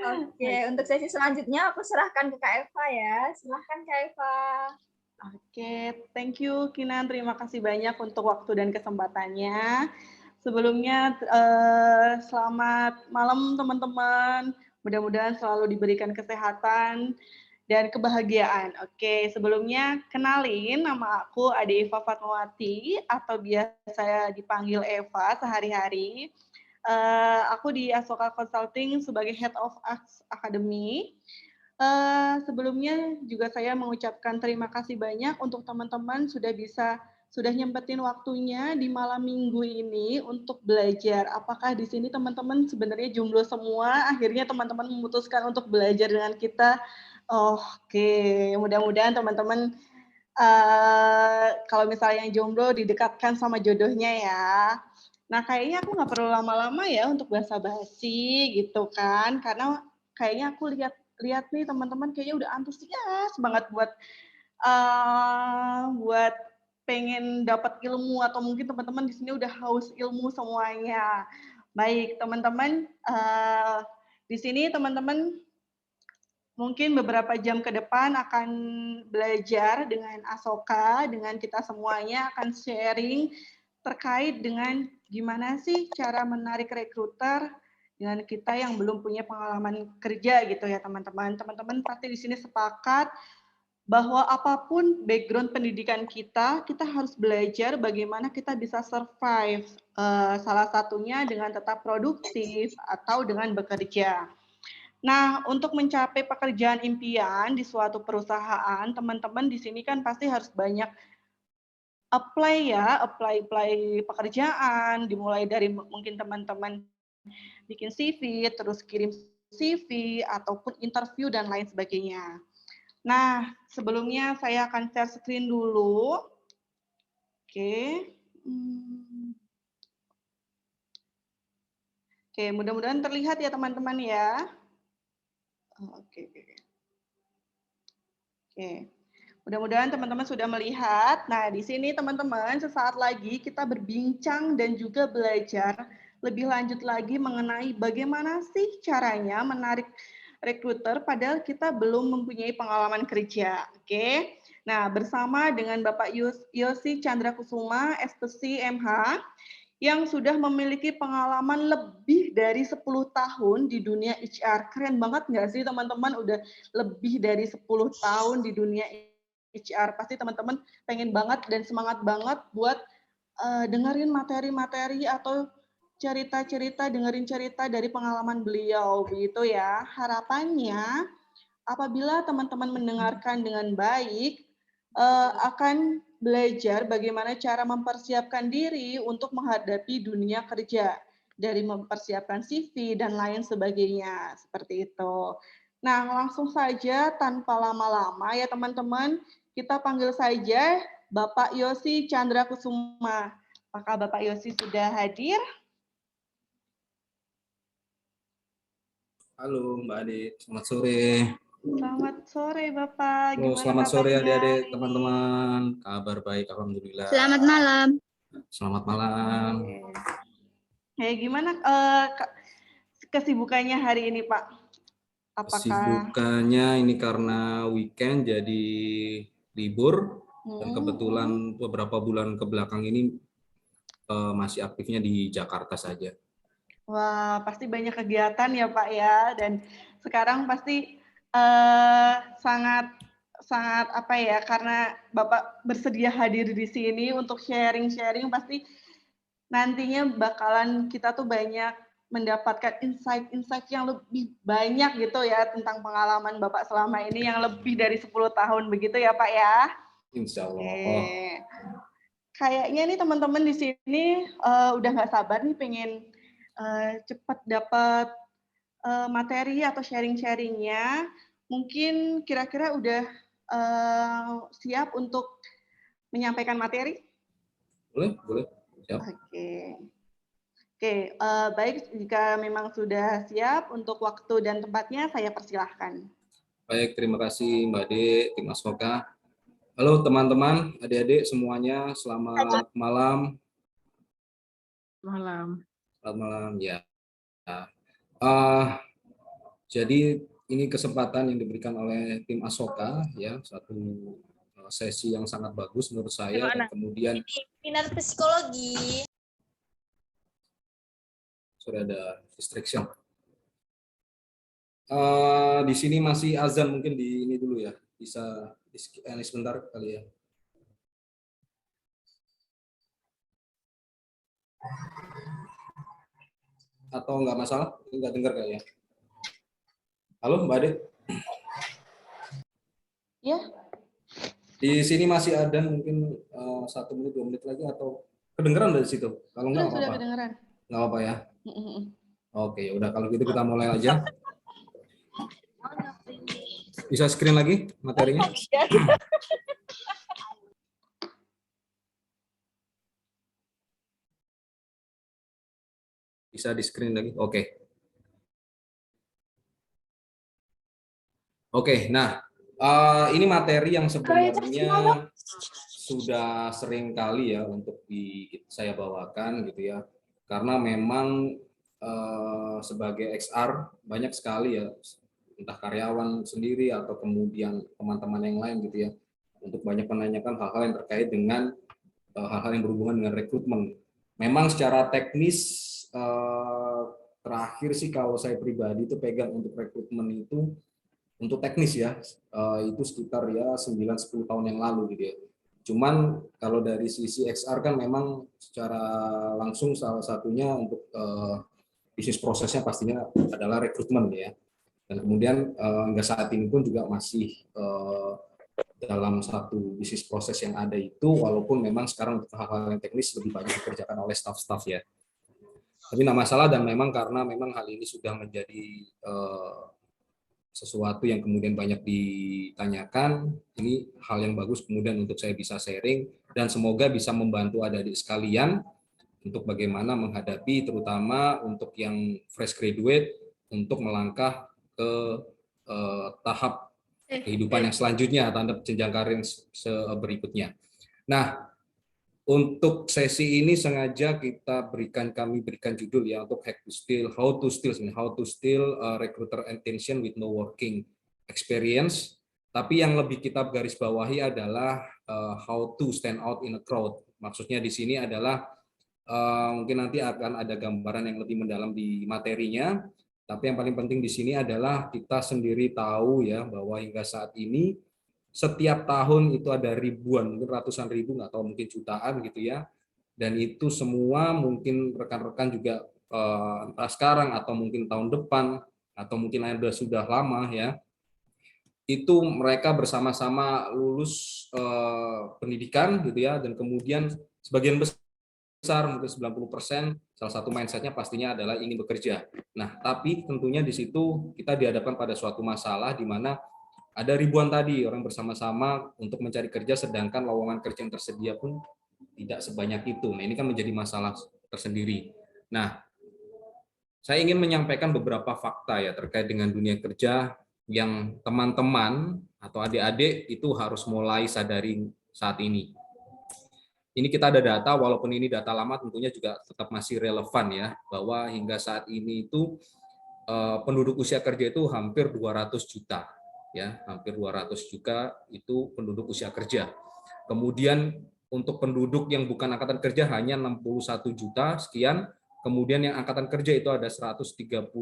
Oke, untuk sesi selanjutnya aku serahkan ke Kak Eva ya. Silahkan Kak Eva. Oke, thank you Kinan. Terima kasih banyak untuk waktu dan kesempatannya. Sebelumnya, selamat malam teman-teman. Mudah-mudahan selalu diberikan kesehatan dan kebahagiaan. Oke, sebelumnya kenalin, nama aku Ade Eva Fatmawati atau biasa dipanggil Eva sehari-hari. Aku di Asoka Consulting sebagai Head of Academy. Sebelumnya juga saya mengucapkan terima kasih banyak untuk teman-teman sudah nyempetin waktunya di malam minggu ini untuk belajar. Apakah di sini teman-teman sebenarnya jomblo semua, akhirnya teman-teman memutuskan untuk belajar dengan kita? Oke, mudah-mudahan teman-teman kalau misalnya yang jomblo didekatkan sama jodohnya ya. Nah, kayaknya aku nggak perlu lama-lama ya untuk basa-basi gitu kan, karena kayaknya aku lihat nih teman-teman kayaknya udah antusias banget buat pengen dapat ilmu atau mungkin teman-teman di sini udah haus ilmu semuanya. Baik, teman-teman, di sini teman-teman mungkin beberapa jam ke depan akan belajar dengan Asoka, dengan kita semuanya akan sharing terkait dengan gimana sih cara menarik rekruter dengan kita yang belum punya pengalaman kerja gitu ya teman-teman. Teman-teman pasti di sini sepakat bahwa apapun background pendidikan kita harus belajar bagaimana kita bisa survive. Salah satunya dengan tetap produktif atau dengan bekerja. Nah, untuk mencapai pekerjaan impian di suatu perusahaan, teman-teman di sini kan pasti harus banyak apply pekerjaan, dimulai dari mungkin teman-teman bikin CV, terus kirim CV, ataupun interview, dan lain sebagainya. Nah, sebelumnya saya akan share screen dulu. Oke. Oke, mudah-mudahan terlihat ya teman-teman ya. Oke. Mudah-mudahan teman-teman sudah melihat. Nah, di sini teman-teman sesaat lagi kita berbincang dan juga belajar lebih lanjut lagi mengenai bagaimana sih caranya menarik rekruter padahal kita belum mempunyai pengalaman kerja. Oke. Nah, bersama dengan Bapak Yosi Chandra Kusuma, SPC MH, yang sudah memiliki pengalaman lebih dari 10 tahun di dunia HR. Keren banget nggak sih teman-teman? Udah lebih dari 10 tahun di dunia HR. Pasti teman-teman pengen banget dan semangat banget buat dengerin materi-materi atau cerita-cerita, dengerin cerita dari pengalaman beliau. Begitu ya. Harapannya apabila teman-teman mendengarkan dengan baik, akan belajar bagaimana cara mempersiapkan diri untuk menghadapi dunia kerja, dari mempersiapkan CV dan lain sebagainya, seperti itu. Nah, langsung saja tanpa lama-lama ya teman-teman, kita panggil saja Bapak Yosi Chandra Kusuma. Apakah Bapak Yosi sudah hadir? Halo Mbak Ade, selamat sore. Selamat sore Bapak, Oh, gimana selamat sore kabarnya adik-adik hari ini? teman-teman. Kabar baik, alhamdulillah. Selamat malam. Selamat malam. Gimana kesibukannya hari ini Pak? Apakah Kesibukannya ini karena weekend jadi libur dan kebetulan beberapa bulan ke belakang ini masih aktifnya di Jakarta saja. Wah, pasti banyak kegiatan ya Pak ya, dan sekarang pasti sangat apa ya, karena Bapak bersedia hadir di sini untuk sharing-sharing, pasti nantinya bakalan kita tuh banyak mendapatkan insight-insight yang lebih banyak gitu ya tentang pengalaman Bapak selama ini yang lebih dari 10 tahun begitu ya Pak ya. Insya Allah. Kayaknya nih teman-teman di sini udah nggak sabar nih pengen cepat dapat materi atau sharing-sharingnya. Mungkin kira-kira udah siap untuk menyampaikan materi? Boleh. Siap. Oke, baik, jika memang sudah siap untuk waktu dan tempatnya, saya persilahkan. Baik, terima kasih Mbak Ade, tim Asoka. Halo teman-teman, adik-adik semuanya, selamat malam. Malam. Selamat malam ya. Jadi ini kesempatan yang diberikan oleh tim Asoka ya, satu sesi yang sangat bagus menurut saya. Dan kemudian Minat psikologi. sudah ada distraction. Di sini masih azan, mungkin di ini dulu ya, bisa ini sebentar kali ya. Atau nggak masalah? Nggak dengar kayaknya. Halo Mbak Ade? Ya. Di sini masih ada mungkin 1 menit 2 menit lagi, atau kedengeran dari situ? Kalau nggak Sudah apa-apa. kedengeran. Nggak apa-apa ya. Oke, udah kalau gitu kita mulai aja. Bisa screen lagi materinya? Bisa di screen lagi? Oke. Oke, nah ini materi yang sebenarnya sudah sering kali ya untuk saya bawakan gitu ya. Karena memang sebagai XR banyak sekali ya, entah karyawan sendiri atau kemudian teman-teman yang lain gitu ya, untuk banyak menanyakan hal-hal yang terkait dengan hal-hal yang berhubungan dengan rekrutmen. Memang secara teknis terakhir sih kalau saya pribadi itu pegang untuk rekrutmen itu untuk teknis ya, itu sekitar ya 9-10 tahun yang lalu gitu ya. Cuman kalau dari sisi XR kan memang secara langsung salah satunya untuk bisnis prosesnya pastinya adalah rekrutmen ya. Dan kemudian hingga saat ini pun juga masih dalam satu bisnis proses yang ada itu, walaupun memang sekarang untuk hal-hal yang teknis lebih banyak dikerjakan oleh staff-staff ya. Tapi nggak masalah, dan memang karena memang hal ini sudah menjadi sesuatu yang kemudian banyak ditanyakan, ini hal yang bagus kemudian untuk saya bisa sharing, dan semoga bisa membantu adik-adik sekalian untuk bagaimana menghadapi, terutama untuk yang fresh graduate, untuk melangkah ke tahap kehidupan yang selanjutnya, tanda jenjang karir berikutnya. Nah, untuk sesi ini sengaja kami berikan judul ya, untuk how to steal recruiter attention with no working experience. Tapi yang lebih kita garis bawahi adalah how to stand out in a crowd. Maksudnya di sini adalah mungkin nanti akan ada gambaran yang lebih mendalam di materinya. Tapi yang paling penting di sini adalah kita sendiri tahu ya, bahwa hingga saat ini setiap tahun itu ada ribuan, mungkin ratusan ribu, nggak tahu mungkin jutaan gitu ya. Dan itu semua mungkin rekan-rekan juga entah sekarang atau mungkin tahun depan atau mungkin ada sudah lama ya, itu mereka bersama-sama lulus pendidikan gitu ya, dan kemudian sebagian besar mungkin 90% salah satu mindsetnya pastinya adalah ingin bekerja. Nah, tapi tentunya di situ kita dihadapkan pada suatu masalah di mana ada ribuan tadi orang bersama-sama untuk mencari kerja, sedangkan lowongan kerja yang tersedia pun tidak sebanyak itu. Nah, ini kan menjadi masalah tersendiri. Nah, saya ingin menyampaikan beberapa fakta ya terkait dengan dunia kerja yang teman-teman atau adik-adik itu harus mulai sadari saat ini. Ini kita ada data, walaupun ini data lama tentunya juga tetap masih relevan ya, bahwa hingga saat ini itu penduduk usia kerja itu hampir 200 juta. Ya, hampir 200 juta itu penduduk usia kerja. Kemudian untuk penduduk yang bukan angkatan kerja hanya 61 juta sekian, kemudian yang angkatan kerja itu ada 137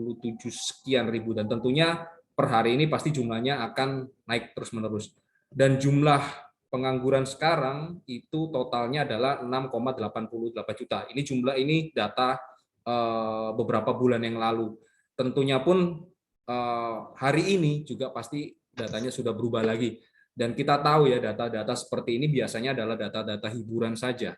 sekian ribu, dan tentunya per hari ini pasti jumlahnya akan naik terus-menerus. Dan jumlah pengangguran sekarang itu totalnya adalah 6,88 juta. Ini data beberapa bulan yang lalu. Tentunya pun hari ini juga pasti datanya sudah berubah lagi. Dan kita tahu ya, data-data seperti ini biasanya adalah data-data hiburan saja.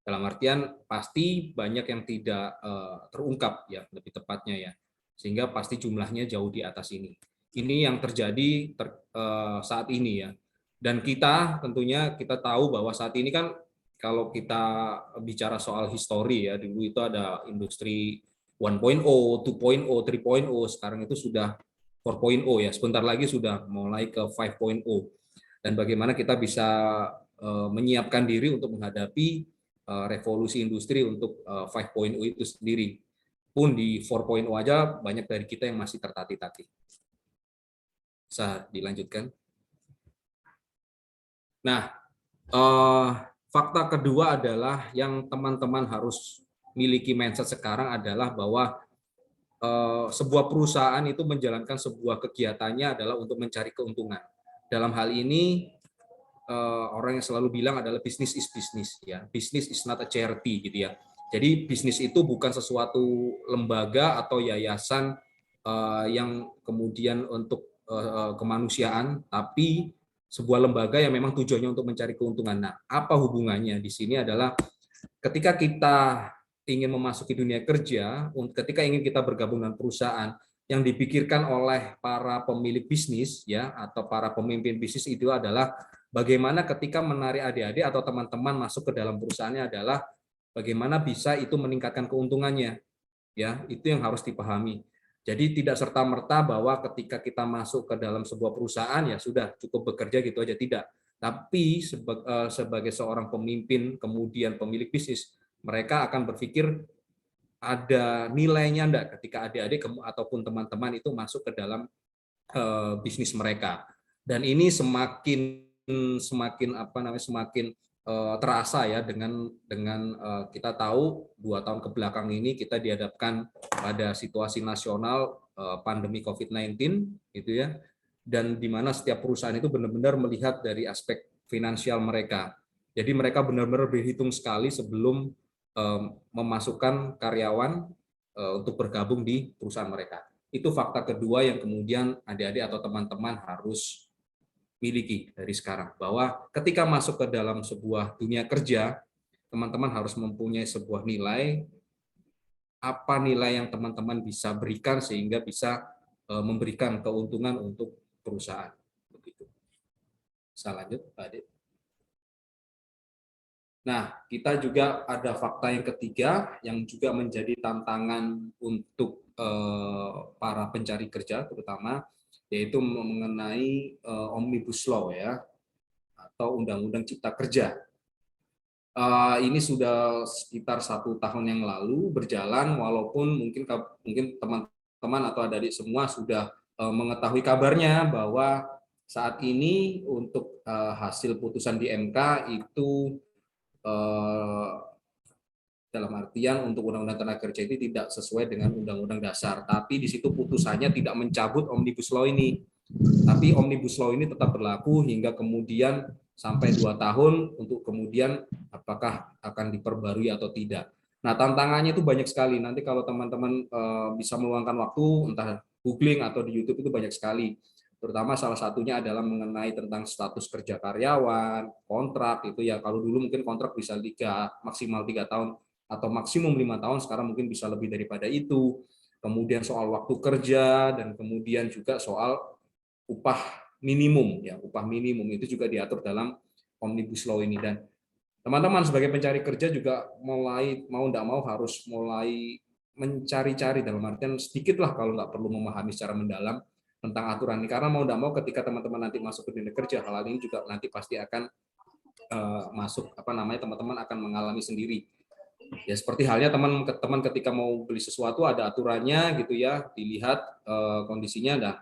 Dalam artian pasti banyak yang tidak terungkap ya, lebih tepatnya ya. Sehingga pasti jumlahnya jauh di atas ini. Ini yang terjadi saat ini ya. Dan kita tentunya kita tahu bahwa saat ini kan kalau kita bicara soal histori ya, dulu itu ada industri 1.0, 2.0, 3.0, sekarang itu sudah 4.0 ya, sebentar lagi sudah mulai ke 5.0. Dan bagaimana kita bisa menyiapkan diri untuk menghadapi revolusi industri untuk 5.0 itu sendiri. pun di 4.0 aja banyak dari kita yang masih tertatih-tatih. Bisa dilanjutkan. Nah, fakta kedua adalah yang teman-teman harus miliki mindset sekarang adalah bahwa sebuah perusahaan itu menjalankan sebuah kegiatannya adalah untuk mencari keuntungan. Dalam hal ini orang yang selalu bilang adalah business is business, ya. Business is not a charity, gitu ya. Jadi bisnis itu bukan sesuatu lembaga atau yayasan yang kemudian untuk kemanusiaan, tapi sebuah lembaga yang memang tujuannya untuk mencari keuntungan. Nah, apa hubungannya di sini adalah ketika kita ingin memasuki dunia kerja, ketika ingin kita bergabung dengan perusahaan, yang dipikirkan oleh para pemilik bisnis ya atau para pemimpin bisnis itu adalah bagaimana ketika menarik adik-adik atau teman-teman masuk ke dalam perusahaannya adalah bagaimana bisa itu meningkatkan keuntungannya, ya itu yang harus dipahami. Jadi tidak serta-merta bahwa ketika kita masuk ke dalam sebuah perusahaan ya sudah cukup bekerja gitu aja, tidak. Tapi sebagai seorang pemimpin kemudian pemilik bisnis, mereka akan berpikir ada nilainya enggak ketika adik-adik ataupun teman-teman itu masuk ke dalam bisnis mereka. Dan ini semakin terasa ya dengan kita tahu 2 tahun ke belakang ini kita dihadapkan pada situasi nasional pandemi COVID-19 gitu ya, dan di mana setiap perusahaan itu benar-benar melihat dari aspek finansial mereka. Jadi mereka benar-benar berhitung sekali sebelum memasukkan karyawan untuk bergabung di perusahaan mereka. Itu fakta kedua yang kemudian adik-adik atau teman-teman harus miliki dari sekarang, bahwa ketika masuk ke dalam sebuah dunia kerja, teman-teman harus mempunyai sebuah nilai, apa nilai yang teman-teman bisa berikan sehingga bisa memberikan keuntungan untuk perusahaan. Begitu. Bisa lanjut, Pak Adik. Nah, kita juga ada fakta yang ketiga yang juga menjadi tantangan untuk para pencari kerja terutama, yaitu mengenai Omnibus Law ya, atau Undang-Undang Cipta Kerja. Ini sudah sekitar 1 tahun yang lalu berjalan, walaupun mungkin teman-teman atau adik-adik semua sudah mengetahui kabarnya bahwa saat ini untuk hasil putusan di MK itu dalam artian untuk Undang-Undang Tenaga Kerja itu tidak sesuai dengan Undang-Undang Dasar, tapi di situ putusannya tidak mencabut Omnibus Law ini, tapi Omnibus Law ini tetap berlaku hingga kemudian sampai 2 tahun untuk kemudian apakah akan diperbarui atau tidak. Nah, tantangannya itu banyak sekali. Nanti kalau teman-teman bisa meluangkan waktu, entah googling atau di YouTube itu banyak sekali. Terutama salah satunya adalah mengenai tentang status kerja karyawan, kontrak itu ya. Kalau dulu mungkin kontrak bisa maksimal 3 tahun atau maksimum 5 tahun, sekarang mungkin bisa lebih daripada itu. Kemudian soal waktu kerja dan kemudian juga soal upah minimum ya, upah minimum itu juga diatur dalam Omnibus Law ini. Dan teman-teman sebagai pencari kerja juga mulai mau tidak mau harus mulai mencari-cari, dalam artian sedikit lah kalau nggak perlu memahami secara mendalam tentang aturan ini, karena mau tidak mau ketika teman-teman nanti masuk ke dunia kerja, hal ini juga nanti pasti akan masuk teman-teman akan mengalami sendiri. Ya seperti halnya teman ketika mau beli sesuatu ada aturannya gitu ya, dilihat kondisinya. Nah,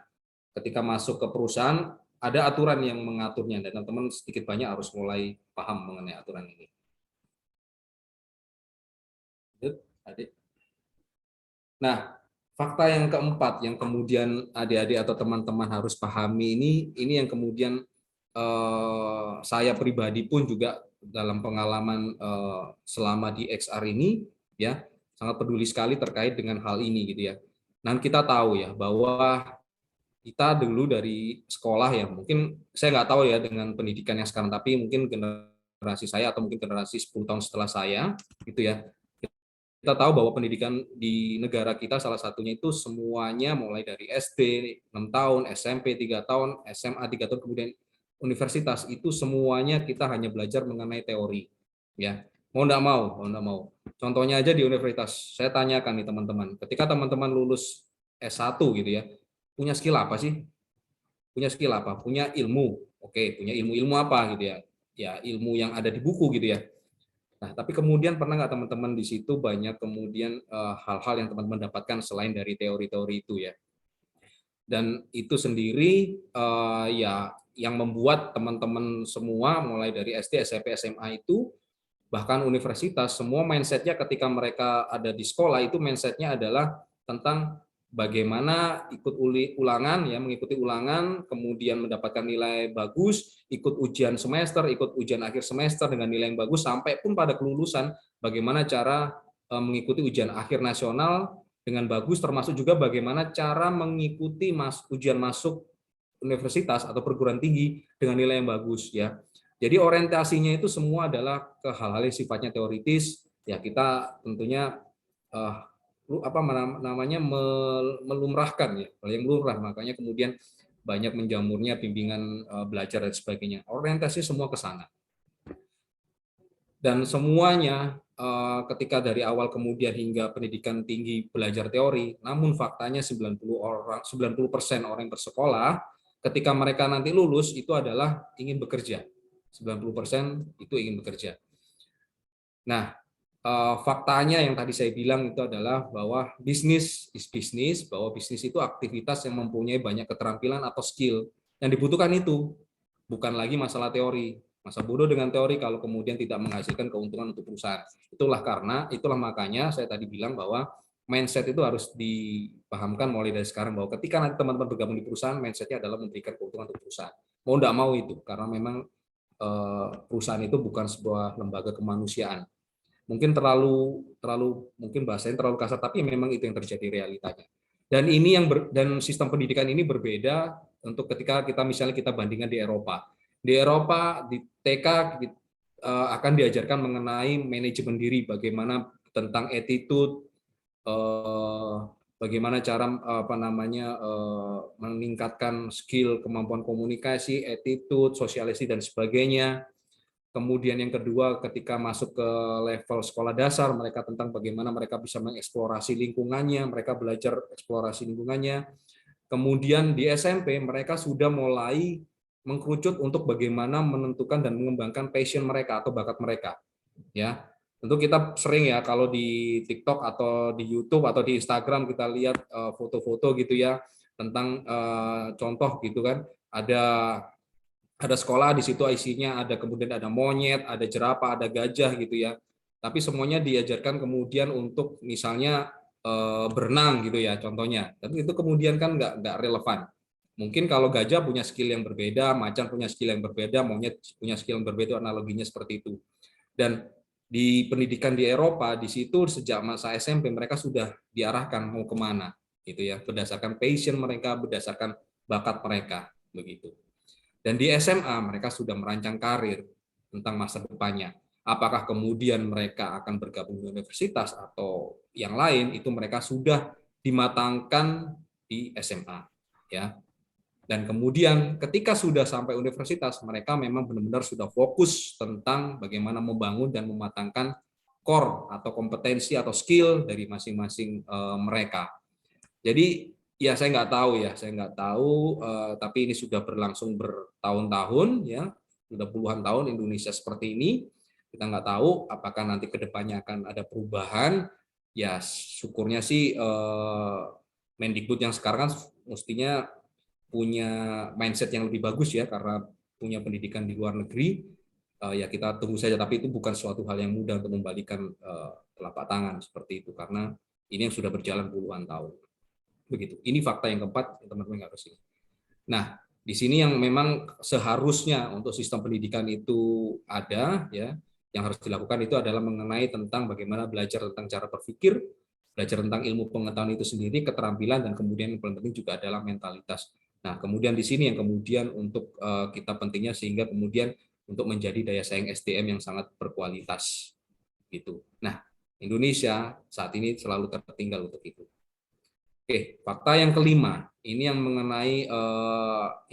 ketika masuk ke perusahaan ada aturan yang mengaturnya, dan teman-teman sedikit banyak harus mulai paham mengenai aturan ini. Nah, fakta yang keempat yang kemudian adik-adik atau teman-teman harus pahami ini yang kemudian saya pribadi pun juga dalam pengalaman selama di XR ini ya sangat peduli sekali terkait dengan hal ini gitu ya. Dan kita tahu ya bahwa kita dulu dari sekolah ya, mungkin saya nggak tahu ya dengan pendidikan yang sekarang, tapi mungkin generasi saya atau mungkin generasi 10 tahun setelah saya gitu ya, kita tahu bahwa pendidikan di negara kita salah satunya itu semuanya mulai dari SD 6 tahun, SMP 3 tahun, SMA 3 tahun, kemudian universitas, itu semuanya kita hanya belajar mengenai teori ya. Mau enggak mau. Contohnya aja di universitas, saya tanyakan nih teman-teman, ketika teman-teman lulus S1 gitu ya, punya skill apa sih? Punya skill apa? Punya ilmu. Oke, punya ilmu apa gitu ya? Ya, ilmu yang ada di buku gitu ya. Nah, tapi kemudian pernah nggak teman-teman di situ banyak kemudian hal-hal yang teman-teman dapatkan selain dari teori-teori itu ya? Dan itu sendiri ya yang membuat teman-teman semua mulai dari SD, SMP, SMA itu bahkan universitas semua mindsetnya ketika mereka ada di sekolah itu mindsetnya adalah tentang bagaimana ikut ulangan ya, mengikuti ulangan, kemudian mendapatkan nilai bagus, ikut ujian semester, ikut ujian akhir semester dengan nilai yang bagus, sampai pun pada kelulusan bagaimana cara mengikuti ujian akhir nasional dengan bagus, termasuk juga bagaimana cara mengikuti ujian masuk universitas atau perguruan tinggi dengan nilai yang bagus ya. Jadi orientasinya itu semua adalah ke hal-hal yang sifatnya teoritis. Ya kita tentunya apa namanya melumrahkan ya, hal yang lumrah, makanya kemudian banyak menjamurnya bimbingan belajar dan sebagainya. Orientasi semua ke sana. Dan semuanya ketika dari awal kemudian hingga pendidikan tinggi belajar teori, namun faktanya 90% orang yang bersekolah ketika mereka nanti lulus itu adalah ingin bekerja. 90% itu ingin bekerja. Nah, faktanya yang tadi saya bilang itu adalah bahwa bisnis is bisnis, bahwa bisnis itu aktivitas yang mempunyai banyak keterampilan atau skill. Yang dibutuhkan itu bukan lagi masalah teori. Masa bodoh dengan teori kalau kemudian tidak menghasilkan keuntungan untuk perusahaan. Itulah makanya saya tadi bilang bahwa mindset itu harus dipahamkan mulai dari sekarang, bahwa ketika nanti teman-teman bergabung di perusahaan, mindsetnya adalah memberikan keuntungan untuk perusahaan. Mau tidak mau itu, karena memang perusahaan itu bukan sebuah lembaga kemanusiaan. Mungkin mungkin bahasanya terlalu kasar, tapi memang itu yang terjadi realitanya. Dan ini dan sistem pendidikan ini berbeda untuk ketika misalnya kita bandingkan di Eropa. Di Eropa di TK akan diajarkan mengenai manajemen diri, bagaimana tentang attitude, bagaimana cara meningkatkan skill, kemampuan komunikasi, attitude, sosialisasi dan sebagainya. Kemudian yang kedua, ketika masuk ke level sekolah dasar, mereka tentang bagaimana mereka bisa mengeksplorasi lingkungannya, mereka belajar eksplorasi lingkungannya. Kemudian di SMP, mereka sudah mulai mengkerucut untuk bagaimana menentukan dan mengembangkan passion mereka atau bakat mereka. Ya, tentu kita sering ya kalau di TikTok atau di YouTube atau di Instagram kita lihat foto-foto gitu ya tentang contoh gitu kan, ada sekolah di situ isinya ada kemudian ada monyet, ada jerapah, ada gajah gitu ya. Tapi semuanya diajarkan kemudian untuk misalnya berenang gitu ya contohnya. Tapi itu kemudian kan nggak relevan. Mungkin kalau gajah punya skill yang berbeda, macan punya skill yang berbeda, monyet punya skill yang berbeda, analoginya seperti itu. Dan di pendidikan di Eropa di situ sejak masa SMP mereka sudah diarahkan mau kemana gitu ya, berdasarkan passion mereka, berdasarkan bakat mereka begitu. Dan di SMA mereka sudah merancang karir tentang masa depannya. Apakah kemudian mereka akan bergabung di universitas atau yang lain, itu mereka sudah dimatangkan di SMA, ya. Dan kemudian ketika sudah sampai universitas, mereka memang benar-benar sudah fokus tentang bagaimana membangun dan mematangkan core atau kompetensi atau skill dari masing-masing mereka. Jadi ya saya nggak tahu, tapi ini sudah berlangsung bertahun-tahun ya, sudah puluhan tahun Indonesia seperti ini. Kita nggak tahu apakah nanti kedepannya akan ada perubahan. Ya syukurnya sih Mendikbud yang sekarang kan mestinya punya mindset yang lebih bagus ya, karena punya pendidikan di luar negeri. Ya kita tunggu saja, tapi itu bukan suatu hal yang mudah untuk membalikan telapak tangan seperti itu, karena ini yang sudah berjalan puluhan tahun. Begitu. Ini fakta yang keempat, teman-teman harus ingat. Nah, di sini yang memang seharusnya untuk sistem pendidikan itu ada, ya, yang harus dilakukan itu adalah mengenai tentang bagaimana belajar tentang cara berpikir, belajar tentang ilmu pengetahuan itu sendiri, keterampilan, dan kemudian yang paling penting juga adalah mentalitas. Nah, kemudian di sini yang kemudian untuk kita pentingnya sehingga kemudian untuk menjadi daya saing SDM yang sangat berkualitas, gitu. Nah, Indonesia saat ini selalu tertinggal untuk itu. Oke, fakta yang kelima, ini yang mengenai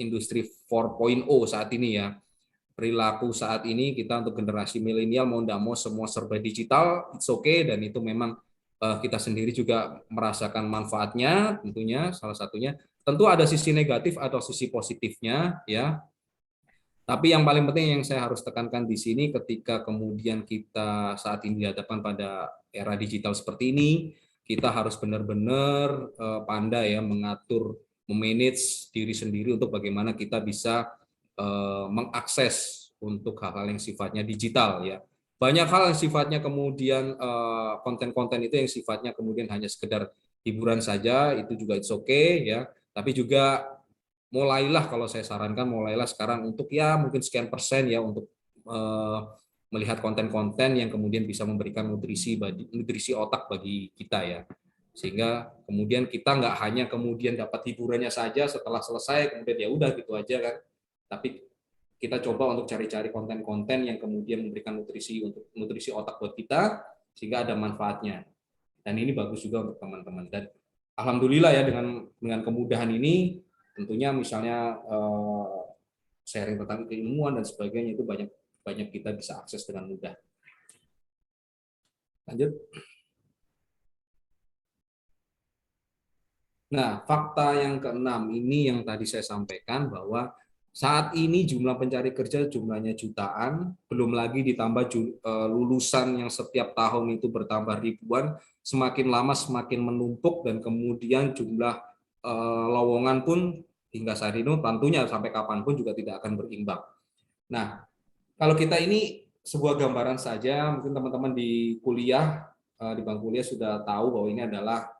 industri 4.0 saat ini ya. Perilaku saat ini kita untuk generasi milenial mau tidak mau semua serba digital, it's okay, dan itu memang kita sendiri juga merasakan manfaatnya tentunya, salah satunya. Tentu ada sisi negatif atau sisi positifnya ya. Tapi yang paling penting yang saya harus tekankan di sini ketika kemudian kita saat ini dihadapkan pada era digital seperti ini, kita harus benar-benar pandai ya mengatur, memanage diri sendiri untuk bagaimana kita bisa mengakses untuk hal-hal yang sifatnya digital ya. Banyak hal yang sifatnya kemudian konten-konten itu yang sifatnya kemudian hanya sekedar hiburan saja, itu juga it's okay ya. Tapi juga mulailah, kalau saya sarankan mulailah sekarang untuk ya mungkin sekian persen ya untuk melihat konten-konten yang kemudian bisa memberikan nutrisi otak bagi kita ya, sehingga kemudian kita nggak hanya kemudian dapat hiburannya saja setelah selesai kemudian ya udah gitu aja kan, tapi kita coba untuk cari-cari konten-konten yang kemudian memberikan nutrisi otak buat kita sehingga ada manfaatnya, dan ini bagus juga untuk teman-teman. Dan alhamdulillah ya dengan kemudahan ini tentunya misalnya sharing tentang keilmuan dan sebagainya itu banyak kita bisa akses dengan mudah. Lanjut. Nah, fakta yang keenam ini yang tadi saya sampaikan bahwa saat ini jumlah pencari kerja jumlahnya jutaan, belum lagi ditambah lulusan yang setiap tahun itu bertambah ribuan, semakin lama semakin menumpuk, dan kemudian jumlah lowongan pun hingga saat ini tentunya sampai kapanpun juga tidak akan berimbang. Nah, kalau kita ini sebuah gambaran saja, mungkin teman-teman di kuliah, di bangku kuliah sudah tahu bahwa ini adalah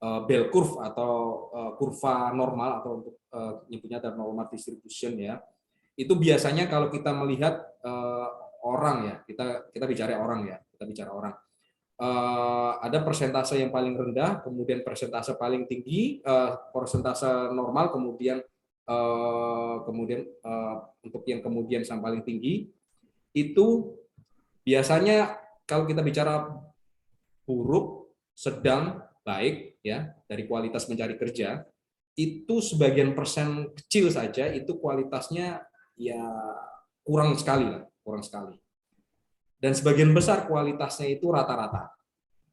bell curve atau kurva normal, atau untuk nyebutnya ada normal distribution ya. Itu biasanya kalau kita melihat orang ya, kita bicara orang ya, ada persentase yang paling rendah, kemudian persentase paling tinggi, persentase normal, kemudian untuk yang kemudian yang paling tinggi itu biasanya kalau kita bicara buruk, sedang, baik ya dari kualitas mencari kerja, itu sebagian persen kecil saja itu kualitasnya ya kurang sekali. Dan sebagian besar kualitasnya itu rata-rata.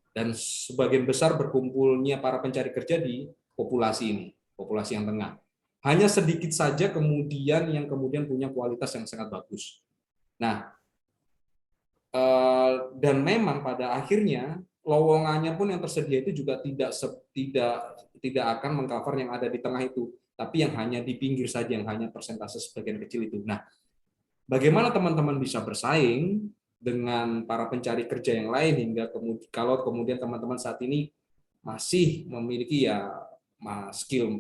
Dan sebagian besar berkumpulnya para pencari kerja di populasi ini, populasi yang tengah. Hanya sedikit saja kemudian yang kemudian punya kualitas yang sangat bagus. Nah, dan memang pada akhirnya lowongannya pun yang tersedia itu juga tidak akan mengcover yang ada di tengah itu, tapi yang hanya di pinggir saja, yang hanya persentase sebagian kecil itu. Nah, bagaimana teman-teman bisa bersaing dengan para pencari kerja yang lain hingga kalau kemudian teman-teman saat ini masih memiliki ya skill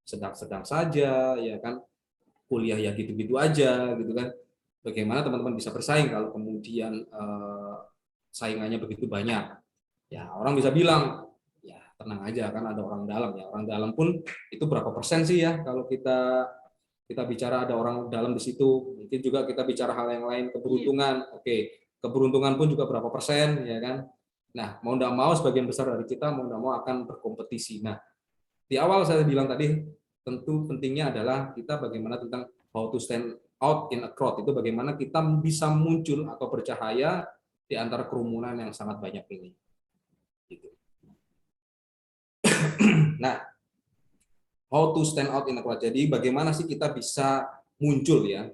sedang-sedang saja ya kan, kuliah ya gitu-gitu aja gitu kan, bagaimana teman-teman bisa bersaing kalau kemudian saingannya begitu banyak. Ya orang bisa bilang ya tenang aja kan ada orang dalam ya, orang dalam pun itu berapa persen sih ya, kalau kita bicara ada orang dalam di situ, mungkin juga kita bicara hal yang lain, keberuntungan, oke, keberuntungan pun juga berapa persen, ya kan? Nah, mau tidak mau sebagian besar dari kita mau tidak mau akan berkompetisi. Nah, di awal saya bilang tadi, tentu pentingnya adalah kita bagaimana tentang how to stand out in a crowd, itu bagaimana kita bisa muncul atau bercahaya di antara kerumunan yang sangat banyak ini. Gitu. Nah, how to stand out in a crowd. Jadi bagaimana sih kita bisa muncul ya,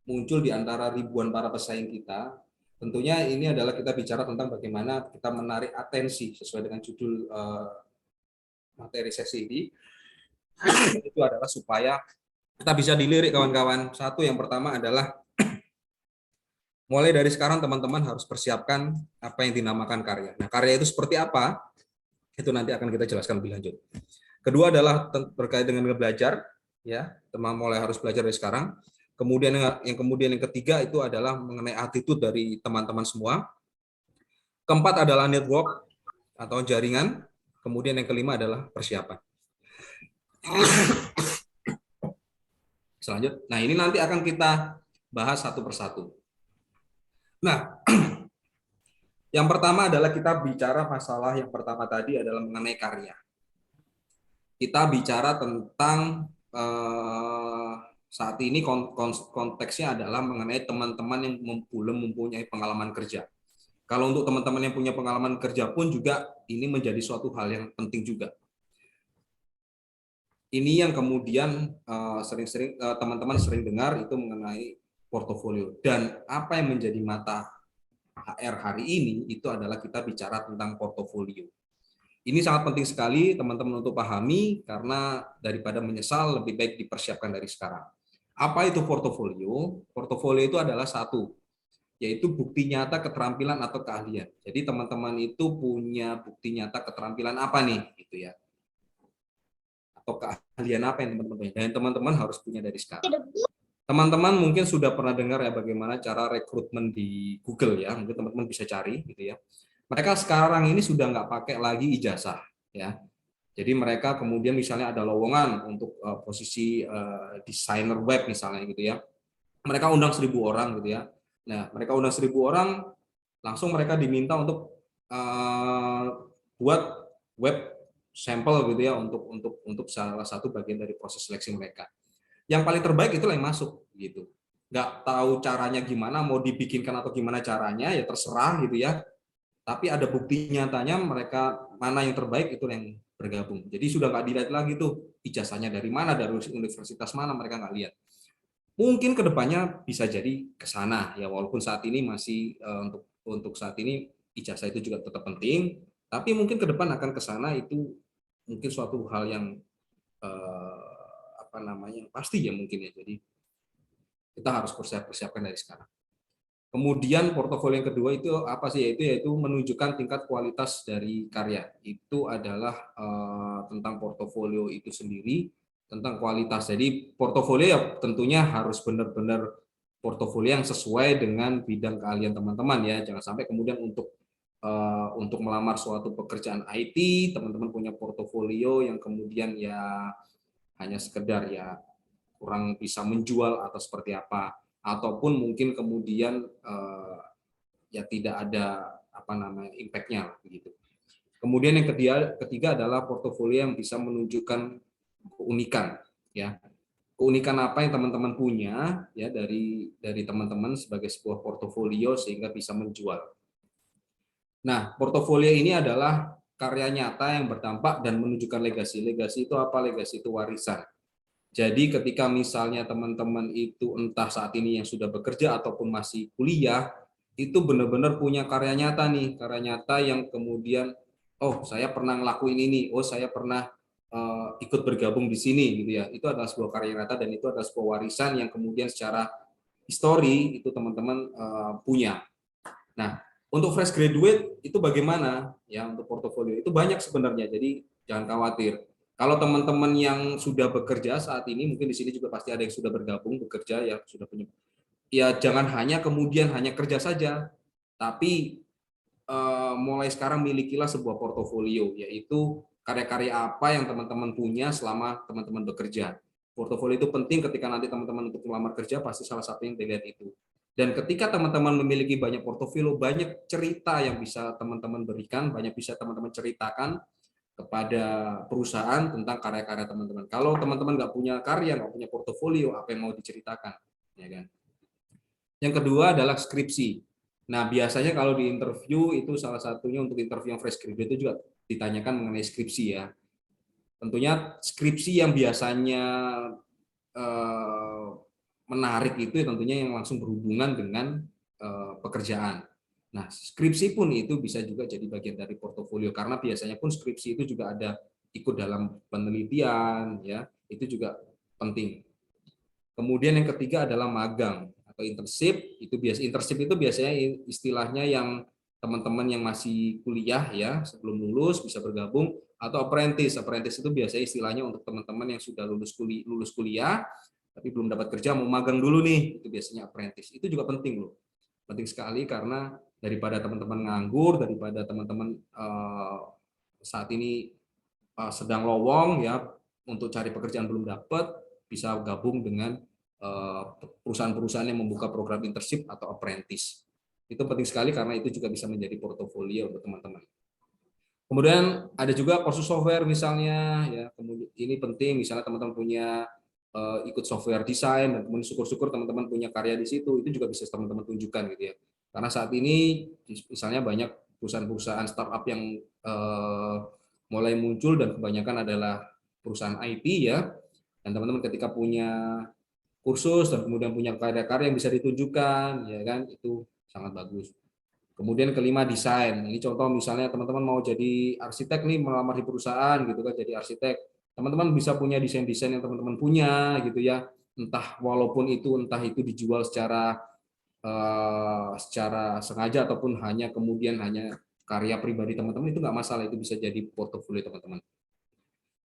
muncul di antara ribuan para pesaing kita. Tentunya ini adalah kita bicara tentang bagaimana kita menarik atensi sesuai dengan judul materi sesi ini. Itu adalah supaya kita bisa dilirik kawan-kawan. Satu, yang pertama adalah mulai dari sekarang teman-teman harus persiapkan apa yang dinamakan karya. Nah, karya itu seperti apa? Itu nanti akan kita jelaskan lebih lanjut. Kedua adalah terkait dengan belajar, ya, teman mulai harus belajar dari sekarang. Kemudian yang ketiga itu adalah mengenai attitude dari teman-teman semua. Keempat adalah network atau jaringan. Kemudian yang kelima adalah persiapan. Selanjutnya, nah ini nanti akan kita bahas satu persatu. Nah, yang pertama adalah kita bicara masalah yang pertama tadi adalah mengenai karya. Kita bicara tentang saat ini konteksnya adalah mengenai teman-teman yang belum mempunyai pengalaman kerja. Kalau untuk teman-teman yang punya pengalaman kerja pun juga ini menjadi suatu hal yang penting juga. Ini yang kemudian sering-sering teman-teman sering dengar itu mengenai portofolio. Dan apa yang menjadi mata HR hari ini itu adalah kita bicara tentang portofolio. Ini sangat penting sekali teman-teman untuk pahami, karena daripada menyesal lebih baik dipersiapkan dari sekarang. Apa itu portofolio? Portofolio itu adalah satu, yaitu bukti nyata keterampilan atau keahlian. Jadi teman-teman itu punya bukti nyata keterampilan apa nih, gitu ya, atau keahlian apa yang teman-teman punya, dan teman-teman harus punya dari sekarang. Teman-teman mungkin sudah pernah dengar ya bagaimana cara rekrutmen di Google ya, mungkin teman-teman bisa cari gitu ya. Mereka sekarang ini sudah nggak pakai lagi ijazah ya. Jadi mereka kemudian misalnya ada lowongan untuk posisi desainer web misalnya gitu ya. Mereka undang 1.000 orang gitu ya. Nah, mereka undang 1.000 orang, langsung mereka diminta untuk buat web sampel gitu ya untuk salah satu bagian dari proses seleksi mereka. Yang paling terbaik itulah yang masuk gitu. Nggak tahu caranya gimana, mau dibikinkan atau gimana caranya ya terserah gitu ya. Tapi ada bukti nyatanya mereka mana yang terbaik itu yang bergabung. Jadi sudah nggak dilihat lagi tuh ijazahnya dari mana, dari universitas mana, mereka nggak lihat. Mungkin kedepannya bisa jadi ke sana ya, walaupun saat ini masih untuk saat ini ijazah itu juga tetap penting, tapi mungkin ke depan akan ke sana, itu mungkin suatu hal yang apa namanya pasti ya mungkin ya. Jadi kita harus persiapkan dari sekarang. Kemudian portofolio yang kedua itu apa sih? Yaitu menunjukkan tingkat kualitas dari karya. Itu adalah tentang portofolio itu sendiri, tentang kualitas. Jadi portofolio ya tentunya harus benar-benar portofolio yang sesuai dengan bidang keahlian teman-teman ya. Jangan sampai kemudian untuk melamar suatu pekerjaan IT, teman-teman punya portofolio yang kemudian ya hanya sekedar ya kurang bisa menjual atau seperti apa, ataupun mungkin kemudian ya tidak ada apa namanya impact-nya begitu. Kemudian yang ketiga adalah portofolio yang bisa menunjukkan keunikan ya. Keunikan apa yang teman-teman punya ya dari teman-teman sebagai sebuah portofolio sehingga bisa menjual. Nah, portofolio ini adalah karya nyata yang berdampak dan menunjukkan legasi. Legasi itu apa? Legasi itu warisan. Jadi ketika misalnya teman-teman itu entah saat ini yang sudah bekerja ataupun masih kuliah, itu benar-benar punya karya nyata nih, karya nyata yang kemudian, oh saya pernah ngelakuin ini, oh saya pernah ikut bergabung di sini gitu ya. Itu adalah sebuah karya nyata dan itu adalah sebuah warisan yang kemudian secara histori itu teman-teman punya. Nah, untuk fresh graduate itu bagaimana ya untuk portofolio? Itu banyak sebenarnya, jadi jangan khawatir. Kalau teman-teman yang sudah bekerja saat ini, mungkin di sini juga pasti ada yang sudah bergabung bekerja ya, sudah punya. Ya jangan hanya kemudian hanya kerja saja, tapi mulai sekarang milikilah sebuah portofolio, yaitu karya-karya apa yang teman-teman punya selama teman-teman bekerja. Portofolio itu penting ketika nanti teman-teman untuk melamar kerja, pasti salah satu yang dilihat itu. Dan ketika teman-teman memiliki banyak portofolio, banyak cerita yang bisa teman-teman berikan, banyak bisa teman-teman ceritakan kepada perusahaan tentang karya-karya teman-teman. Kalau teman-teman nggak punya karya, nggak punya portofolio, apa yang mau diceritakan, ya kan? Yang kedua adalah skripsi. Nah, biasanya kalau di interview itu salah satunya untuk interview yang fresh graduate itu juga ditanyakan mengenai skripsi ya. Tentunya skripsi yang biasanya menarik itu tentunya yang langsung berhubungan dengan pekerjaan. Nah, skripsi pun itu bisa juga jadi bagian dari portofolio karena biasanya pun skripsi itu juga ada ikut dalam penelitian ya, itu juga penting. Kemudian yang ketiga adalah magang atau internship. Internship itu biasanya istilahnya yang teman-teman yang masih kuliah ya, sebelum lulus bisa bergabung, atau apprentice. Apprentice itu biasanya istilahnya untuk teman-teman yang sudah lulus kuliah tapi belum dapat kerja, mau magang dulu nih, itu biasanya apprentice. Itu juga penting loh. Penting sekali karena daripada teman-teman nganggur, daripada teman-teman saat ini sedang lowong ya untuk cari pekerjaan belum dapat, bisa gabung dengan perusahaan-perusahaan yang membuka program internship atau apprentice. Itu penting sekali karena itu juga bisa menjadi portofolio untuk teman-teman. Kemudian ada juga kursus software misalnya ya, kemudian ini penting misalnya teman-teman punya ikut software desain dan kemudian syukur-syukur teman-teman punya karya di situ, itu juga bisa teman-teman tunjukkan gitu ya. Karena saat ini misalnya banyak perusahaan-perusahaan startup yang mulai muncul dan kebanyakan adalah perusahaan IT ya. Dan teman-teman ketika punya kursus dan kemudian punya karya-karya yang bisa ditunjukkan, ya kan, itu sangat bagus. Kemudian kelima, desain. Ini contoh misalnya teman-teman mau jadi arsitek nih, melamar di perusahaan gitu kan, jadi arsitek. Teman-teman bisa punya desain-desain yang teman-teman punya gitu ya. Entah itu dijual secara sengaja ataupun hanya kemudian hanya karya pribadi teman-teman, itu nggak masalah, itu bisa jadi portofolio teman-teman.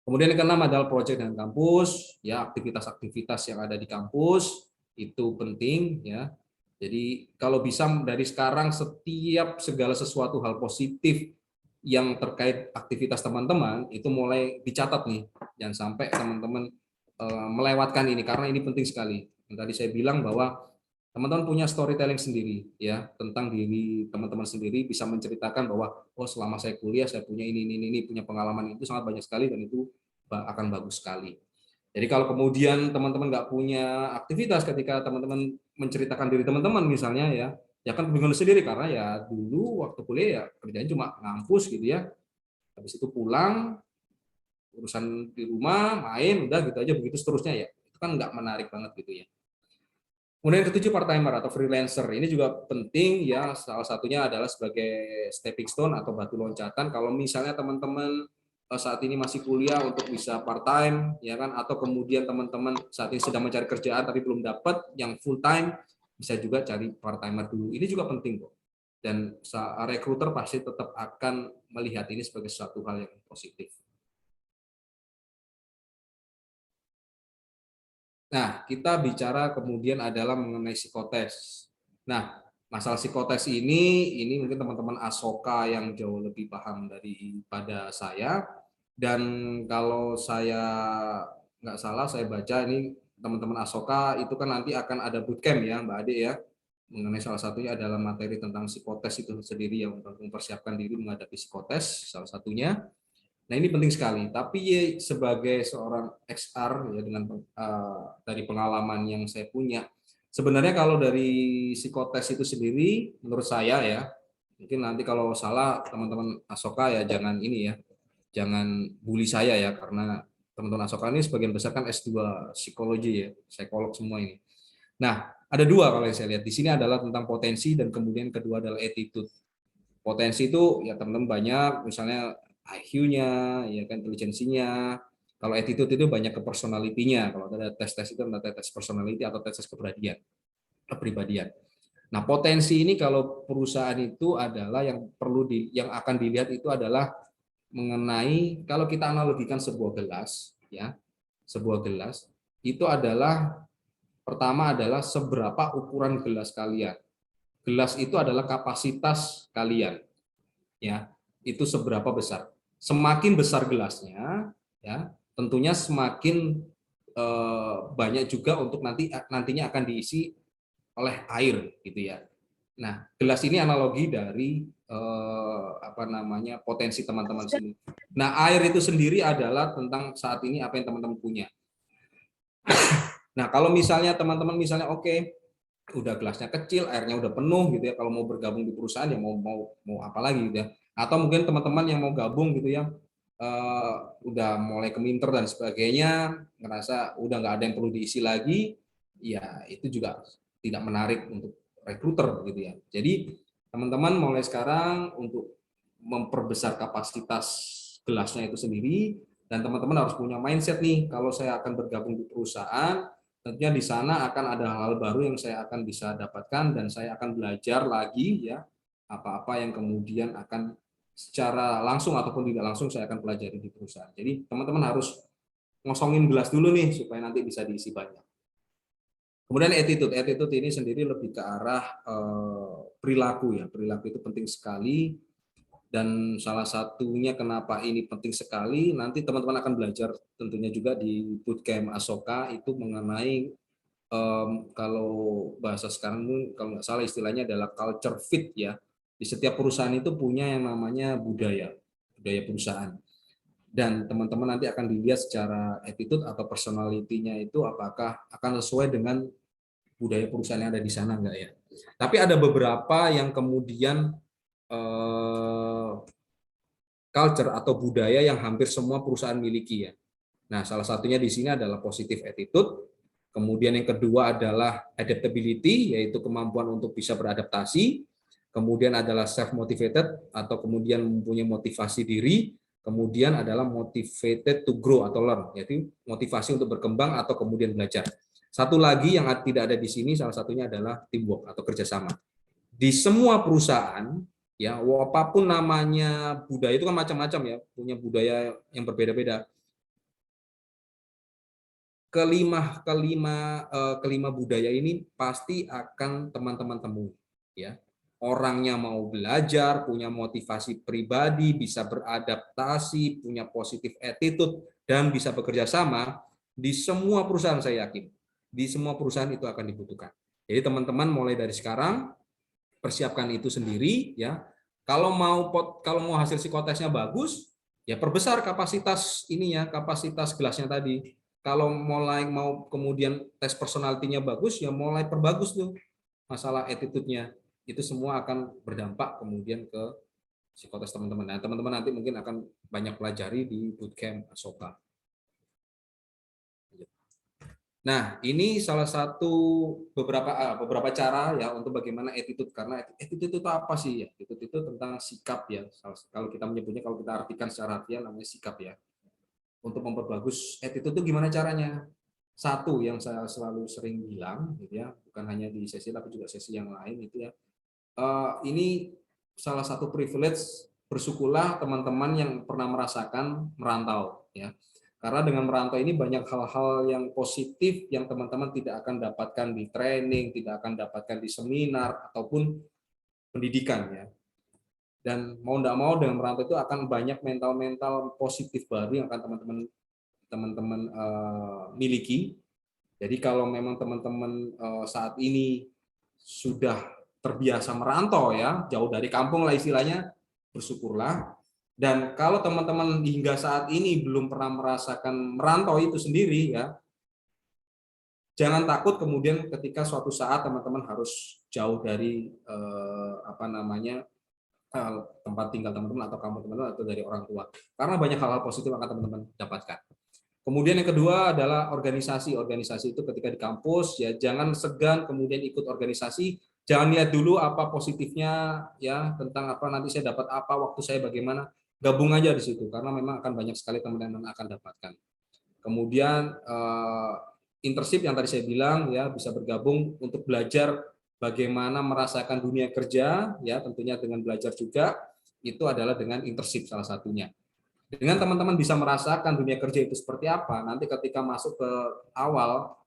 Kemudian yang keenam adalah proyek dengan kampus, ya aktivitas-aktivitas yang ada di kampus itu penting ya. Jadi kalau bisa dari sekarang setiap segala sesuatu hal positif yang terkait aktivitas teman-teman itu mulai dicatat nih, jangan sampai teman-teman melewatkan ini karena ini penting sekali. Yang tadi saya bilang bahwa teman-teman punya storytelling sendiri ya tentang diri teman-teman sendiri, bisa menceritakan bahwa oh selama saya kuliah saya punya ini punya pengalaman, itu sangat banyak sekali dan itu akan bagus sekali. Jadi kalau kemudian teman-teman nggak punya aktivitas ketika teman-teman menceritakan diri teman-teman misalnya ya kan bingung sendiri karena ya dulu waktu kuliah ya kerjanya cuma ngampus gitu ya, habis itu pulang urusan di rumah main udah gitu aja begitu seterusnya ya, itu kan nggak menarik banget gitu ya. Kemudian ketujuh, part timer atau freelancer. Ini juga penting ya, salah satunya adalah sebagai stepping stone atau batu loncatan kalau misalnya teman-teman saat ini masih kuliah untuk bisa part time ya kan, atau kemudian teman-teman saat ini sedang mencari kerjaan tapi belum dapat yang full time, bisa juga cari part timer dulu. Ini juga penting kok. Dan recruiter pasti tetap akan melihat ini sebagai suatu hal yang positif. Nah, kita bicara kemudian adalah mengenai psikotes. Nah, masalah psikotes ini mungkin teman-teman Asoka yang jauh lebih paham daripada saya. Dan kalau saya nggak salah, saya baca ini teman-teman Asoka itu kan nanti akan ada bootcamp ya, Mbak Ade ya. Mengenai salah satunya adalah materi tentang psikotes itu sendiri yang mempersiapkan diri menghadapi psikotes salah satunya. Nah ini penting sekali. Tapi sebagai seorang XR ya dengan dari pengalaman yang saya punya, sebenarnya kalau dari psikotes itu sendiri, menurut saya ya, mungkin nanti kalau salah teman-teman Asoka ya jangan ini ya, jangan bully saya ya karena teman-teman Asoka ini sebagian besar kan S2 psikologi ya, psikolog semua ini. Nah ada dua kalau yang saya lihat di sini adalah tentang potensi dan kemudian kedua adalah attitude. Potensi itu ya teman-teman banyak, misalnya IQ-nya, ya kan, intelijensinya. Kalau attitude itu banyak ke personality-nya. Kalau ada tes-tes itu ada tes personality atau tes kepribadian. Nah, potensi ini kalau perusahaan itu adalah yang yang akan dilihat itu adalah mengenai kalau kita analogikan sebuah gelas, ya, sebuah gelas itu adalah pertama adalah seberapa ukuran gelas kalian. Gelas itu adalah kapasitas kalian, ya, itu seberapa besar. Semakin besar gelasnya, ya, tentunya semakin banyak juga untuk nantinya akan diisi oleh air, gitu ya. Nah, gelas ini analogi dari potensi teman-teman sini. Nah, air itu sendiri adalah tentang saat ini apa yang teman-teman punya. Nah, kalau misalnya teman-teman misalnya oke, udah gelasnya kecil, airnya udah penuh gitu ya, kalau mau bergabung di perusahaan ya mau apa lagi gitu ya. Atau mungkin teman-teman yang mau gabung gitu ya, udah mulai keminter dan sebagainya, ngerasa udah nggak ada yang perlu diisi lagi, ya itu juga tidak menarik untuk rekruter gitu ya. Jadi teman-teman mulai sekarang untuk memperbesar kapasitas gelasnya itu sendiri, dan teman-teman harus punya mindset nih, kalau saya akan bergabung di perusahaan, tentunya di sana akan ada hal baru yang saya akan bisa dapatkan dan saya akan belajar lagi ya apa-apa yang kemudian akan secara langsung ataupun tidak langsung saya akan pelajari di perusahaan. Jadi teman-teman harus ngosongin gelas dulu nih supaya nanti bisa diisi banyak. Kemudian attitude ini sendiri lebih ke arah perilaku ya. Perilaku itu penting sekali. Dan salah satunya kenapa ini penting sekali, nanti teman-teman akan belajar tentunya juga di bootcamp Asoka itu mengenai kalau bahasa sekarang kalau nggak salah istilahnya adalah culture fit ya. Di setiap perusahaan itu punya yang namanya budaya perusahaan. Dan teman-teman nanti akan dilihat secara attitude atau personality-nya itu apakah akan sesuai dengan budaya perusahaan yang ada di sana enggak ya. Tapi ada beberapa yang kemudian culture atau budaya yang hampir semua perusahaan miliki ya. Nah, salah satunya di sini adalah positive attitude. Kemudian yang kedua adalah adaptability, yaitu kemampuan untuk bisa beradaptasi. Kemudian adalah self-motivated, atau kemudian mempunyai motivasi diri. Kemudian adalah motivated to grow atau learn, yaitu motivasi untuk berkembang atau kemudian belajar. Satu lagi yang tidak ada di sini, salah satunya adalah teamwork atau kerjasama. Di semua perusahaan, ya, apapun namanya budaya itu kan macam-macam ya, punya budaya yang berbeda-beda. Kelima budaya ini pasti akan teman-teman temui, ya. Orangnya mau belajar, punya motivasi pribadi, bisa beradaptasi, punya positive attitude, dan bisa bekerja sama. Di semua perusahaan saya yakin, di semua perusahaan itu akan dibutuhkan. Jadi teman-teman mulai dari sekarang persiapkan itu sendiri, ya. Kalau mau hasil psikotesnya bagus, ya perbesar kapasitas ininya, kapasitas gelasnya tadi. Kalau mau kemudian tes personality-nya bagus, ya mulai perbagus tuh masalah attitude-nya. Itu semua akan berdampak kemudian ke psikotes teman-teman. Nah, teman-teman nanti mungkin akan banyak pelajari di bootcamp SOPA. Nah, ini salah satu beberapa cara ya untuk bagaimana attitude, karena attitude itu apa sih ya? Attitude itu tentang sikap ya. Kalau kita menyebutnya, kalau kita artikan secara artian namanya sikap ya. Untuk memperbagus attitude itu gimana caranya? Satu yang saya selalu sering bilang gitu ya, bukan hanya di sesi tapi juga sesi yang lain itu ya. Ini salah satu privilege, bersyukurlah teman-teman yang pernah merasakan merantau ya. Karena dengan merantau ini banyak hal-hal yang positif yang teman-teman tidak akan dapatkan di training, tidak akan dapatkan di seminar ataupun pendidikan ya. Dan mau tidak mau dengan merantau itu akan banyak mental positif baru yang akan teman-teman miliki. Jadi kalau memang teman-teman saat ini sudah terbiasa merantau ya, jauh dari kampung lah istilahnya, bersyukurlah. Dan kalau teman-teman hingga saat ini belum pernah merasakan merantau itu sendiri ya, jangan takut kemudian ketika suatu saat teman-teman harus jauh dari tempat tinggal teman-teman atau kampung teman-teman atau dari orang tua. Karena banyak hal-hal positif yang akan teman-teman dapatkan. Kemudian yang kedua adalah organisasi. Organisasi itu ketika di kampus ya jangan segan kemudian ikut organisasi. Jangan lihat dulu apa positifnya ya, tentang apa nanti saya dapat apa, waktu saya bagaimana. Gabung aja di situ karena memang akan banyak sekali teman-teman akan dapatkan. Kemudian internship yang tadi saya bilang ya, bisa bergabung untuk belajar bagaimana merasakan dunia kerja ya, tentunya dengan belajar juga. Itu adalah dengan internship salah satunya. Dengan teman-teman bisa merasakan dunia kerja itu seperti apa, nanti ketika masuk ke awal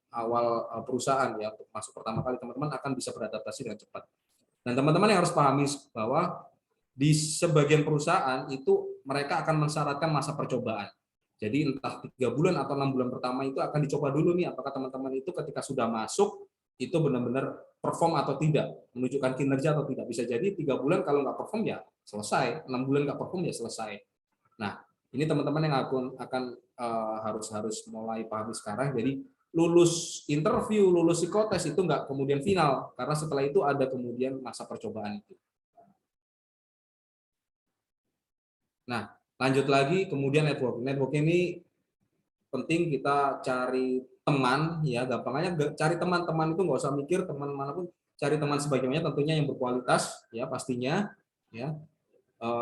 perusahaan ya, untuk masuk pertama kali, teman-teman akan bisa beradaptasi dengan cepat. Dan teman-teman yang harus pahami bahwa di sebagian perusahaan itu mereka akan mensyaratkan masa percobaan. Jadi entah 3 bulan atau 6 bulan pertama itu akan dicoba dulu nih, apakah teman-teman itu ketika sudah masuk itu benar-benar perform atau tidak, menunjukkan kinerja atau tidak. Bisa jadi 3 bulan kalau nggak perform ya selesai, 6 bulan nggak perform ya selesai. Nah, ini teman-teman yang akan harus mulai pahami sekarang. Jadi lulus interview, lulus psikotes itu nggak kemudian final, karena setelah itu ada kemudian masa percobaan itu. Nah, lanjut lagi kemudian network. Network ini penting, kita cari teman ya, gampangnya cari teman-teman itu nggak usah mikir teman manapun, cari teman sebagainya tentunya yang berkualitas ya pastinya ya.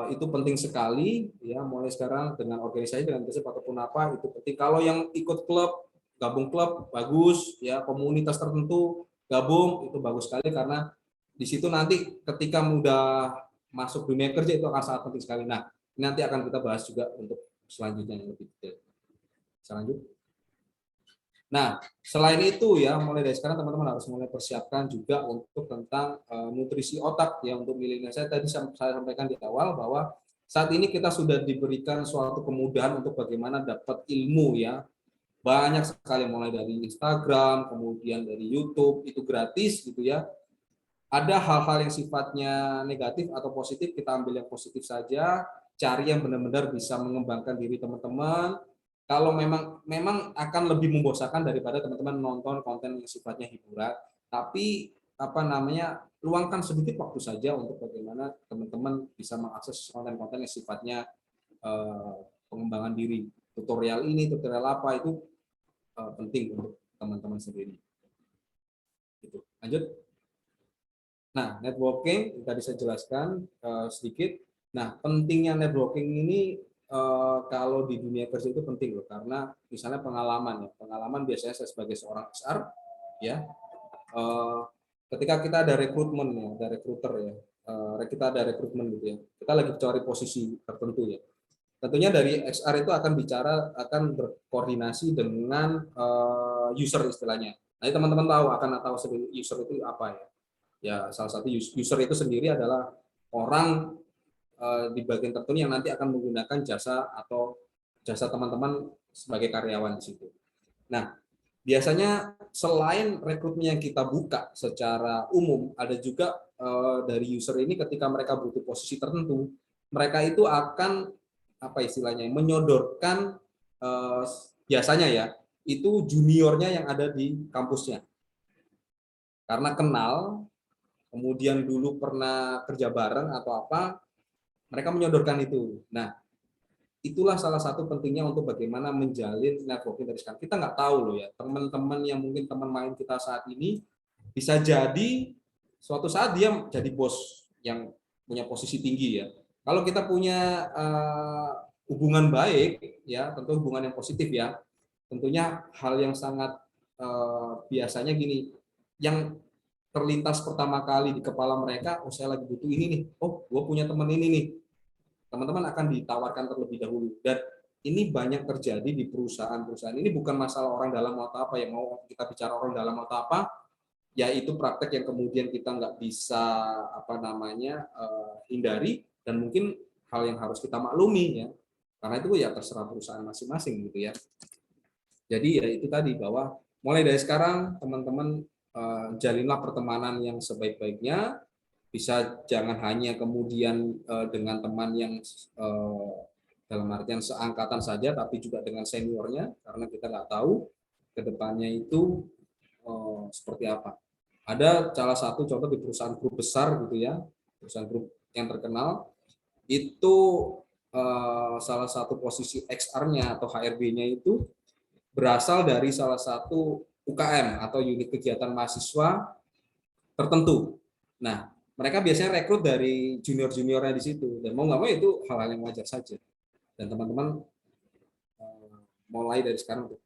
Itu penting sekali ya, mulai sekarang dengan organisasi, dengan internship ataupun apa itu penting. Kalau yang ikut klub, gabung klub bagus ya, komunitas tertentu gabung itu bagus sekali, karena di situ nanti ketika mudah masuk dunia kerja itu akan sangat penting sekali. Nah, nanti akan kita bahas juga untuk selanjutnya yang lebih detail. Selanjut. Nah, selain itu ya, mulai dari sekarang teman-teman harus mulai persiapkan juga untuk tentang nutrisi otak ya untuk milenial. Saya tadi saya sampaikan di awal bahwa saat ini kita sudah diberikan suatu kemudahan untuk bagaimana dapat ilmu ya. Banyak sekali, mulai dari Instagram, kemudian dari YouTube, itu gratis gitu ya. Ada hal-hal yang sifatnya negatif atau positif, kita ambil yang positif saja, cari yang benar-benar bisa mengembangkan diri teman-teman. Kalau memang akan lebih membosankan daripada teman-teman nonton konten yang sifatnya hiburan, tapi luangkan sedikit waktu saja untuk bagaimana teman-teman bisa mengakses konten-konten yang sifatnya pengembangan diri. tutorial ini, tutorial apa, itu penting untuk teman-teman sendiri. Gitu. Lanjut. Nah, networking tadi saya jelaskan sedikit. Nah, pentingnya networking ini kalau di dunia kerja itu penting loh, karena misalnya pengalaman ya, pengalaman biasanya saya sebagai seorang HR ya, ketika kita ada rekrutmen ya, ada rekruter ya, kita ada rekrutmen gitu ya, kita lagi cari posisi tertentu ya. Tentunya dari HR itu akan berkoordinasi dengan user istilahnya. Nah, teman-teman tahu user itu apa ya? Ya, salah satu user itu sendiri adalah orang di bagian tertentu yang nanti akan menggunakan jasa atau jasa teman-teman sebagai karyawan di situ. Nah, biasanya selain rekrutmen yang kita buka secara umum, ada juga dari user ini ketika mereka butuh posisi tertentu, mereka itu akan apa istilahnya menyodorkan biasanya ya itu juniornya yang ada di kampusnya, karena kenal, kemudian dulu pernah kerja bareng atau apa, mereka menyodorkan itu. Nah, itulah salah satu pentingnya untuk bagaimana menjalin networking dari sekarang. Kita nggak tahu loh ya, teman-teman yang mungkin teman main kita saat ini bisa jadi suatu saat dia jadi bos yang punya posisi tinggi ya. Kalau kita punya hubungan baik ya, tentu hubungan yang positif ya. Tentunya hal yang sangat biasanya gini, yang terlintas pertama kali di kepala mereka, oh saya lagi butuh ini nih, oh gue punya teman ini nih, teman-teman akan ditawarkan terlebih dahulu. Dan ini banyak terjadi di perusahaan-perusahaan. Ini bukan masalah orang dalam atau apa, yang mau kita bicara orang dalam atau apa, yaitu praktek yang kemudian kita nggak bisa hindari, dan mungkin hal yang harus kita maklumi ya, karena itu ya terserah perusahaan masing-masing gitu ya. Jadi ya itu tadi, bahwa mulai dari sekarang teman-teman jalinlah pertemanan yang sebaik-baiknya, bisa jangan hanya kemudian dengan teman yang dalam artian seangkatan saja, tapi juga dengan seniornya, karena kita nggak tahu ke depannya itu seperti apa. Ada salah satu contoh di perusahaan grup besar gitu ya, perusahaan grup yang terkenal, itu salah satu posisi XR-nya atau HRD-nya itu berasal dari salah satu UKM atau unit kegiatan mahasiswa tertentu. Nah, mereka biasanya rekrut dari junior-juniornya di situ, dan mau nggak mau itu hal-hal yang wajar saja. Dan teman-teman mulai dari sekarang untuk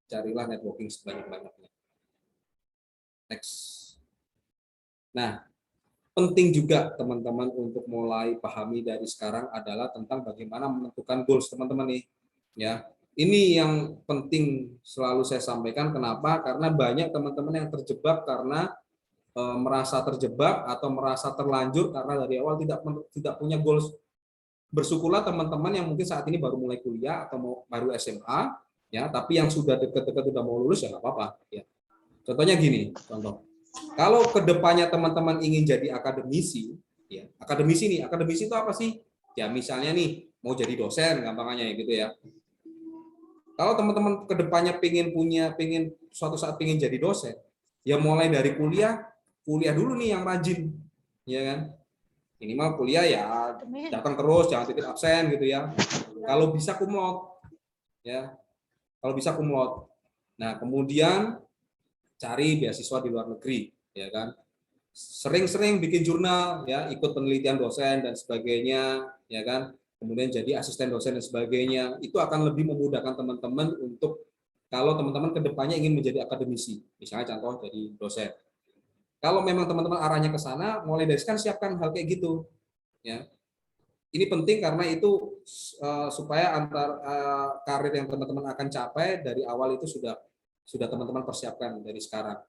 carilah networking sebanyak-banyaknya. Next. Nah, penting juga teman-teman untuk mulai pahami dari sekarang adalah tentang bagaimana menentukan goals teman-teman nih. Ya, ini yang penting selalu saya sampaikan. Kenapa? Karena banyak teman-teman yang terjebak karena merasa terjebak atau merasa terlanjur karena dari awal tidak punya goals. Bersyukurlah teman-teman yang mungkin saat ini baru mulai kuliah atau baru SMA, ya, tapi yang sudah dekat-dekat sudah mau lulus ya nggak apa-apa. Ya. Contohnya gini, kalau kedepannya teman-teman ingin jadi akademisi, ya, akademisi itu apa sih? Ya misalnya nih mau jadi dosen, gampangannya gitu ya. Kalau teman-teman kedepannya pengen suatu saat pengen jadi dosen, ya mulai dari kuliah dulu nih yang rajin, ya kan? Minimal kuliah ya datang terus, jangan titip absen gitu ya. Kalau bisa kumlot, ya. Kalau bisa kumlot. Nah kemudian cari beasiswa di luar negeri, ya kan? Sering-sering bikin jurnal, ya, ikut penelitian dosen dan sebagainya, ya kan? Kemudian jadi asisten dosen dan sebagainya, itu akan lebih memudahkan teman-teman untuk kalau teman-teman kedepannya ingin menjadi akademisi, misalnya contoh jadi dosen. Kalau memang teman-teman arahnya ke sana, mulai dari sekarang siapkan hal kayak gitu, ya. Ini penting karena itu supaya karir yang teman-teman akan capai dari awal itu sudah teman-teman persiapkan dari sekarang.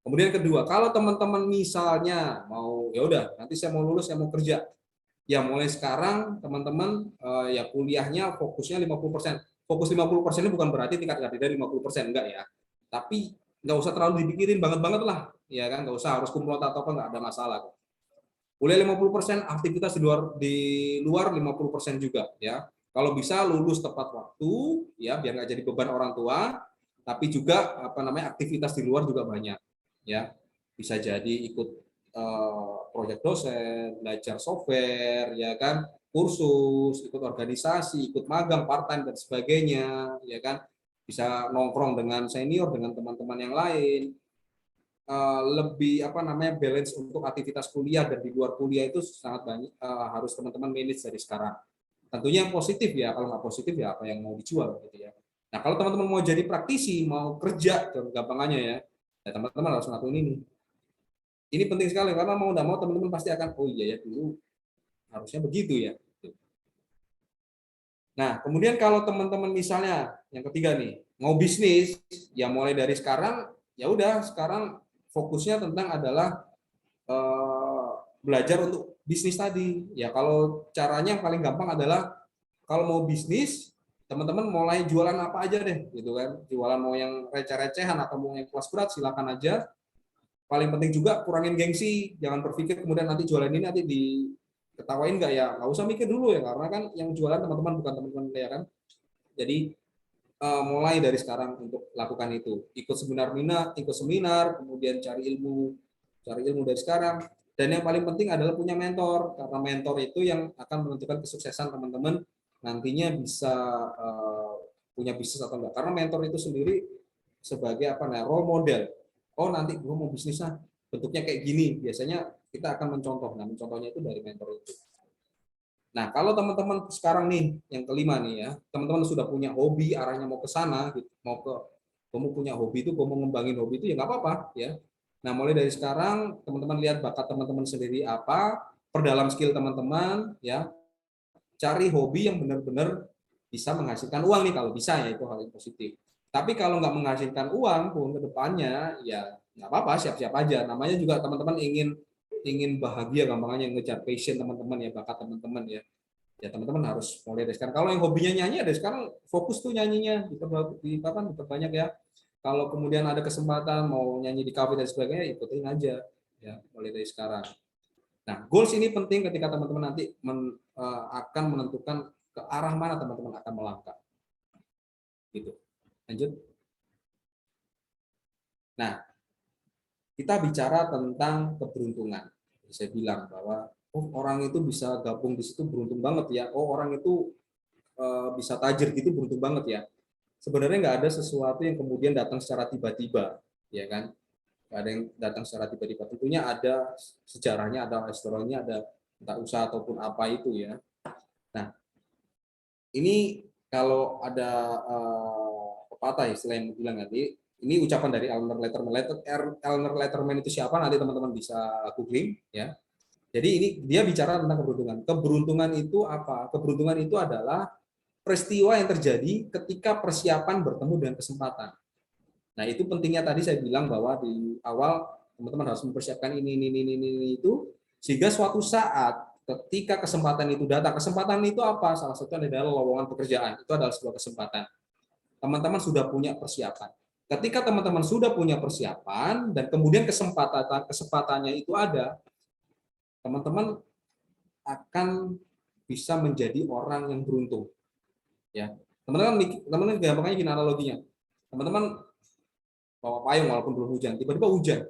Kemudian kedua, kalau teman-teman misalnya mau ya udah nanti saya mau lulus, saya mau kerja, ya mulai sekarang teman-teman ya kuliahnya fokusnya 50%. Fokus 50% ini bukan berarti tingkat dari 50%, enggak ya. Tapi nggak usah terlalu dipikirin banget lah, ya kan, nggak usah harus kumlot atau apa, nggak ada masalah. Kuliah 50%, aktivitas di luar 50% juga ya. Kalau bisa lulus tepat waktu ya, biar nggak jadi beban orang tua, tapi juga aktivitas di luar juga banyak ya. Bisa jadi ikut proyek dosen, belajar software ya kan, kursus, ikut organisasi, ikut magang, part-time dan sebagainya, ya kan? Bisa nongkrong dengan senior, dengan teman-teman yang lain. Lebih apa namanya balance untuk aktivitas kuliah dan di luar kuliah itu sangat banyak, harus teman-teman manage dari sekarang. Tentunya yang positif ya, kalau nggak positif ya apa yang mau dijual gitu ya. Nah kalau teman-teman mau jadi praktisi, mau kerja, gampangannya ya teman-teman harus ngelakuin ini. Ini penting sekali karena mau nggak mau teman-teman pasti akan, oh iya ya dulu harusnya begitu ya. Nah kemudian kalau teman-teman misalnya yang ketiga nih mau bisnis, ya mulai dari sekarang ya udah sekarang fokusnya tentang adalah belajar untuk bisnis tadi. Ya kalau caranya yang paling gampang adalah kalau mau bisnis, teman-teman mulai jualan apa aja deh, gitu kan. Jualan mau yang receh-recehan atau mau yang kelas berat, silakan aja. Paling penting juga kurangin gengsi, jangan berpikir kemudian nanti jualan ini nanti diketawain nggak ya, nggak usah mikir dulu ya, karena kan yang jualan teman-teman bukan teman-teman ya kan. Jadi mulai dari sekarang untuk lakukan itu, ikut seminar, kemudian cari ilmu dari sekarang. Dan yang paling penting adalah punya mentor, karena mentor itu yang akan menentukan kesuksesan teman-teman nantinya bisa punya bisnis atau enggak. Karena mentor itu sendiri sebagai apa namanya role model. Oh nanti gue mau bisnisnya bentuknya kayak gini. Biasanya kita akan mencontoh. Nah mencontohnya itu dari mentor itu. Nah kalau teman-teman sekarang nih yang kelima nih ya, teman-teman sudah punya hobi arahnya mau ke sana, gitu, mau ke kamu punya hobi itu, kamu ngembangin hobi itu ya nggak apa-apa ya. Nah mulai dari sekarang teman-teman lihat bakat teman-teman sendiri apa, perdalam skill teman-teman ya, cari hobi yang benar-benar bisa menghasilkan uang nih kalau bisa ya, itu hal yang positif. Tapi kalau nggak menghasilkan uang pun ke depannya ya nggak apa-apa, siap-siap aja. Namanya juga teman-teman ingin bahagia, gampangnya ngejar passion teman-teman ya, bakat teman-teman ya. Ya teman-teman harus mulai dari sekarang. Kalau yang hobinya nyanyi dari sekarang fokus tuh nyanyinya diperbanyak ya. Kalau kemudian ada kesempatan mau nyanyi di kafe dan sebagainya, ikutin aja ya mulai dari sekarang. Nah, goals ini penting ketika teman-teman nanti akan menentukan ke arah mana teman-teman akan melangkah. Gitu. Lanjut. Nah, kita bicara tentang keberuntungan. Saya bilang bahwa oh, orang itu bisa gabung di situ beruntung banget ya. Oh, orang itu bisa tajir gitu beruntung banget ya. Sebenarnya nggak ada sesuatu yang kemudian datang secara tiba-tiba, ya kan? Nggak ada yang datang secara tiba-tiba. Tentunya ada sejarahnya, ada historinya, ada entah usaha ataupun apa itu ya. Nah, ini kalau ada pepatah istilah yang bilang nanti, ini ucapan dari Elmer Letterman. Elmer Letterman itu siapa? Nanti teman-teman bisa googling ya. Jadi ini dia bicara tentang keberuntungan. Keberuntungan itu apa? Keberuntungan itu adalah peristiwa yang terjadi ketika persiapan bertemu dengan kesempatan. Nah, itu pentingnya tadi saya bilang bahwa di awal teman-teman harus mempersiapkan ini itu, sehingga suatu saat ketika kesempatan itu datang, kesempatan itu apa? Salah satunya adalah lowongan pekerjaan. Itu adalah sebuah kesempatan. Teman-teman sudah punya persiapan. Ketika teman-teman sudah punya persiapan dan kemudian kesempatannya itu ada, teman-teman akan bisa menjadi orang yang beruntung. Ya, teman-teman gampangnya gini analoginya. Teman-teman bawa payung walaupun belum hujan, tiba-tiba hujan.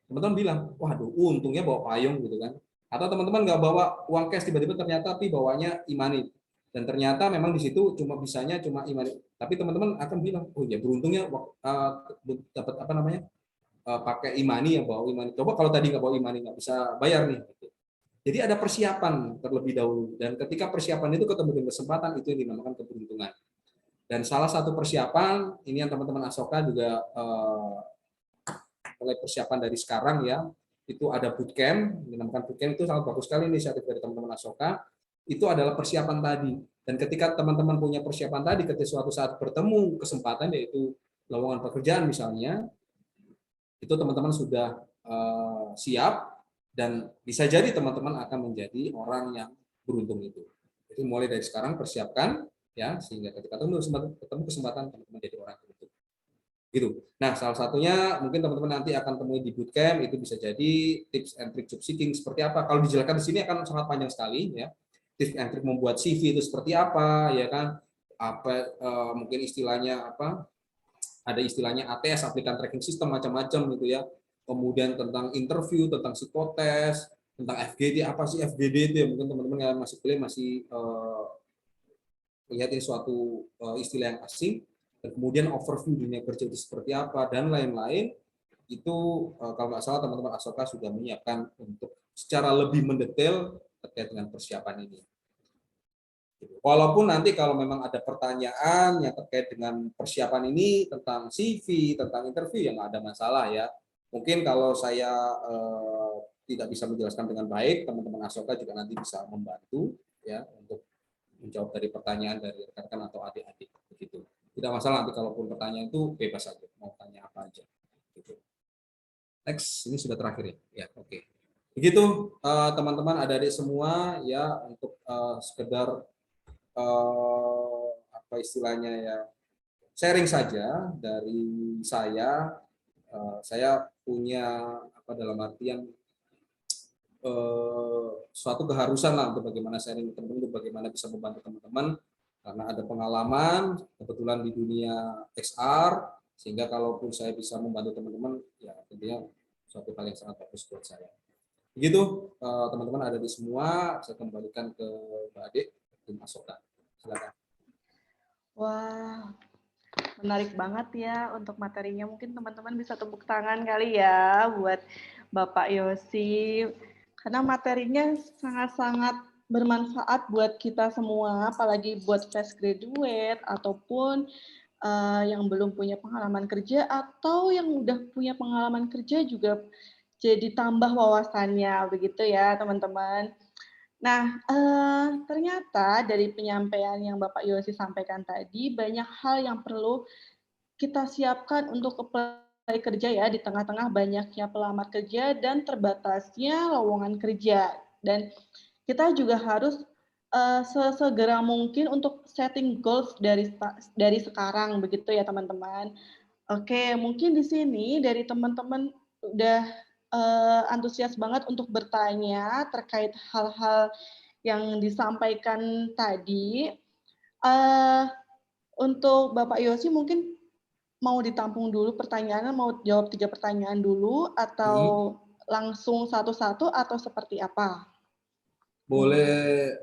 Teman-teman bilang, waduh, untungnya bawa payung gitu kan. Atau teman-teman nggak bawa uang cash, tiba-tiba ternyata tapi bawanya e-money. Dan ternyata memang di situ bisanya cuma e-money. Tapi teman-teman akan bilang, oh ya beruntungnya dapat apa namanya pakai e-money, yang bawa e-money. Coba kalau tadi nggak bawa e-money nggak bisa bayar nih. Jadi ada persiapan terlebih dahulu. Dan ketika persiapan itu ketemu dengan kesempatan, itu yang dinamakan keberuntungan. Dan salah satu persiapan ini yang teman-teman Asoka juga mulai persiapan dari sekarang ya, itu ada bootcamp, dinamakan bootcamp. Itu sangat bagus sekali inisiatif dari teman-teman Asoka. Itu adalah persiapan tadi. Dan ketika teman-teman punya persiapan tadi, ketika suatu saat bertemu kesempatan yaitu lowongan pekerjaan misalnya, itu teman-teman sudah siap dan bisa jadi teman-teman akan menjadi orang yang beruntung itu. Jadi mulai dari sekarang persiapkan ya, sehingga ketika ketemu kesempatan teman-teman jadi orang beruntung. Gitu. Nah, salah satunya mungkin teman-teman nanti akan temui di bootcamp, itu bisa jadi tips and trick job seeking seperti apa. Kalau dijelaskan di sini akan sangat panjang sekali ya. Tips and trick membuat CV itu seperti apa ya kan? Apa mungkin istilahnya apa? Ada istilahnya ATS, application tracking system macam-macam gitu ya. Kemudian tentang interview, tentang psikotes, tentang FGD, apa sih FGD itu ya, mungkin teman-teman yang masih kuliah masih melihat ini suatu istilah yang asing, dan kemudian overview dunia kerja itu seperti apa dan lain-lain. Itu kalau nggak salah teman-teman Asoka sudah menyiapkan untuk secara lebih mendetail terkait dengan persiapan ini. Walaupun nanti kalau memang ada pertanyaan yang terkait dengan persiapan ini tentang CV, tentang interview, ya nggak ada masalah ya. Mungkin kalau saya tidak bisa menjelaskan dengan baik, teman-teman Asoka juga nanti bisa membantu ya untuk menjawab dari pertanyaan dari rekan-rekan atau adik-adik begitu. Tidak masalah nanti kalaupun pertanyaan itu bebas saja, mau tanya apa aja. Gitu. Next, ini sudah terakhir ya. Ya, oke. Begitu teman-teman adik-adik semua ya, untuk sekedar apa istilahnya ya, sharing saja dari saya. Saya punya apa dalam artian suatu keharusan lah untuk bagaimana sharing teman-teman, untuk bagaimana bisa membantu teman-teman karena ada pengalaman kebetulan di dunia XR, sehingga kalaupun saya bisa membantu teman-teman ya tentunya suatu hal yang sangat bagus buat saya. Begitu teman-teman ada di semua, saya kembalikan ke Mbak Ade, tim Asoka. Silakan. Wah, menarik banget ya untuk materinya. Mungkin teman-teman bisa tepuk tangan kali ya buat Bapak Yosi. Karena materinya sangat-sangat bermanfaat buat kita semua, apalagi buat fresh graduate ataupun yang belum punya pengalaman kerja atau yang udah punya pengalaman kerja juga jadi tambah wawasannya, begitu ya teman-teman. Nah, ternyata dari penyampaian yang Bapak Yosi sampaikan tadi, banyak hal yang perlu kita siapkan untuk apply kerja ya, di tengah-tengah banyaknya pelamar kerja dan terbatasnya lowongan kerja. Dan kita juga harus sesegera mungkin untuk setting goals dari sekarang, begitu ya teman-teman. Oke, mungkin di sini dari teman-teman udah antusias banget untuk bertanya terkait hal-hal yang disampaikan tadi. Untuk Bapak Yosi mungkin mau ditampung dulu pertanyaannya, mau jawab 3 pertanyaan dulu atau langsung satu-satu atau seperti apa? Boleh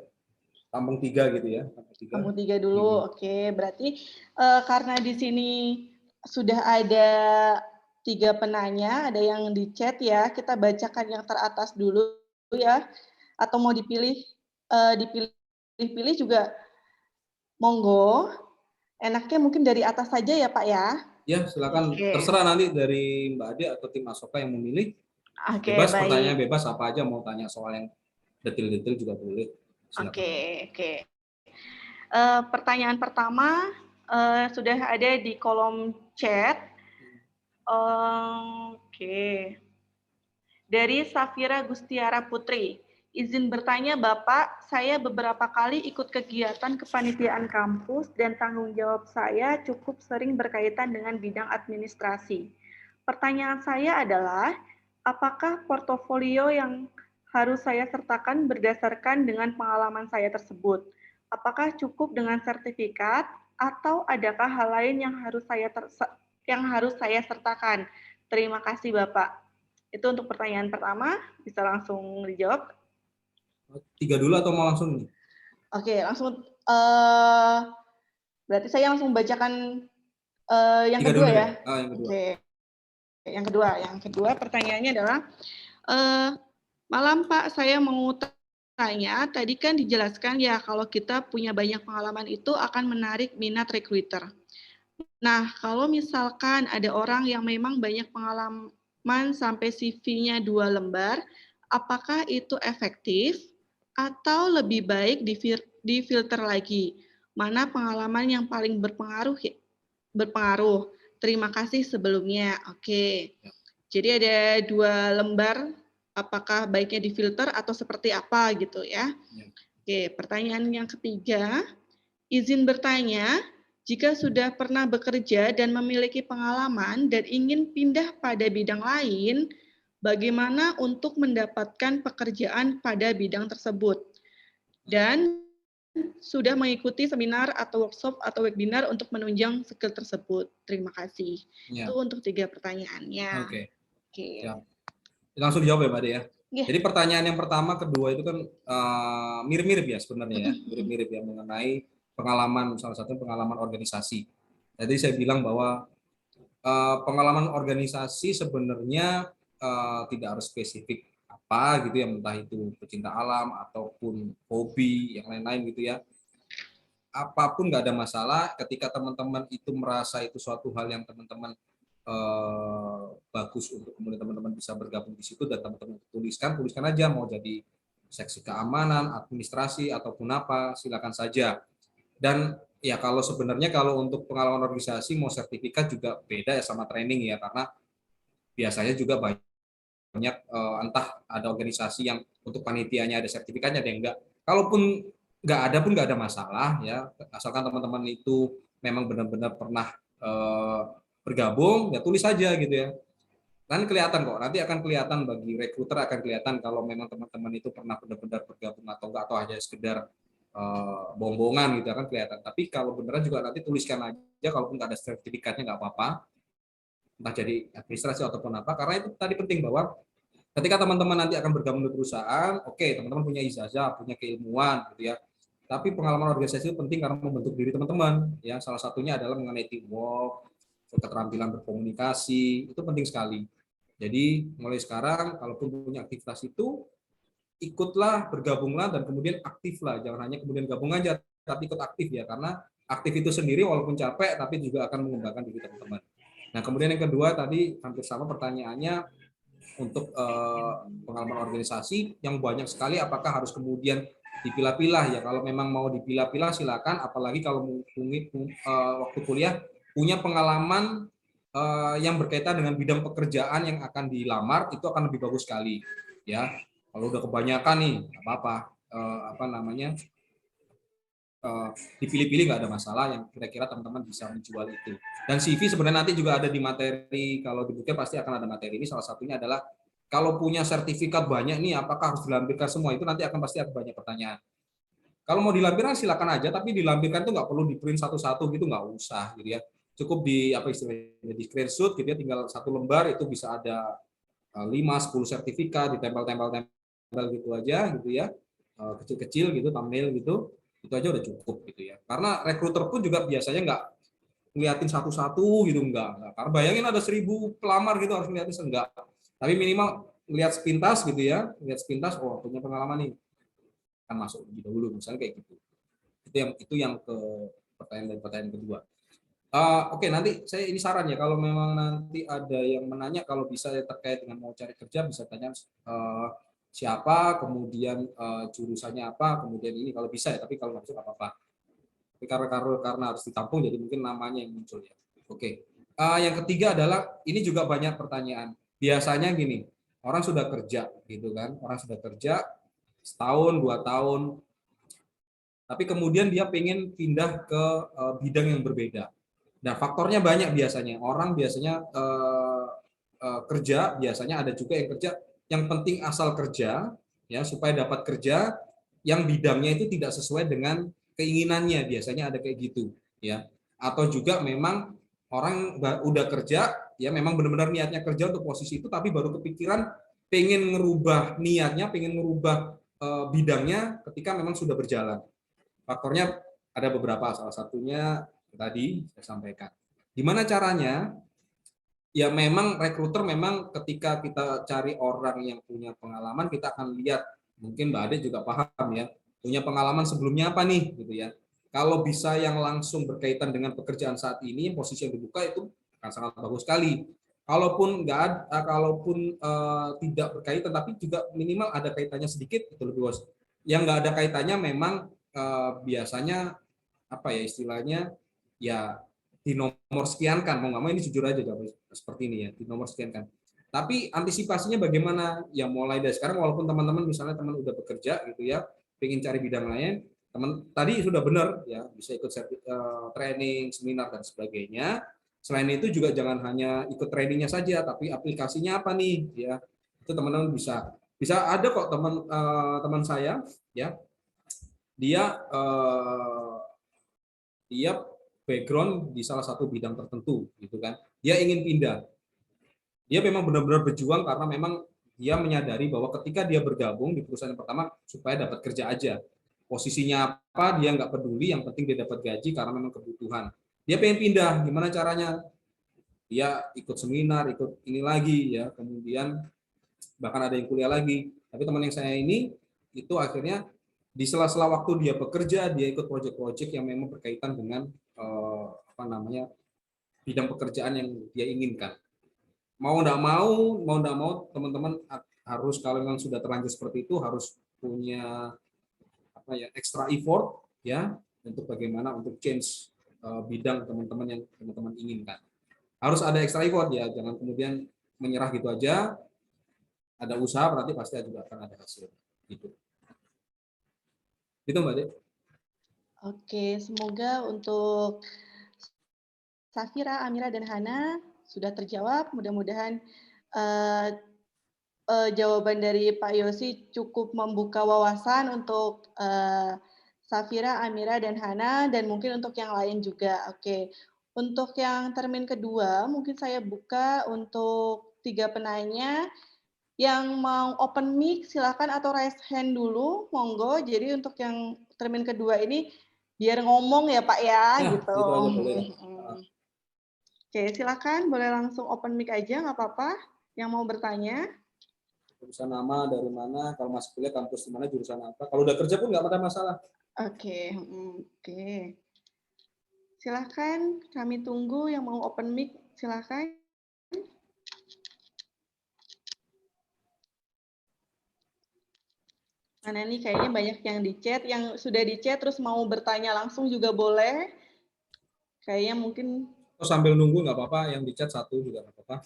tampung 3 gitu ya. Tampung 3 dulu, oke. Berarti karena di sini sudah ada 3 penanya, ada yang di chat ya, kita bacakan yang teratas dulu ya, atau mau dipilih juga monggo. Enaknya mungkin dari atas saja ya Pak ya. Ya, silakan. Oke. Terserah nanti dari Mbak Ade atau tim Asoka yang memilih. Oke, Bebas, baik. pertanyaan bebas apa aja, mau tanya soal yang detail-detail juga boleh. Silakan. Oke. Pertanyaan pertama sudah ada di kolom chat. Oke. Dari Safira Gustiara Putri. Izin bertanya Bapak, saya beberapa kali ikut kegiatan kepanitiaan kampus dan tanggung jawab saya cukup sering berkaitan dengan bidang administrasi. Pertanyaan saya adalah, apakah portofolio yang harus saya sertakan berdasarkan dengan pengalaman saya tersebut? Apakah cukup dengan sertifikat atau adakah hal lain yang harus saya sertakan? Terima kasih Bapak. Itu untuk pertanyaan pertama, bisa langsung dijawab. 3 dulu atau mau langsung nih? Oke, langsung. Berarti saya langsung bacakan yang kedua ya. Yang kedua. Oke. Yang kedua pertanyaannya adalah, malam Pak, saya mau tanya, tadi kan dijelaskan ya kalau kita punya banyak pengalaman itu akan menarik minat recruiter. Nah, kalau misalkan ada orang yang memang banyak pengalaman sampai CV-nya 2 lembar, apakah itu efektif atau lebih baik difilter lagi? Mana pengalaman yang paling berpengaruh? Terima kasih sebelumnya. Oke. Jadi ada 2 lembar, apakah baiknya difilter atau seperti apa gitu ya? Oke, pertanyaan yang ketiga, izin bertanya, jika sudah pernah bekerja dan memiliki pengalaman dan ingin pindah pada bidang lain, bagaimana untuk mendapatkan pekerjaan pada bidang tersebut? Dan sudah mengikuti seminar atau workshop atau webinar untuk menunjang skill tersebut. Terima kasih. Itu untuk 3 pertanyaannya. Oke. Oke. Langsung dijawab ya Mbak Ade ya? Yeah. Jadi pertanyaan yang pertama, kedua itu kan mirip-mirip ya sebenarnya ya, mirip-mirip ya mengenai pengalaman, salah satu pengalaman organisasi. Jadi saya bilang bahwa pengalaman organisasi sebenarnya tidak harus spesifik apa gitu ya, entah itu pecinta alam ataupun hobi yang lain-lain gitu ya. Apapun nggak ada masalah ketika teman-teman itu merasa itu suatu hal yang teman-teman bagus untuk kemudian teman-teman bisa bergabung di situ dan teman-teman tuliskan aja mau jadi seksi keamanan, administrasi ataupun apa, silakan saja. Dan ya kalau sebenarnya kalau untuk pengalaman organisasi mau sertifikat juga beda ya sama training ya, karena biasanya juga banyak entah ada organisasi yang untuk panitianya ada sertifikatnya ada yang enggak. Kalaupun nggak ada pun nggak ada masalah ya, asalkan teman-teman itu memang benar-benar pernah bergabung, ya tulis saja gitu ya. Dan kelihatan kok, nanti akan kelihatan bagi rekruter, akan kelihatan kalau memang teman-teman itu pernah benar-benar bergabung atau enggak, atau hanya sekedar bohong-bohongan gitu akan kelihatan. Tapi kalau beneran juga nanti tuliskan aja, kalaupun nggak ada sertifikatnya nggak apa-apa, entah jadi administrasi ataupun apa, karena itu tadi penting bahwa ketika teman-teman nanti akan bergabung di perusahaan, oke, teman-teman punya ijazah, punya keilmuan gitu ya. Tapi pengalaman organisasi itu penting karena membentuk diri teman-teman ya. Salah satunya adalah mengenai teamwork, keterampilan berkomunikasi, itu penting sekali. Jadi mulai sekarang kalaupun punya aktivitas itu, ikutlah, bergabunglah, dan kemudian aktiflah. Jangan hanya kemudian gabung aja, tapi ikut aktif ya, karena aktif itu sendiri walaupun capek, tapi juga akan mengembangkan diri teman-teman. Nah, kemudian yang kedua tadi hampir sama pertanyaannya untuk pengalaman organisasi yang banyak sekali, apakah harus kemudian dipilah-pilah ya? Kalau memang mau dipilah-pilah silakan, apalagi kalau waktu kuliah punya pengalaman yang berkaitan dengan bidang pekerjaan yang akan dilamar, itu akan lebih bagus sekali ya. Kalau udah kebanyakan nih, apa-apa dipilih-pilih nggak ada masalah, yang kira-kira teman-teman bisa menjual itu. Dan CV sebenarnya nanti juga ada di materi, kalau dibuka pasti akan ada materi ini. Salah satunya adalah kalau punya sertifikat banyak nih, apakah harus dilampirkan semua? Itu nanti akan pasti ada banyak pertanyaan. Kalau mau dilampirkan silakan aja, tapi dilampirkan itu nggak perlu di print satu-satu gitu, nggak usah gitu ya. Cukup di apa istilahnya, di screenshot gitu ya, tinggal satu lembar itu bisa ada 5-10 sertifikat, ditempel-tempel gitu aja gitu ya, kecil-kecil gitu, thumbnail gitu, itu aja udah cukup gitu ya. Karena rekruter pun juga biasanya nggak ngeliatin satu-satu gitu, enggak. Karena bayangin ada 1.000 pelamar gitu harus ngeliatin, enggak. Tapi minimal lihat sepintas gitu ya, lihat sepintas, oh punya pengalaman nih, kan masuk lebih dahulu misalnya kayak gitu. Itu yang ke pertanyaan kedua. Oke, nanti saya ini saran ya, kalau memang nanti ada yang menanya, kalau bisa terkait dengan mau cari kerja bisa tanya siapa, kemudian jurusannya apa, kemudian ini kalau bisa ya, tapi kalau nggak bisa nggak apa-apa. Tapi karena harus ditampung, jadi mungkin namanya yang muncul ya. Oke. Yang ketiga adalah ini juga banyak pertanyaan. Biasanya gini, orang sudah kerja gitu kan, orang sudah kerja setahun, 2 tahun, tapi kemudian dia pengen pindah ke bidang yang berbeda. Nah, faktornya banyak biasanya. Orang biasanya kerja, biasanya ada juga yang kerja, yang penting asal kerja, ya supaya dapat kerja yang bidangnya itu tidak sesuai dengan keinginannya. Biasanya ada kayak gitu, ya. Atau juga memang orang udah kerja, ya memang benar-benar niatnya kerja untuk posisi itu, tapi baru kepikiran pengen ngerubah niatnya, pengen ngerubah bidangnya ketika memang sudah berjalan. Faktornya ada beberapa, salah satunya tadi saya sampaikan. Gimana caranya? Ya memang rekruter memang ketika kita cari orang yang punya pengalaman, kita akan lihat, mungkin Mbak Ade juga paham ya, punya pengalaman sebelumnya apa nih gitu ya. Kalau bisa yang langsung berkaitan dengan pekerjaan saat ini, posisi yang dibuka itu akan sangat bagus sekali. Kalaupun tidak berkaitan, tapi juga minimal ada kaitannya sedikit, itu lebih bagus. Yang nggak ada kaitannya memang biasanya apa ya istilahnya, ya di nomor sekian kan, mau nggak mau ini jujur aja jawab seperti ini ya, di nomor sekian kan. Tapi antisipasinya bagaimana? Ya mulai dari sekarang, walaupun teman-teman misalnya teman udah bekerja gitu ya, pengen cari bidang lain, teman tadi sudah benar ya, bisa ikut training, seminar dan sebagainya. Selain itu juga jangan hanya ikut trainingnya saja, tapi aplikasinya apa nih ya? Itu teman-teman bisa ada kok teman saya ya, dia background di salah satu bidang tertentu gitu kan, dia ingin pindah, dia memang benar-benar berjuang karena memang dia menyadari bahwa ketika dia bergabung di perusahaan yang pertama supaya dapat kerja aja. Posisinya apa, dia nggak peduli, yang penting dia dapat gaji karena memang kebutuhan. Dia pengen pindah, gimana caranya? Dia ikut seminar, ikut ini lagi ya, kemudian bahkan ada yang kuliah lagi. Tapi teman yang saya ini, itu akhirnya di sela-sela waktu dia bekerja, dia ikut proyek-proyek yang memang berkaitan dengan bidang pekerjaan yang dia inginkan. Mau nggak mau teman-teman harus, kalau memang sudah terlanjur seperti itu, harus punya extra effort ya untuk bagaimana untuk change bidang teman-teman yang teman-teman inginkan. Harus ada extra effort ya, jangan kemudian menyerah gitu aja. Ada usaha berarti pasti juga akan ada hasil. Gitu Mbak De. Oke, semoga untuk Safira, Amira, dan Hana sudah terjawab. Mudah-mudahan jawaban dari Pak Yosi cukup membuka wawasan untuk Safira, Amira, dan Hana, dan mungkin untuk yang lain juga. Oke, untuk yang termin kedua, mungkin saya buka untuk 3 penanya. Yang mau open mic, silakan, atau raise hand dulu, monggo. Jadi untuk yang termin kedua ini, biar ngomong ya Pak ya, gitu. Gitu aja boleh. Oke, silakan, boleh langsung open mic aja, nggak apa-apa. Yang mau bertanya. Jurusan nama, dari mana, kalau masih kuliah kampus di mana, jurusan apa. Kalau udah kerja pun nggak ada masalah. Oke. Silakan, kami tunggu yang mau open mic, silakan. Mana nih, kayaknya banyak yang di chat, yang sudah di chat terus mau bertanya langsung juga boleh. Kayaknya mungkin sambil nunggu nggak apa-apa, yang di chat satu juga nggak apa-apa.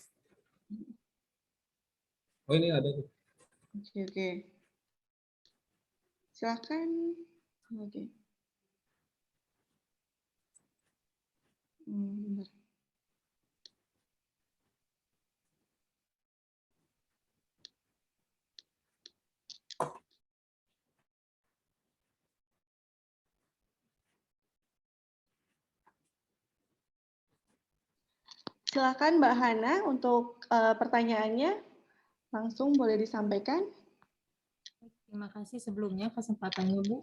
Oh ini ada tuh. Oke. Silakan. Oke. Bentar. Silakan Mbak Hana untuk pertanyaannya, langsung boleh disampaikan. Terima kasih sebelumnya kesempatannya Bu.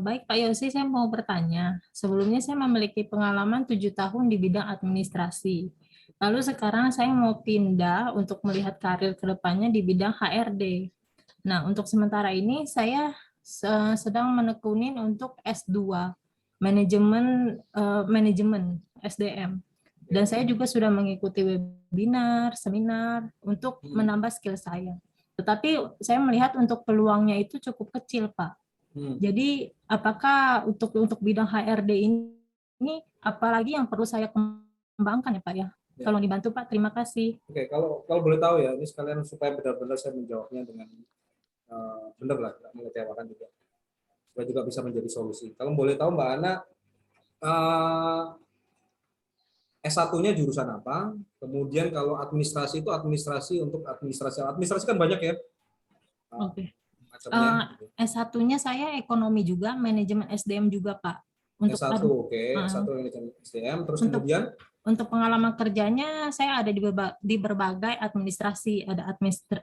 Baik Pak Yosi, saya mau bertanya. Sebelumnya saya memiliki pengalaman 7 tahun di bidang administrasi. Lalu sekarang saya mau pindah untuk melihat karir ke depannya di bidang HRD. Nah, untuk sementara ini saya sedang menekunin untuk S2, manajemen SDM. Dan saya juga sudah mengikuti webinar, seminar untuk menambah skill saya. Tetapi saya melihat untuk peluangnya itu cukup kecil, Pak. Jadi apakah untuk bidang HRD ini apalagi yang perlu saya kembangkan ya Pak ya? Tolong dibantu Pak, terima kasih. Oke, kalau boleh tahu ya, ini sekalian supaya benar-benar saya menjawabnya dengan benar lah, tidak mengecewakan juga. Supaya juga bisa menjadi solusi. Kalau boleh tahu Mbak Ana, S1-nya jurusan apa? Kemudian kalau administrasi itu untuk administrasi kan banyak ya. Oke. S1-nya saya ekonomi juga, manajemen SDM juga Pak. Untuk S1, oke. S1 manajemen SDM, terus kemudian untuk pengalaman kerjanya saya ada di berbagai administrasi,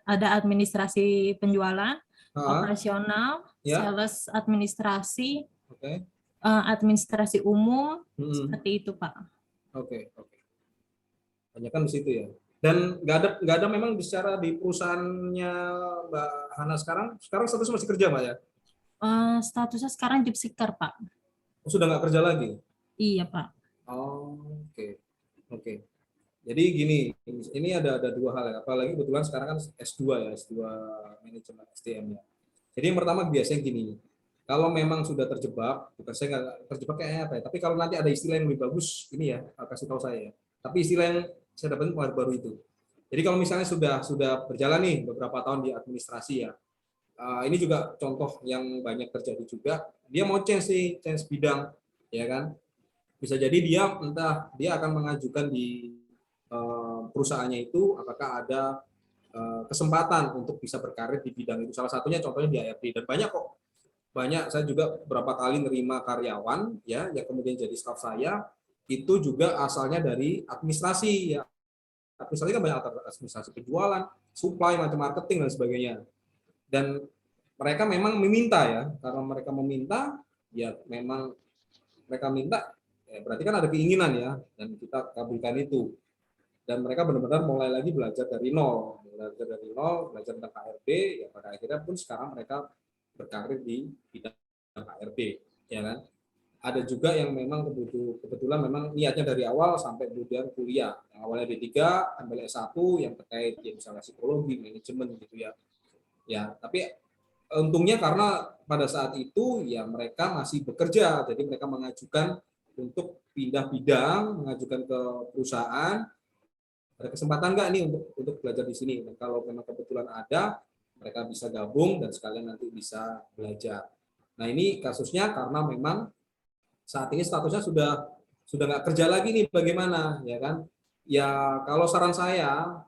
ada administrasi penjualan, operasional, sales administrasi, administrasi umum, seperti itu Pak. Oke. Banyak kan di situ ya. Dan nggak ada memang bicara di perusahaannya Mbak Hana sekarang statusnya masih kerja Mbak ya? Statusnya sekarang job seeker Pak. Sudah nggak kerja lagi? Iya Pak. Oke. Jadi gini, ini ada dua hal ya. Apalagi kebetulan sekarang kan S2 ya, S2 manajemen SDM ya. Jadi yang pertama biasanya gini, kalau memang sudah terjebak, bukan saya nggak terjebak kayaknya apa ya, tapi kalau nanti ada istilah yang lebih bagus, ini ya, kasih tahu saya ya. Tapi istilah yang saya dapat baru itu. Jadi kalau misalnya sudah berjalan nih beberapa tahun di administrasi ya, ini juga contoh yang banyak terjadi juga. Dia mau change bidang, ya kan? Bisa jadi dia akan mengajukan di perusahaannya itu apakah ada kesempatan untuk bisa berkarir di bidang itu. Salah satunya contohnya di HRD, dan banyak saya juga berapa kali nerima karyawan ya yang kemudian jadi staf saya itu juga asalnya dari administrasi ya. Administrasi kan banyak, administrasi penjualan, supply, macam marketing dan sebagainya. Dan mereka memang meminta ya, karena mereka meminta, ya memang mereka minta, ya berarti kan ada keinginan ya, dan kita kabulkan itu. Dan mereka benar-benar mulai lagi belajar dari nol, belajar tentang KRB, ya pada akhirnya pun sekarang mereka berkarir di bidang KRB, ya kan. Ada juga yang memang kebetulan memang niatnya dari awal sampai kemudian kuliah. Yang awalnya D3, ambil S1 yang terkait ya misalnya psikologi, manajemen gitu ya. Ya, tapi untungnya karena pada saat itu ya mereka masih bekerja, jadi mereka mengajukan untuk pindah bidang, mengajukan ke perusahaan, ada kesempatan nggak nih untuk belajar di sini. Dan kalau memang kebetulan ada, mereka bisa gabung dan sekalian nanti bisa belajar. Nah ini kasusnya karena memang saat ini statusnya sudah nggak kerja lagi nih, bagaimana ya kan? Ya kalau saran saya,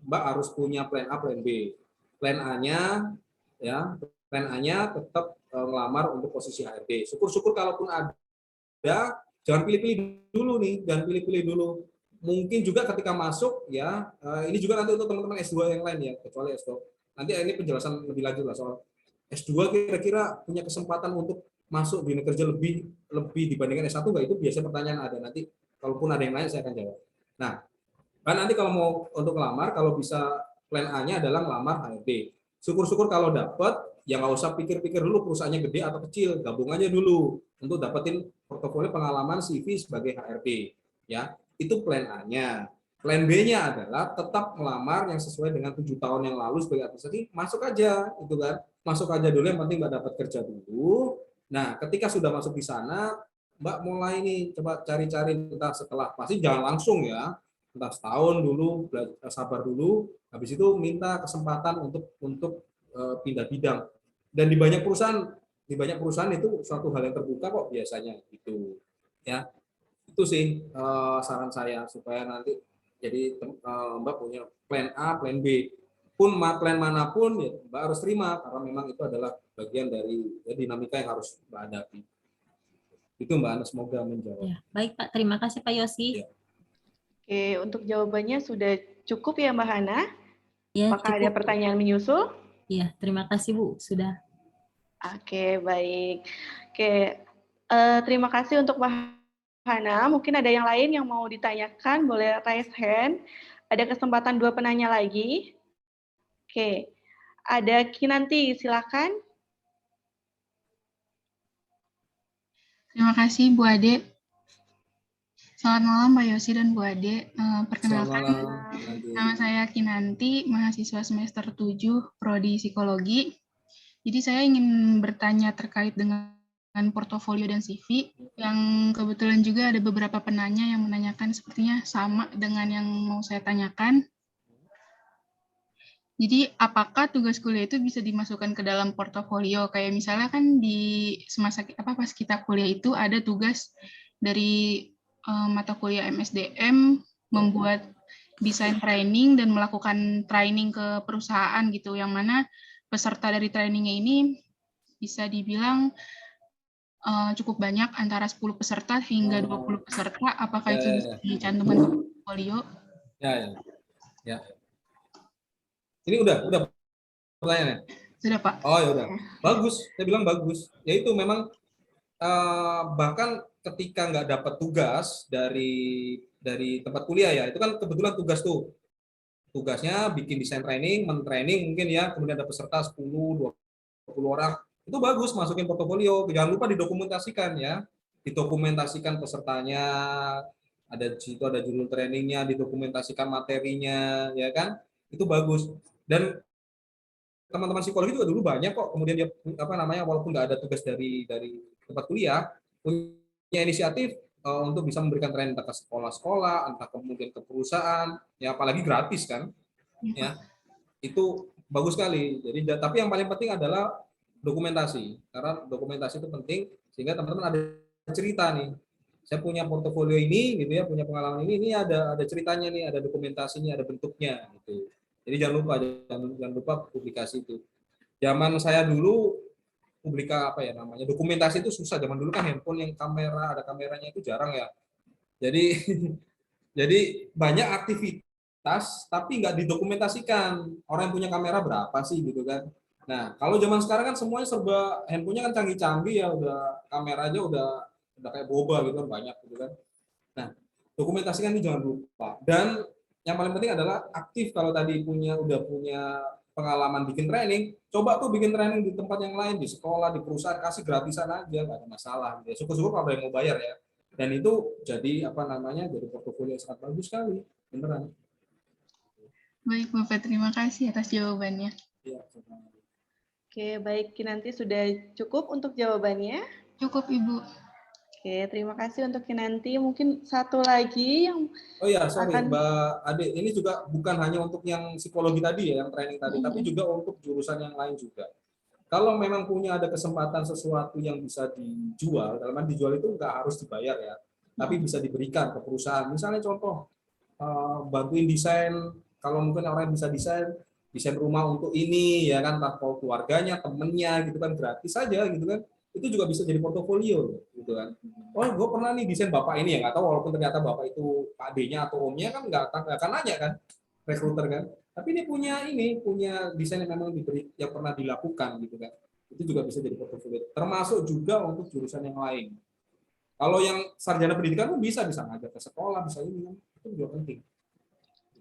Mbak harus punya plan A, plan B. Plan A-nya ya, plan A-nya tetap ngelamar untuk posisi HRD. Syukur-syukur kalaupun ada, jangan pilih-pilih dulu nih, jangan pilih-pilih dulu. Mungkin juga ketika masuk ya, ini juga nanti untuk teman-teman S2 yang lain ya, kecuali S2. Nanti ini penjelasan lebih lanjut lah soal S2 kira-kira punya kesempatan untuk masuk di kerja lebih dibandingkan S1 nggak, itu biasanya pertanyaan ada. Nanti kalaupun ada yang lain saya akan jawab. Nah, kan nanti kalau mau untuk ngelamar, kalau bisa plan A-nya adalah ngelamar HRD. Syukur-syukur kalau dapat, ya nggak usah pikir-pikir dulu perusahaannya gede atau kecil, gabung aja dulu untuk dapetin portofolio pengalaman CV sebagai HRD. Ya, itu plan A-nya. Plan B-nya adalah tetap melamar yang sesuai dengan 7 tahun yang lalu sebagai administrasi, masuk aja, gitu kan. Masuk aja dulu, yang penting Mbak dapat kerja dulu. Nah, ketika sudah masuk di sana, Mbak mulai nih coba cari-cari, entah setelah, pasti jangan langsung ya, entah setahun dulu, sabar dulu, habis itu minta kesempatan untuk pindah bidang. Dan di banyak perusahaan itu suatu hal yang terbuka kok biasanya gitu. Ya, itu sih saran saya, supaya nanti jadi Mbak punya plan A, plan B. Pun plan manapun ya Mbak harus terima, karena memang itu adalah bagian dari ya, dinamika yang harus Mbak hadapi. Itu Mbak Ana, semoga menjawab. Ya, baik Pak, terima kasih Pak Yosi. Ya. Oke, untuk jawabannya sudah cukup ya Mbak Hana? Ya, Apakah cukup. ada pertanyaan menyusul? Iya, terima kasih Bu, sudah. Oke, baik. Oke, terima kasih untuk Mbak Hana. Mungkin ada yang lain yang mau ditanyakan, boleh raise hand. Ada kesempatan 2 penanya lagi. Oke, ada Kinanti, silakan. Terima kasih Bu Ade. Selamat malam Pak Yosi dan Bu Ade. Perkenalkan, nama saya Kinanti, mahasiswa semester 7, Prodi Psikologi. Jadi saya ingin bertanya terkait dengan portofolio dan CV, yang kebetulan juga ada beberapa penanya yang menanyakan sepertinya sama dengan yang mau saya tanyakan. Jadi apakah tugas kuliah itu bisa dimasukkan ke dalam portofolio? Kayak misalnya kan di semasa pas kita kuliah itu ada tugas dari mata kuliah MSDM membuat desain training dan melakukan training ke perusahaan gitu, yang mana peserta dari trainingnya ini bisa dibilang cukup banyak, antara 10 peserta hingga 20 peserta. Apakah itu bisa dicantumkan ke portofolio? Ya. Ini udah pertanyaannya? Sudah Pak. Oh ya udah, bagus. Saya bilang bagus. Ya itu memang bahkan ketika nggak dapat tugas dari tempat kuliah ya, itu kan kebetulan tugasnya bikin desain training, men-training mungkin ya, kemudian ada peserta 10, 20 orang, itu bagus, masukin portofolio. Jangan lupa didokumentasikan ya, didokumentasikan pesertanya, ada situ ada judul trainingnya, didokumentasikan materinya, ya kan, itu bagus. Dan teman-teman psikologi juga dulu banyak kok, kemudian dia walaupun nggak ada tugas dari tempat kuliah, punya inisiatif untuk bisa memberikan training entah ke sekolah-sekolah, entah kemudian ke perusahaan, ya apalagi gratis kan, ya itu bagus sekali. Jadi tapi yang paling penting adalah dokumentasi, karena dokumentasi itu penting sehingga teman-teman ada cerita nih. Saya punya portofolio ini, gitu ya, punya pengalaman ini ada ceritanya nih, ada dokumentasinya, ada bentuknya, gitu. Jadi jangan lupa publikasi itu. Zaman saya dulu dokumentasi itu susah. Zaman dulu kan handphone yang ada kameranya itu jarang ya. Jadi banyak aktivitas tapi nggak didokumentasikan. Orang yang punya kamera berapa sih gitu kan. Nah, kalau zaman sekarang kan semuanya serba handphonenya kan canggih-canggih ya, udah kamera aja udah kayak boba gitu kan, banyak gitu kan. Nah, dokumentasikan ini jangan lupa. Dan yang paling penting adalah aktif. Kalau tadi udah punya pengalaman bikin training, coba tuh bikin training di tempat yang lain, di sekolah, di perusahaan, kasih gratisan aja, nggak ada masalah. Ya, syukur-syukur kalau ada yang mau bayar ya. Dan itu jadi jadi portofolio yang sangat bagus sekali, beneran. Baik, Bapak. Terima kasih atas jawabannya. Ya. Oke, baik. Kinanti sudah cukup untuk jawabannya. Cukup, Ibu. Oke, terima kasih untuk Kinanti. Mungkin satu lagi yang Oh ya, sorry Mbak Ade, ini juga bukan hanya untuk yang psikologi tadi ya, yang training tadi, tapi juga untuk jurusan yang lain juga. Kalau memang punya ada kesempatan sesuatu yang bisa dijual, dalam arti dijual itu nggak harus dibayar ya, tapi bisa diberikan ke perusahaan. Misalnya contoh, bantuin desain, kalau mungkin orang yang bisa desain rumah untuk ini, ya kan, entah kalau keluarganya, temennya, gitu kan, gratis saja, gitu kan, itu juga bisa jadi portofolio, gitu kan. Oh, gue pernah nih desain bapak ini, ya nggak tahu, walaupun ternyata bapak itu Pak D-nya atau Om-nya kan nggak akan nanya kan, rekruter kan. Tapi ini punya desain yang memang yang pernah dilakukan, gitu kan. Itu juga bisa jadi portofolio. Termasuk juga untuk jurusan yang lain. Kalau yang sarjana pendidikan pun bisa ngajak ke sekolah, bisa ini kan. Itu juga penting.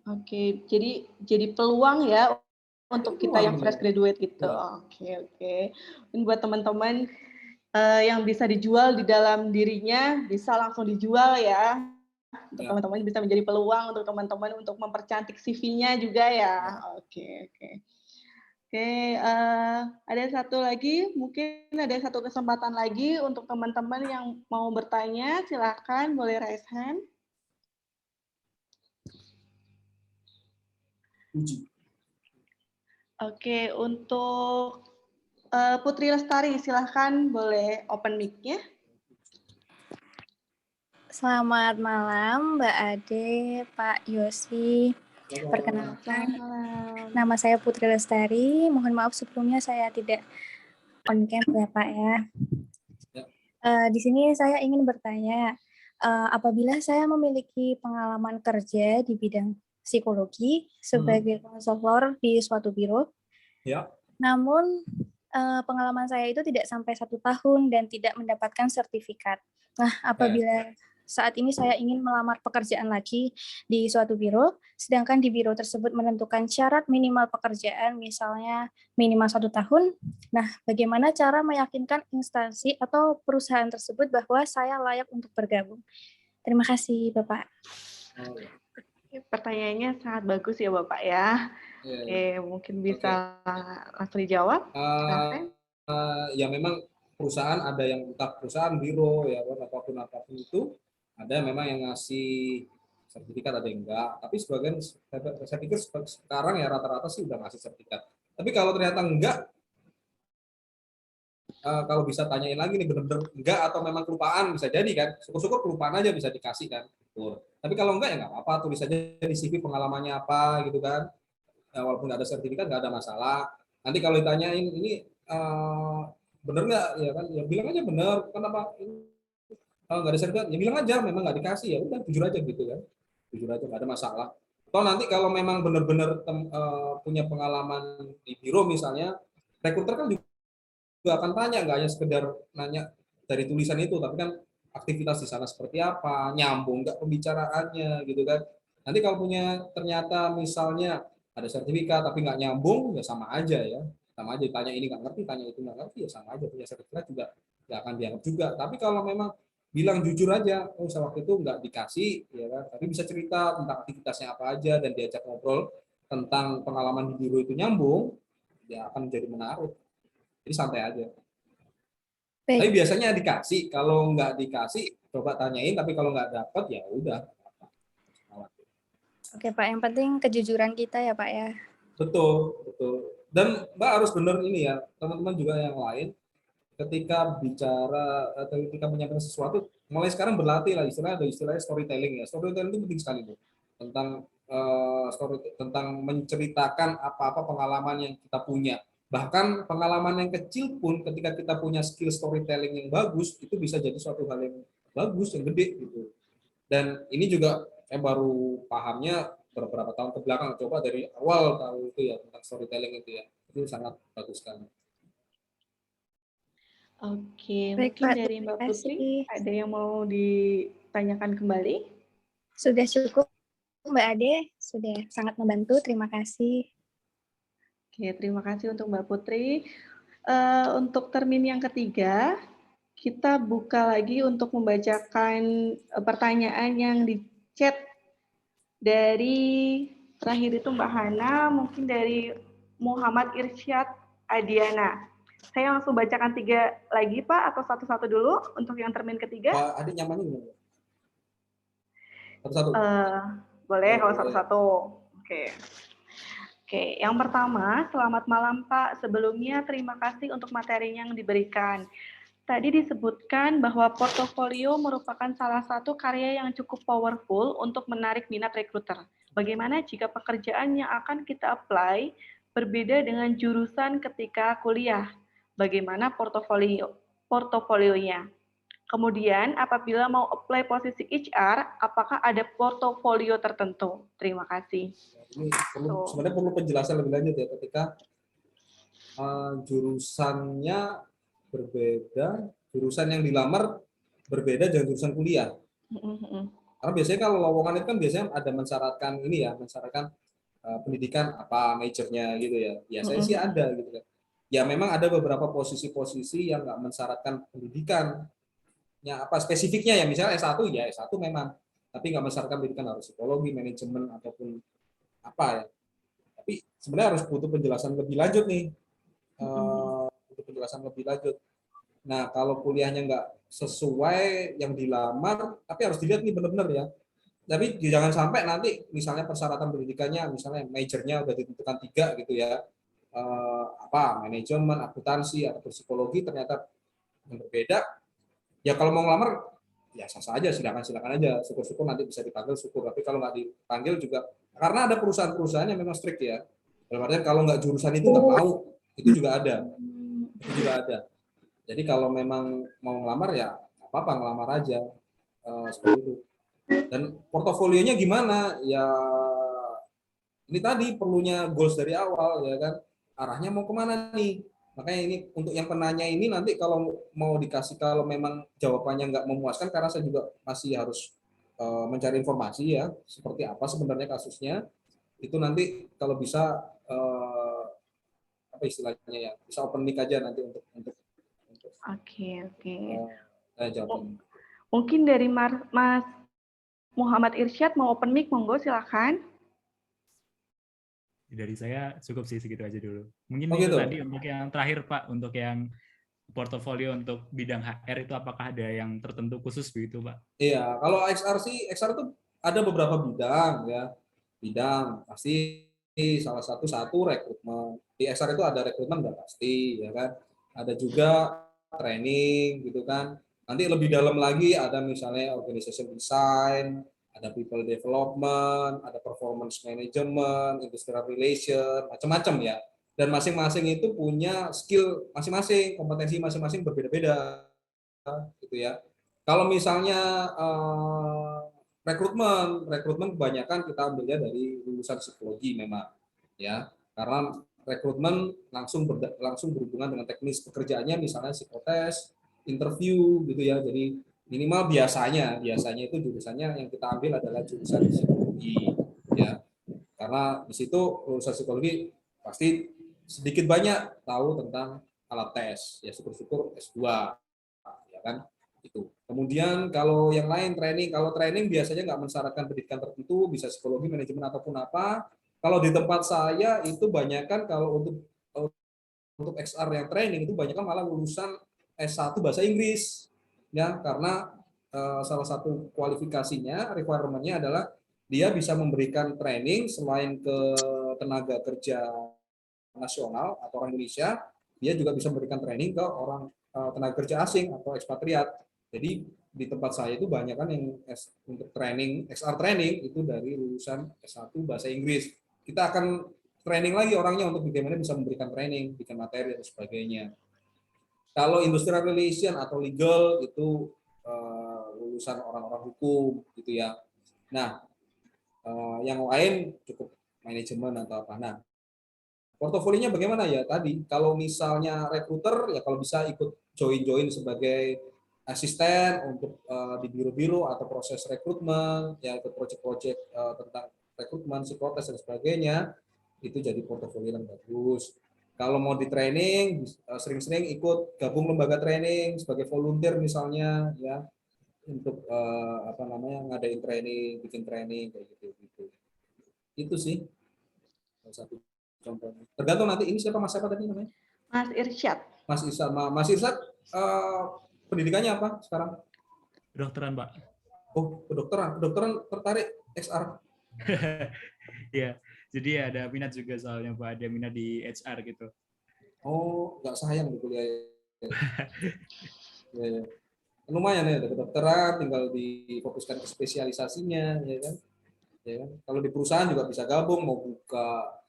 Oke, jadi peluang ya untuk kita yang fresh graduate gitu. Oke. Dan buat teman-teman yang bisa dijual di dalam dirinya, bisa langsung dijual ya. Untuk teman-teman bisa menjadi peluang untuk teman-teman untuk mempercantik CV-nya juga ya. Oke. Ada satu lagi, mungkin ada satu kesempatan lagi untuk teman-teman yang mau bertanya, silakan boleh raise hand. Oke, untuk Putri Lestari, silahkan boleh open mic-nya. Selamat malam Mbak Ade, Pak Yosi. Perkenalkan, nama saya Putri Lestari. Mohon maaf sebelumnya saya tidak on cam ya Pak ya. Di sini saya ingin bertanya, apabila saya memiliki pengalaman kerja di bidang psikologi sebagai konselor di suatu biro, namun pengalaman saya itu tidak sampai 1 tahun dan tidak mendapatkan sertifikat. Nah, apabila saat ini saya ingin melamar pekerjaan lagi di suatu biro, sedangkan di biro tersebut menentukan syarat minimal pekerjaan, misalnya minimal 1 tahun. Nah, bagaimana cara meyakinkan instansi atau perusahaan tersebut bahwa saya layak untuk bergabung? Terima kasih, Bapak. Pertanyaannya sangat bagus ya, Bapak ya. Oke, mungkin bisa langsung dijawab. Ya memang perusahaan ada yang entah perusahaan, biro, ya apapun itu, ada memang yang ngasih sertifikat, ada yang enggak. Tapi sebagian saya pikir sekarang ya rata-rata sih udah ngasih sertifikat. Tapi kalau ternyata enggak, kalau bisa tanyain lagi nih benar-benar enggak atau memang kelupaan, bisa jadi kan. Syukur-syukur kelupaan aja bisa dikasih kan. Tapi kalau enggak ya nggak apa-apa, tulis aja di CV pengalamannya apa gitu kan. Walaupun nggak ada sertifikat nggak ada masalah. Nanti kalau ditanyain ini bener nggak ya kan, ya bilang aja bener. Kenapa kalau nggak ada sertifikat ya bilang aja memang nggak dikasih, ya udah jujur aja gitu kan, jujur aja nggak ada masalah. Atau nanti kalau memang benar-benar punya pengalaman di biro misalnya, rekruter kan juga akan tanya, nggak hanya sekedar nanya dari tulisan itu, tapi kan aktivitas di sana seperti apa, nyambung nggak pembicaraannya gitu kan. Nanti kalau punya ternyata misalnya ada sertifikat tapi nggak nyambung, ya sama aja ya, sama aja, tanya ini nggak ngerti, tanya itu nggak ngerti, ya sama aja, punya sertifikat juga nggak akan dianggap juga. Tapi kalau memang bilang jujur aja, oh saya waktu itu nggak dikasih, ya kan, tapi bisa cerita tentang aktivitasnya apa aja dan diajak ngobrol tentang pengalaman di biro itu nyambung, ya akan menjadi menarik. Jadi santai aja. Baik. Tapi biasanya dikasih, kalau nggak dikasih coba tanyain, tapi kalau nggak dapat ya udah. Oke Pak, yang penting kejujuran kita ya Pak ya. Betul. Dan Mbak harus benar ini ya, teman-teman juga yang lain, ketika bicara atau ketika menyampaikan sesuatu, mulai sekarang berlatih lah, ada istilahnya storytelling ya. Storytelling itu penting sekali tuh, tentang menceritakan apa-apa pengalaman yang kita punya. Bahkan pengalaman yang kecil pun ketika kita punya skill storytelling yang bagus, itu bisa jadi suatu hal yang bagus, yang gede gitu. Dan ini juga saya baru pahamnya beberapa tahun ke belakang, coba dari awal tahu itu ya tentang storytelling itu ya, itu sangat bagus sekali. Oke, Baik, mungkin Pak, dari terima Mbak Putri kasih. ada yang mau ditanyakan kembali? Sudah cukup, Mbak Ade. Sudah sangat membantu. Terima kasih. Oke, terima kasih untuk Mbak Putri. Untuk termin yang ketiga, kita buka lagi untuk membacakan pertanyaan yang di chat dari terakhir itu Mbak Hana, mungkin dari Muhammad Irsyad Adiana. Saya langsung bacakan 3 lagi Pak, atau satu-satu dulu untuk yang termin ketiga? Pak Adik nyamannya gimana? Satu-satu? Boleh kalau Boleh. satu-satu. Oke, yang pertama, selamat malam Pak. Sebelumnya terima kasih untuk materi yang diberikan. Tadi disebutkan bahwa portofolio merupakan salah satu karya yang cukup powerful untuk menarik minat rekruter. Bagaimana jika pekerjaan yang akan kita apply berbeda dengan jurusan ketika kuliah? Bagaimana portofolionya? Kemudian, apabila mau apply posisi HR, apakah ada portofolio tertentu? Terima kasih. Ini sebenarnya perlu penjelasan lebih lanjut ya, ketika jurusannya berbeda, jurusan yang dilamar berbeda dengan jurusan kuliah. Karena biasanya kalau lowongan itu kan biasanya ada mensyaratkan ini ya, mensyaratkan pendidikan apa majornya gitu ya. Biasanya sih ada gitu kan. Ya memang ada beberapa posisi-posisi yang nggak mensyaratkan pendidikannya apa spesifiknya ya, misalnya S1 ya S1 memang, tapi nggak mensyaratkan pendidikan harus psikologi, manajemen ataupun apa ya. Tapi sebenarnya harus butuh penjelasan lebih lanjut nih. Butuh penjelasan lebih lanjut. Nah, kalau kuliahnya nggak sesuai yang dilamar, tapi harus dilihat nih benar-benar ya. Tapi jangan sampai nanti misalnya persyaratan pendidikannya, misalnya majornya udah ditentukan 3 gitu ya, manajemen, akuntansi atau psikologi, ternyata yang berbeda. Ya kalau mau ngelamar, ya sah aja, silakan aja. Syukur-syukur nanti bisa dipanggil, syukur. Tapi kalau nggak dipanggil juga, karena ada perusahaan-perusahaan yang memang strict ya. Dalam artian kalau nggak jurusan itu nggak mau, itu juga ada. Jadi kalau memang mau ngelamar ya apa-apa ngelamar aja, seperti itu. Dan portofolionya gimana? Ya ini tadi perlunya goals dari awal ya kan. Arahnya mau kemana nih? Makanya ini untuk yang penanya ini nanti kalau mau dikasih, kalau memang jawabannya nggak memuaskan, karena saya juga masih harus mencari informasi ya seperti apa sebenarnya kasusnya, itu nanti kalau bisa apa istilahnya ya, bisa open mic aja nanti untuk Oke. jawabnya. Mungkin dari Mas Muhammad Irsyad mau open mic, monggo silakan. Dari saya cukup sih segitu aja dulu. Mungkin Oh, itu gitu. tadi untuk yang terakhir Pak, untuk yang portofolio untuk bidang HR itu apakah ada yang tertentu khusus begitu Pak? Iya, kalau XR sih, XR itu ada beberapa bidang ya. Bidang pasti salah satu rekrutmen. Di XR itu ada rekrutmen udah pasti ya kan. Ada juga training gitu kan. Nanti lebih dalam lagi ada misalnya organization design, ada people development, ada performance management, industrial relation, macam-macam ya. Dan masing-masing itu punya skill masing-masing, kompetensi masing-masing berbeda-beda gitu ya. Kalau misalnya rekrutmen kebanyakan kita ambilnya dari lulusan psikologi memang ya, karena rekrutmen langsung berhubungan dengan teknis pekerjaannya, misalnya psikotes, interview gitu ya. Jadi minimal biasanya itu jurusannya yang kita ambil adalah jurusan psikologi ya, karena di situ lulusan psikologi pasti sedikit banyak tahu tentang alat tes ya, syukur-syukur S2 ya kan. Itu. Kemudian kalau yang lain kalau training biasanya nggak mensyaratkan pendidikan tertentu, bisa psikologi, manajemen ataupun apa. Kalau di tempat saya itu banyak kan, kalau untuk XR yang training itu banyak kan malah lulusan S1 bahasa Inggris ya, karena salah satu kualifikasinya, requirement-nya adalah dia bisa memberikan training selain ke tenaga kerja nasional atau orang Indonesia, dia juga bisa memberikan training ke orang tenaga kerja asing atau ekspatriat. Jadi di tempat saya itu banyak kan yang untuk training, XR training itu dari lulusan S1 bahasa Inggris. Kita akan training lagi orangnya untuk bagaimana bisa memberikan training, bikin materi dan sebagainya. Kalau industrial relation atau legal itu lulusan orang-orang hukum gitu ya. Nah, Yang lain cukup manajemen atau apa. Nah, portofolionya bagaimana ya tadi? Kalau misalnya rekruter ya kalau bisa ikut join sebagai asisten untuk di biro-biro atau proses rekrutmen, ya ikut project-project tentang rekrutmen, psikotes dan sebagainya, itu jadi portofolio yang bagus. Kalau mau di training, sering-sering ikut gabung lembaga training sebagai volunteer misalnya, ya untuk ngadain training, bikin training kayak gitu. Itu sih salah satu contohnya. Tergantung nanti ini siapa tadi namanya? Mas Irsyad. Mas Irsyad pendidikannya apa sekarang? Kedokteran, Pak. Oh, kedokteran tertarik XR. Ya, jadi ada minat juga soalnya Pak, ada minat di HR gitu. Oh, nggak sayang di kuliah. Ya. Lumayan ya, ada kedokteran, tinggal difokuskan ke spesialisasinya, ya kan? Ya kan? Kalau di perusahaan juga bisa gabung, mau buka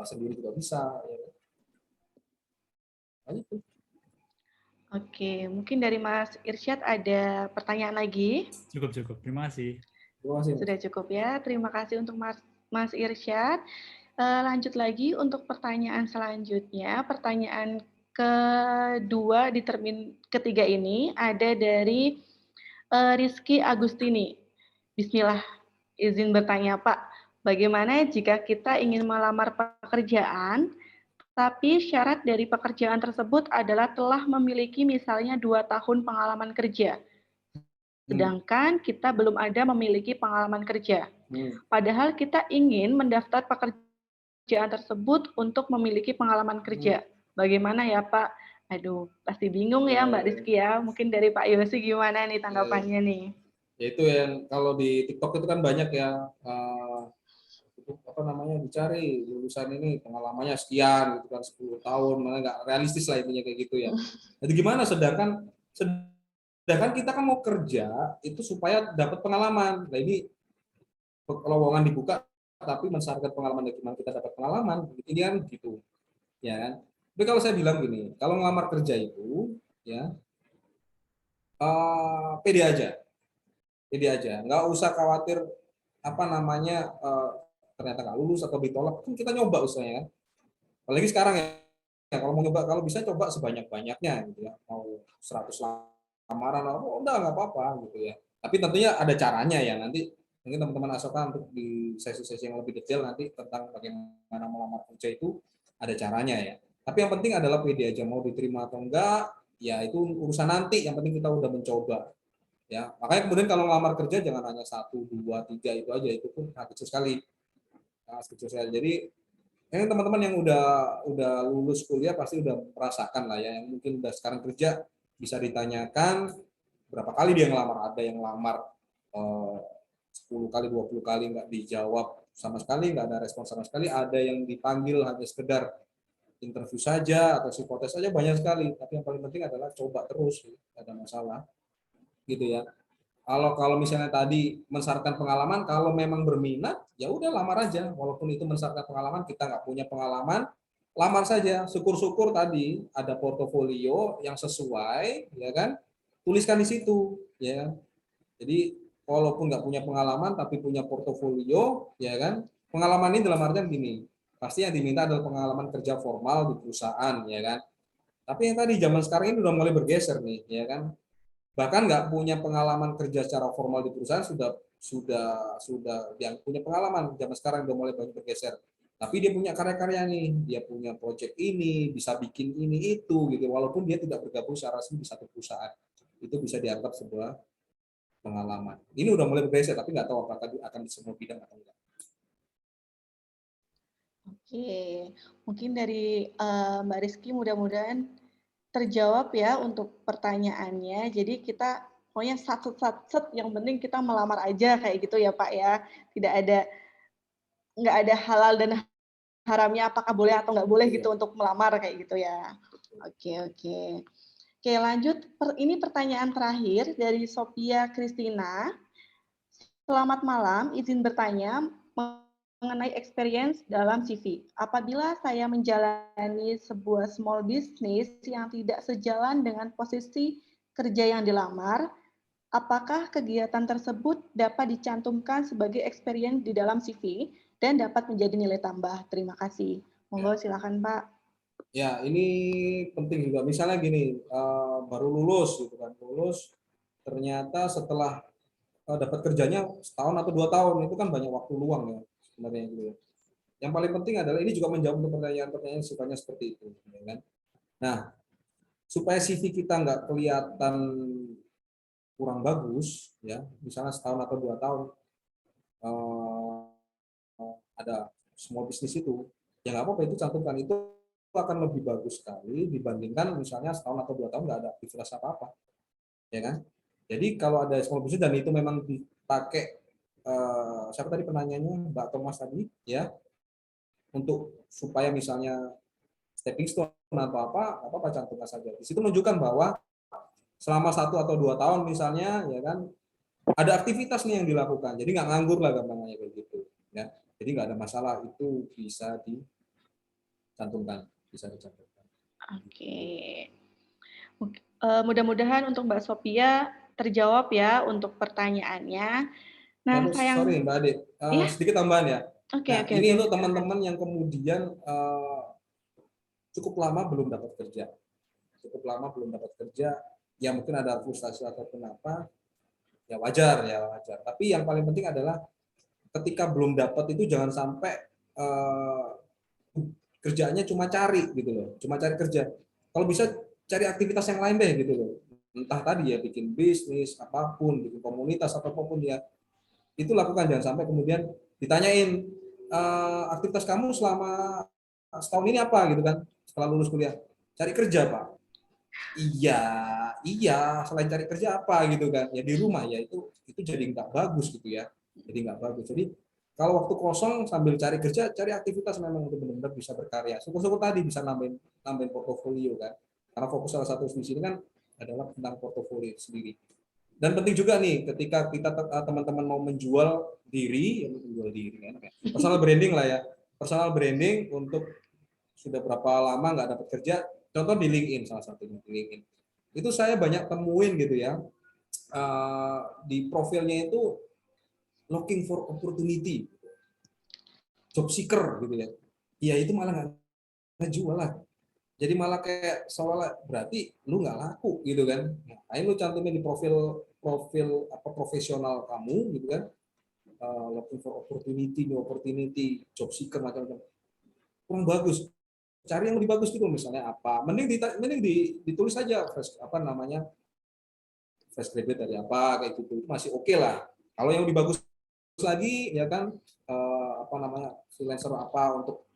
sendiri juga bisa. Ya kan? Nah, itu. Oke, mungkin dari Mas Irsyad ada pertanyaan lagi? Cukup. Terima kasih. Terima kasih. Sudah cukup ya. Terima kasih untuk Mas Irsyad. Lanjut lagi untuk pertanyaan selanjutnya. Pertanyaan kedua di termin ketiga ini ada dari Rizky Agustini. Bismillah, izin bertanya Pak, bagaimana jika kita ingin melamar pekerjaan, tapi syarat dari pekerjaan tersebut adalah telah memiliki misalnya 2 tahun pengalaman kerja, sedangkan kita belum ada memiliki pengalaman kerja. Padahal kita ingin mendaftar pekerjaan tersebut untuk memiliki pengalaman kerja. Bagaimana ya Pak? Aduh, pasti bingung ya Mbak Rizky ya. Mungkin dari Pak Yosi gimana nih tanggapannya nih? Ya itu yang kalau di TikTok itu kan banyak ya dicari lulusan ini pengalamannya sekian gitu kan 10 tahun, mana nggak realistis lah intinya kayak gitu ya. Jadi gimana sedangkan kita kan mau kerja itu supaya dapat pengalaman. Nah ini lowongan dibuka tapi mensyaratkan pengalaman, bagaimana kita dapat pengalaman, ini kan gitu ya kan. Tapi kalau saya bilang gini, kalau ngelamar kerja itu ya pede aja, nggak usah khawatir ternyata nggak lulus atau ditolak, kan kita nyoba usahanya kan. Apalagi sekarang ya, kalau mau nyoba, kalau bisa coba sebanyak-banyaknya gitu ya, mau 100 lamaran, udah nggak apa-apa gitu ya. Tapi tentunya ada caranya ya, nanti mungkin teman-teman Asoka untuk di sesi-sesi yang lebih detail nanti tentang bagaimana melamar kerja itu ada caranya ya. Tapi yang penting adalah pede aja, mau diterima atau enggak, ya itu urusan nanti, yang penting kita udah mencoba. Ya, makanya kemudian kalau melamar kerja jangan hanya 1, 2, 3 itu aja, itu pun kecil sekali. Jadi ini teman-teman yang udah lulus kuliah pasti udah merasakan lah ya, yang mungkin udah sekarang kerja bisa ditanyakan berapa kali dia ngelamar, ada yang lamar 10 kali, 20 kali nggak dijawab sama sekali, nggak ada respon sama sekali, ada yang dipanggil hanya sekedar interview saja atau psikotes saja, banyak sekali. Tapi yang paling penting adalah coba terus, nggak ada masalah gitu ya. Kalau misalnya tadi mensyaratkan pengalaman, kalau memang berminat, ya udah lamar aja. Walaupun itu mensyaratkan pengalaman, kita nggak punya pengalaman, lamar saja. Syukur-syukur tadi ada portofolio yang sesuai, ya kan? Tuliskan di situ, ya. Jadi walaupun nggak punya pengalaman, tapi punya portofolio, ya kan? Pengalaman ini dalam artian gini, pasti yang diminta adalah pengalaman kerja formal di perusahaan, ya kan? Tapi yang tadi zaman sekarang ini udah mulai bergeser nih, ya kan? Bahkan nggak punya pengalaman kerja secara formal di perusahaan sudah yang punya pengalaman zaman sekarang udah mulai banyak bergeser, tapi dia punya karya-karya nih, dia punya project ini, bisa bikin ini itu gitu, walaupun dia tidak bergabung secara resmi di satu perusahaan, itu bisa dianggap sebuah pengalaman. Ini udah mulai bergeser, tapi nggak tahu apakah akan di semua bidang atau enggak. Oke, mungkin dari Mbak Rizky mudah-mudahan terjawab ya untuk pertanyaannya. Jadi kita pokoknya sat yang penting kita melamar aja kayak gitu ya Pak ya. Nggak ada halal dan haramnya apakah boleh atau nggak boleh gitu untuk melamar kayak gitu ya. Oke. Oke, lanjut. Ini pertanyaan terakhir dari Sophia Christina. Selamat malam, izin bertanya mengenai experience dalam CV. Apabila saya menjalani sebuah small business yang tidak sejalan dengan posisi kerja yang dilamar, Apakah kegiatan tersebut dapat dicantumkan sebagai experience di dalam CV dan dapat menjadi nilai tambah? Terima kasih. Monggo silakan Pak. Ya, ini penting juga. Misalnya gini, baru lulus gitu kan, lulus ternyata setelah dapat kerjanya setahun atau 2 tahun, itu kan banyak waktu luang ya sebenarnya gitu ya. Yang paling penting adalah ini juga menjawab untuk pertanyaan-pertanyaan sifatnya seperti itu, ya kan? Nah, supaya CV kita nggak kelihatan kurang bagus, ya, misalnya setahun atau 2 tahun ada small bisnis itu, ya nggak apa-apa itu cantumkan, itu akan lebih bagus sekali dibandingkan misalnya setahun atau 2 tahun nggak ada aktivitas apa-apa, ya kan? Jadi kalau ada small business dan itu memang dipakai siapa tadi penanyanya, Mbak Thomas tadi, ya, untuk supaya misalnya stepping stone atau apa cantumkan saja. Di situ menunjukkan bahwa selama 1 atau 2 tahun misalnya, ya kan, ada aktivitas nih yang dilakukan. Jadi nggak nganggur lah gampangnya kayak gitu, ya. Jadi nggak ada masalah, itu bisa dicantumkan, bisa dicantumkan. Oke. Mudah-mudahan untuk Mbak Sophia terjawab ya untuk pertanyaannya. Nah, Terus, sorry Mbak Ade, ya? sedikit tambahan ya. Oke. Ini untuk teman-teman yang kemudian cukup lama belum dapat kerja, ya mungkin ada frustasi ataupun apa, ya wajar. Tapi yang paling penting adalah ketika belum dapat itu jangan sampai kerjanya cuma cari gitu loh, cuma cari kerja. Kalau bisa cari aktivitas yang lain deh gitu loh. Entah tadi ya bikin bisnis apapun, bikin komunitas apapun ya, itu lakukan. Jangan sampai kemudian ditanyain aktivitas kamu selama setahun ini apa gitu kan, setelah lulus kuliah. Cari kerja Pak. Iya, selain cari kerja apa gitu kan, ya di rumah, ya itu jadi nggak bagus gitu ya, jadi kalau waktu kosong sambil cari kerja, cari aktivitas memang untuk benar-benar bisa berkarya. Syukur-syukur tadi bisa nambahin portofolio kan, karena fokus salah satu di sini kan adalah tentang portofolio sendiri. Dan penting juga nih ketika kita teman-teman mau menjual diri kan, personal branding lah ya, personal branding untuk sudah berapa lama nggak dapat kerja. Contoh di LinkedIn, salah satunya di LinkedIn. Itu saya banyak temuin gitu ya, di profilnya itu looking for opportunity, job seeker gitu ya. Ya itu malah nggak jual lah. Jadi malah kayak seolah berarti lu nggak laku gitu kan. Nah, lu cantumin di profil apa profesional kamu gitu kan. Looking for opportunity, new opportunity, job seeker macam-macam. Kurang bagus. Cari yang lebih bagus gitu, misalnya apa, mending ditulis saja fresh graduate dari apa kayak gitu, itu masih oke lah. Kalau yang lebih bagus lagi ya kan, freelancer apa untuk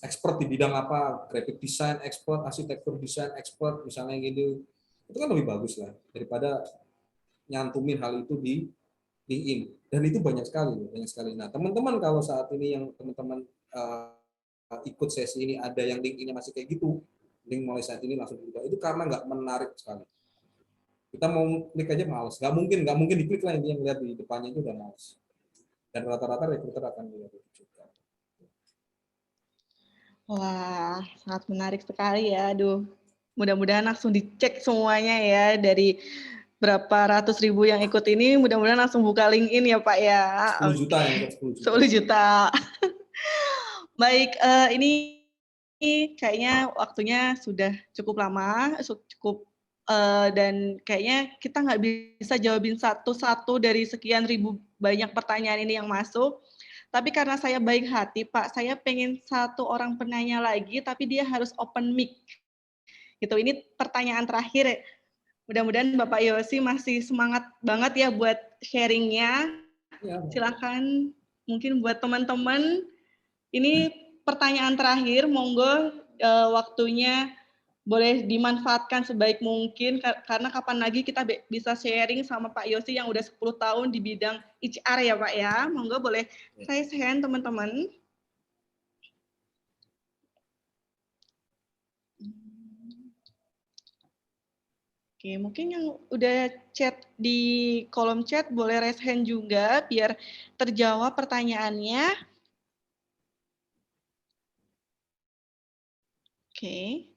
expert di bidang apa, graphic design expert, arsitektur design expert misalnya gitu, itu kan lebih bagus lah daripada nyantumin hal itu di LinkedIn. Dan itu banyak sekali. Nah teman-teman kalau saat ini yang teman-teman ikut sesi ini ada yang link-nya masih kayak gitu, link mulai saat ini langsung buka, itu karena nggak menarik sekali. Kita mau klik aja males, nggak mungkin diklik lah, yang lihat di depannya itu udah males. Dan rata-rata recruiter akan melihat itu juga. Wah, sangat menarik sekali ya. Aduh, mudah-mudahan langsung dicek semuanya ya, dari berapa ratus ribu yang ikut ini, mudah-mudahan langsung buka LinkedIn ya Pak ya. 10 juta yang ikut 10 juta. 10 juta. Baik, ini kayaknya waktunya sudah cukup lama, dan kayaknya kita nggak bisa jawabin satu-satu dari sekian ribu banyak pertanyaan ini yang masuk. Tapi karena saya baik hati, Pak, saya pengen satu orang penanya lagi, tapi dia harus open mic. Gitu. Ini pertanyaan terakhir. Mudah-mudahan Bapak Yosi masih semangat banget ya buat sharingnya. Ya. Silakan, mungkin buat teman-teman. Ini pertanyaan terakhir, monggo waktunya boleh dimanfaatkan sebaik mungkin, karena kapan lagi kita bisa sharing sama Pak Yosi yang udah 10 tahun di bidang HR ya Pak ya. Monggo boleh raise hand teman-teman. Oke, mungkin yang udah chat di kolom chat boleh raise hand juga biar terjawab pertanyaannya. Oke.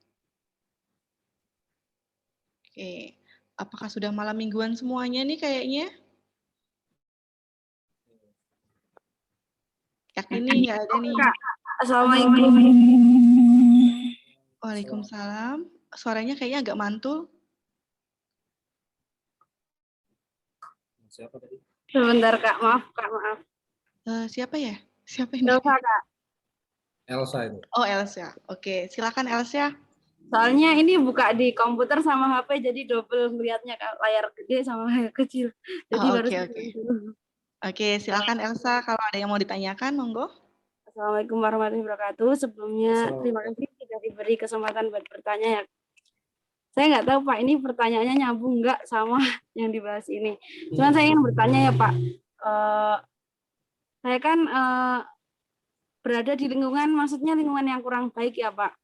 Apakah sudah malam mingguan semuanya nih kayaknya? Yakin nih nggak ada nih? Assalamualaikum. Waalaikumsalam. Suaranya kayaknya agak mantul. Siapa tadi? Sebentar Kak, maaf Kak, maaf. Siapa ya? Siapa ini? Elsa Kak. Elsa itu. Oh, Elsa. Oke, silakan Elsa. Soalnya ini buka di komputer sama HP jadi double melihatnya Kak, layar gede sama layar kecil. Jadi Oh, baru oke. Oke, silakan Elsa. Kalau ada yang mau ditanyakan, monggo. Assalamualaikum warahmatullahi wabarakatuh. Sebelumnya terima kasih sudah diberi kesempatan buat bertanya ya. Saya nggak tahu Pak, ini pertanyaannya nyambung nggak sama yang dibahas ini. Cuman saya ingin bertanya ya Pak. Saya kan berada di lingkungan, maksudnya lingkungan yang kurang baik ya Pak.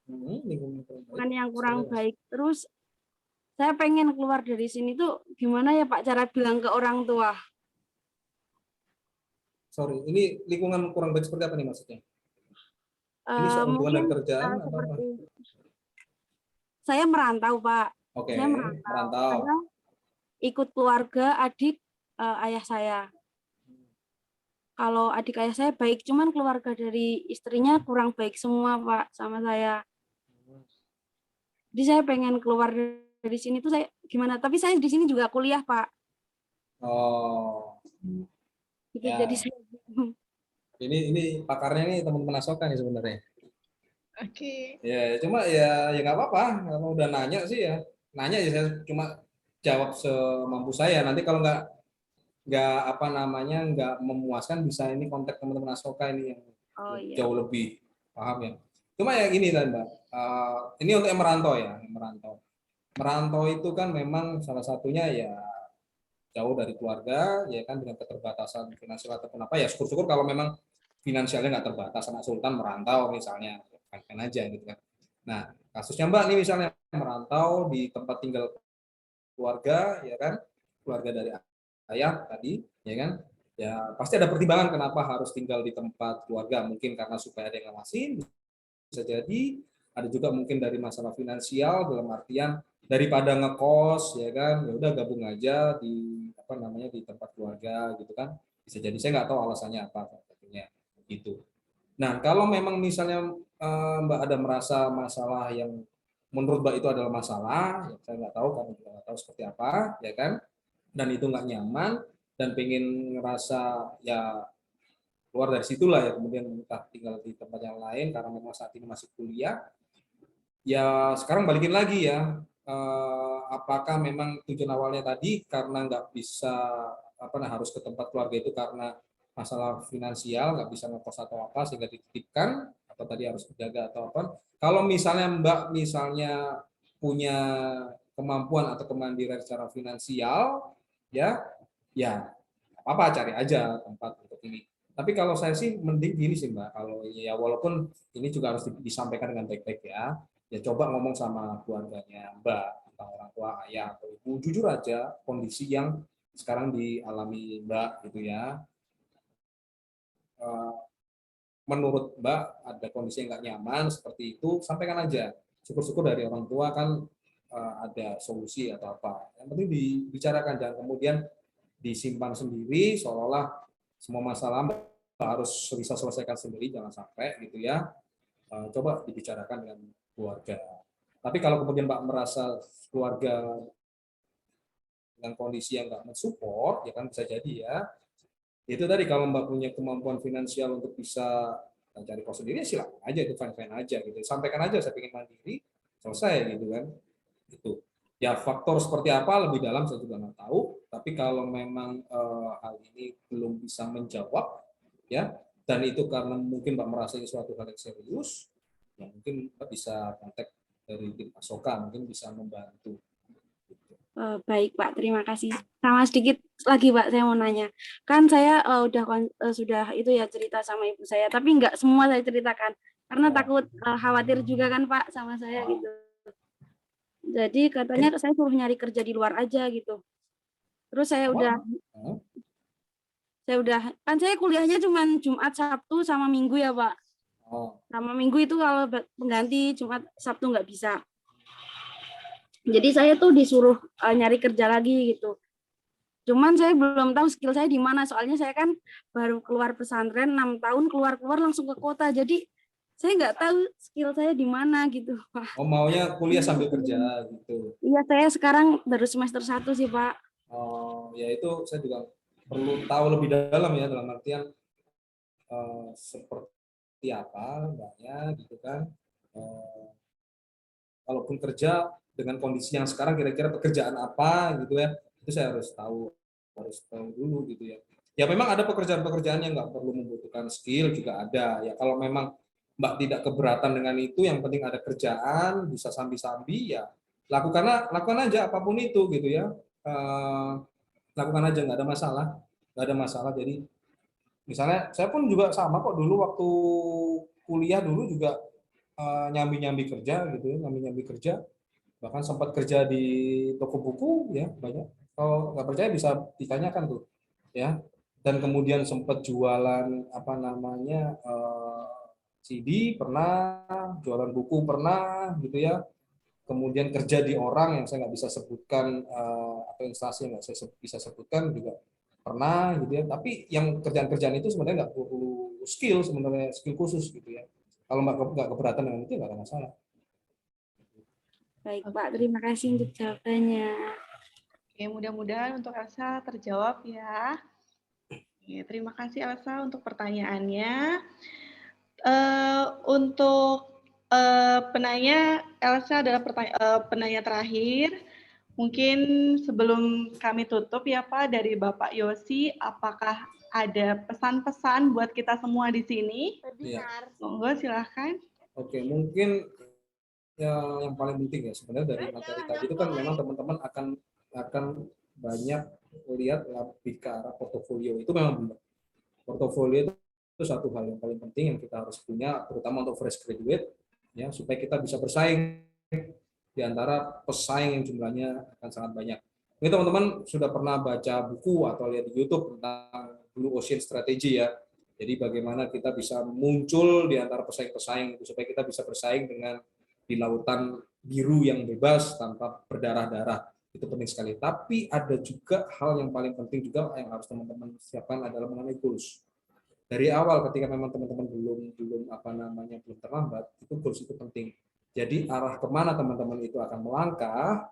Lingkungan yang kurang baik. Terus saya pengen keluar dari sini tuh gimana ya Pak cara bilang ke orang tua? Sorry, ini lingkungan kurang baik seperti apa nih maksudnya? Ini soal hubungan dan kerjaan apa? Saya merantau Pak. Oke, Saya merantau. Saya ikut keluarga adik ayah saya. Kalau adik ayah saya baik, cuman keluarga dari istrinya kurang baik semua Pak sama saya. Jadi saya pengen keluar dari sini tuh saya gimana? Tapi saya di sini juga kuliah Pak. Oh. Gitu, Ya. jadi saya... Ini pakarnya nih teman-teman Asoka nih sebenarnya. Oke. Ya, cuma ya nggak apa-apa. Kalau udah nanya sih ya, nanya ya saya cuma jawab semampu saya. Nanti kalau nggak memuaskan bisa ini kontak teman-teman Asoka ini yang jauh lebih paham ya. Cuma ya gini kan Mbak, ini untuk yang merantau ya, merantau itu kan memang salah satunya ya jauh dari keluarga ya kan, dengan keterbatasan finansial ataupun apa ya, syukur-syukur kalau memang finansialnya nggak terbatas, anak sultan merantau misalnya kan aja gitu kan. Nah kasusnya Mbak nih misalnya merantau di tempat tinggal keluarga ya kan, keluarga dari ayah tadi ya kan, ya pasti ada pertimbangan kenapa harus tinggal di tempat keluarga, mungkin karena supaya ada yang ngawasin, bisa jadi ada juga mungkin dari masalah finansial dalam artian daripada ngekos ya kan, ya udah gabung aja di di tempat keluarga gitu kan, bisa jadi, saya nggak tahu alasannya apa tentunya gitu. Nah kalau memang misalnya Mbak ada merasa masalah yang menurut Mbak itu adalah masalah, ya saya nggak tahu karena juga nggak tahu seperti apa ya kan, dan itu nggak nyaman dan pengen ngerasa ya keluar dari situlah ya, kemudian entah tinggal di tempat yang lain karena memang saat ini masih kuliah, ya sekarang balikin lagi ya, apakah memang tujuan awalnya tadi karena nggak bisa harus ke tempat keluarga itu karena masalah finansial, nggak bisa ngekos atau apa sehingga dititipkan, atau tadi harus menjaga atau apa. Kalau misalnya Mbak punya kemampuan atau kemandirian secara finansial ya apa cari aja tempat untuk ini. Tapi kalau saya sih mending gini sih Mbak, kalau ya walaupun ini juga harus disampaikan dengan baik-baik ya coba ngomong sama keluarganya Mbak, entah orang tua, ayah atau ibu, jujur aja kondisi yang sekarang dialami Mbak gitu ya. Menurut Mbak ada kondisi yang nggak nyaman seperti itu, sampaikan aja. Syukur-syukur dari orang tua kan ada solusi atau apa. Yang penting dibicarakan, jangan kemudian disimpan sendiri seolah-olah semua masalah Mbak harus bisa selesaikan sendiri, jangan sampai gitu ya. Coba dibicarakan dengan keluarga. Tapi kalau kemudian Mbak merasa keluarga dengan kondisi yang nggak mensupport, ya kan bisa jadi ya. Itu tadi kalau Mbak punya kemampuan finansial untuk bisa cari kos sendiri, silakan aja, itu fine-fine aja gitu. Sampaikan aja saya ingin mandiri, selesai gitu kan. Itu. Ya faktor seperti apa lebih dalam saya juga nggak tahu, tapi kalau memang hal ini belum bisa menjawab ya, dan itu karena mungkin Mbak merasa ini suatu hal yang serius, ya mungkin Mbak bisa kontak dari tim Asoka, mungkin bisa membantu. Baik Pak, terima kasih. Sama sedikit lagi Pak, saya mau nanya. Kan saya sudah itu ya cerita sama ibu saya, tapi nggak semua saya ceritakan karena takut khawatir juga kan Pak sama saya gitu. Jadi katanya saya suruh nyari kerja di luar aja gitu. Terus saya udah kan saya kuliahnya cuma Jumat, Sabtu sama Minggu ya Pak. Sama Minggu itu kalau pengganti Jumat, Sabtu nggak bisa. Jadi saya tuh disuruh nyari kerja lagi gitu. Cuman saya belum tahu skill saya di mana, soalnya saya kan baru keluar pesantren 6 tahun, keluar-keluar langsung ke kota. Jadi saya nggak tahu skill saya di mana gitu, Pak. Oh, maunya kuliah sambil kerja gitu. Iya, saya sekarang baru semester 1 sih, Pak. Oh, ya itu saya juga perlu tahu lebih dalam ya, dalam artian seperti apa Mbaknya gitu kan. Kalaupun kerja dengan kondisi yang sekarang kira-kira pekerjaan apa gitu ya, itu saya harus tahu dulu gitu ya. Ya memang ada pekerjaan-pekerjaan yang nggak perlu membutuhkan skill juga ada ya. Kalau memang Mbak tidak keberatan dengan itu, yang penting ada kerjaan, bisa sambi-sambi ya lakukan aja apapun itu gitu ya. Lakukan aja, nggak ada masalah. Jadi misalnya saya pun juga sama kok, dulu waktu kuliah dulu juga nyambi-nyambi kerja gitu ya, nyambi-nyambi kerja, bahkan sempat kerja di toko buku ya, banyak. Kalau nggak percaya bisa ditanyakan tuh ya. Dan kemudian sempat jualan apa namanya CD pernah, jualan buku pernah gitu ya. Kemudian kerja di orang yang saya nggak bisa sebutkan atau instansi yang nggak saya bisa sebutkan juga pernah gitu ya. Tapi yang kerjaan-kerjaan itu sebenarnya nggak perlu skill, sebenarnya skill khusus gitu ya. Kalau nggak keberatan dengan itu nggak ada masalah. Baik, Pak. Terima kasih untuk jawabannya. Oke, mudah-mudahan untuk Elsa terjawab ya. Oke, terima kasih Elsa untuk pertanyaannya. Untuk penanya, Elsa adalah penanya terakhir. Mungkin sebelum kami tutup ya Pak, dari Bapak Yosi, apakah ada pesan-pesan buat kita semua di sini? Iya. Monggo silahkan. Oke, mungkin yang paling penting ya sebenarnya dari materi tadi itu kan memang teman-teman akan banyak lihat lebih ke arah portofolio. Itu memang benar. Portofolio itu satu hal yang paling penting yang kita harus punya, terutama untuk fresh graduate ya, supaya kita bisa bersaing di antara pesaing yang jumlahnya akan sangat banyak. Ini teman-teman sudah pernah baca buku atau lihat di YouTube tentang Blue Ocean Strategy ya. Jadi bagaimana kita bisa muncul di antara pesaing-pesaing itu supaya kita bisa bersaing dengan di lautan biru yang bebas tanpa berdarah-darah. Itu penting sekali. Tapi ada juga hal yang paling penting juga yang harus teman-teman siapkan adalah mengenai goals. Dari awal ketika memang teman-teman belum terlambat, itu goals itu penting. Jadi arah kemana teman-teman itu akan melangkah,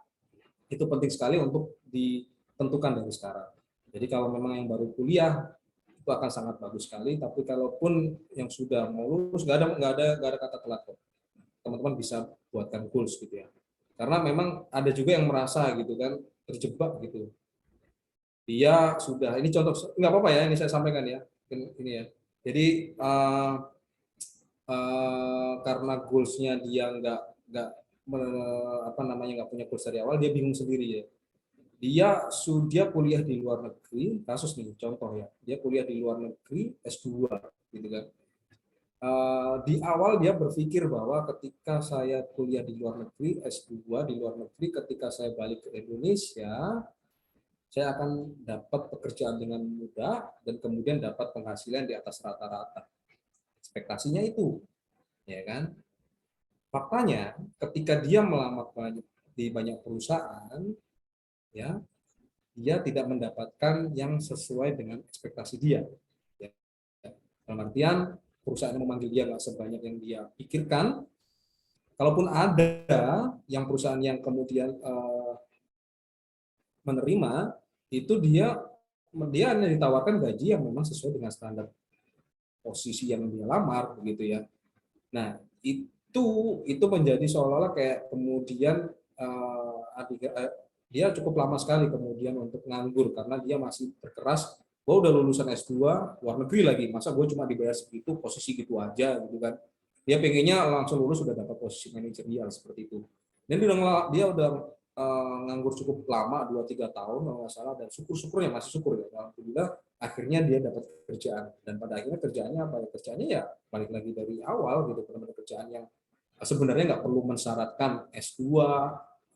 itu penting sekali untuk ditentukan dari sekarang. Jadi kalau memang yang baru kuliah, itu akan sangat bagus sekali. Tapi kalaupun yang sudah mau lulus, nggak ada kata telat kok. Teman-teman bisa buatkan goals gitu ya. Karena memang ada juga yang merasa gitu kan, terjebak gitu. Dia sudah, ini contoh, nggak apa-apa ya, ini saya sampaikan ya. Ini ya. Jadi karena goalsnya dia nggak punya goals dari awal, dia bingung sendiri ya. Dia kuliah di luar negeri, kasus nih contoh ya, dia kuliah di luar negeri S2 gitu kan. Di awal dia berpikir bahwa ketika saya kuliah di luar negeri S2 di luar negeri, ketika saya balik ke Indonesia saya akan dapat pekerjaan dengan mudah dan kemudian dapat penghasilan di atas rata-rata. Ekspektasinya itu, ya kan? Faktanya, ketika dia melamar di banyak perusahaan, ya, dia tidak mendapatkan yang sesuai dengan ekspektasi dia. Ya. Dalam artian, perusahaan yang memanggil dia nggak sebanyak yang dia pikirkan. Kalaupun ada yang perusahaan yang kemudian menerima, itu dia hanya ditawarkan gaji yang memang sesuai dengan standar posisi yang dia lamar begitu ya. Nah, itu menjadi seolah-olah kayak kemudian dia cukup lama sekali kemudian untuk nganggur karena dia masih berkeras, gue udah lulusan S2 luar negeri lagi, masa gue cuma dibayar segitu, posisi gitu aja gitu kan. Dia pengennya langsung lulus sudah dapat posisi manajerial seperti itu. Dan dia udah nganggur cukup lama 2-3 tahun kalau nggak salah, dan syukur-syukurnya masih syukur ya, alhamdulillah akhirnya dia dapat kerjaan. Dan pada akhirnya kerjaannya apa ya, kerjaannya ya balik lagi dari awal gitu, benar-benar kerjaan yang sebenarnya nggak perlu mensyaratkan S2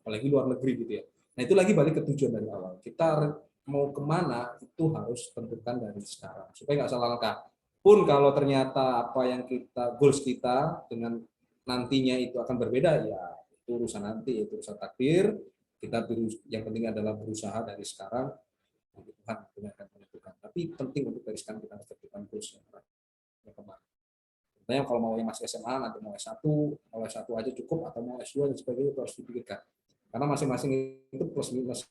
apalagi luar negeri gitu ya. Nah itu lagi balik ke tujuan dari awal, kita mau kemana itu harus tentukan dari sekarang supaya nggak salah langkah. Pun kalau ternyata apa yang kita goals kita dengan nantinya itu akan berbeda, ya itu urusan nanti, itu urusan takdir. Kita yang penting adalah berusaha dari sekarang, nanti Tuhan yang akan menentukan. Tapi penting untuk dari sekarang kita harus tentukan terus yang kemarin. Contohnya kalau mau yang masih SMA, nanti mau S1 aja cukup, atau mau S2 dan sebagainya, itu harus dipikirkan. Karena masing-masing itu plus minus.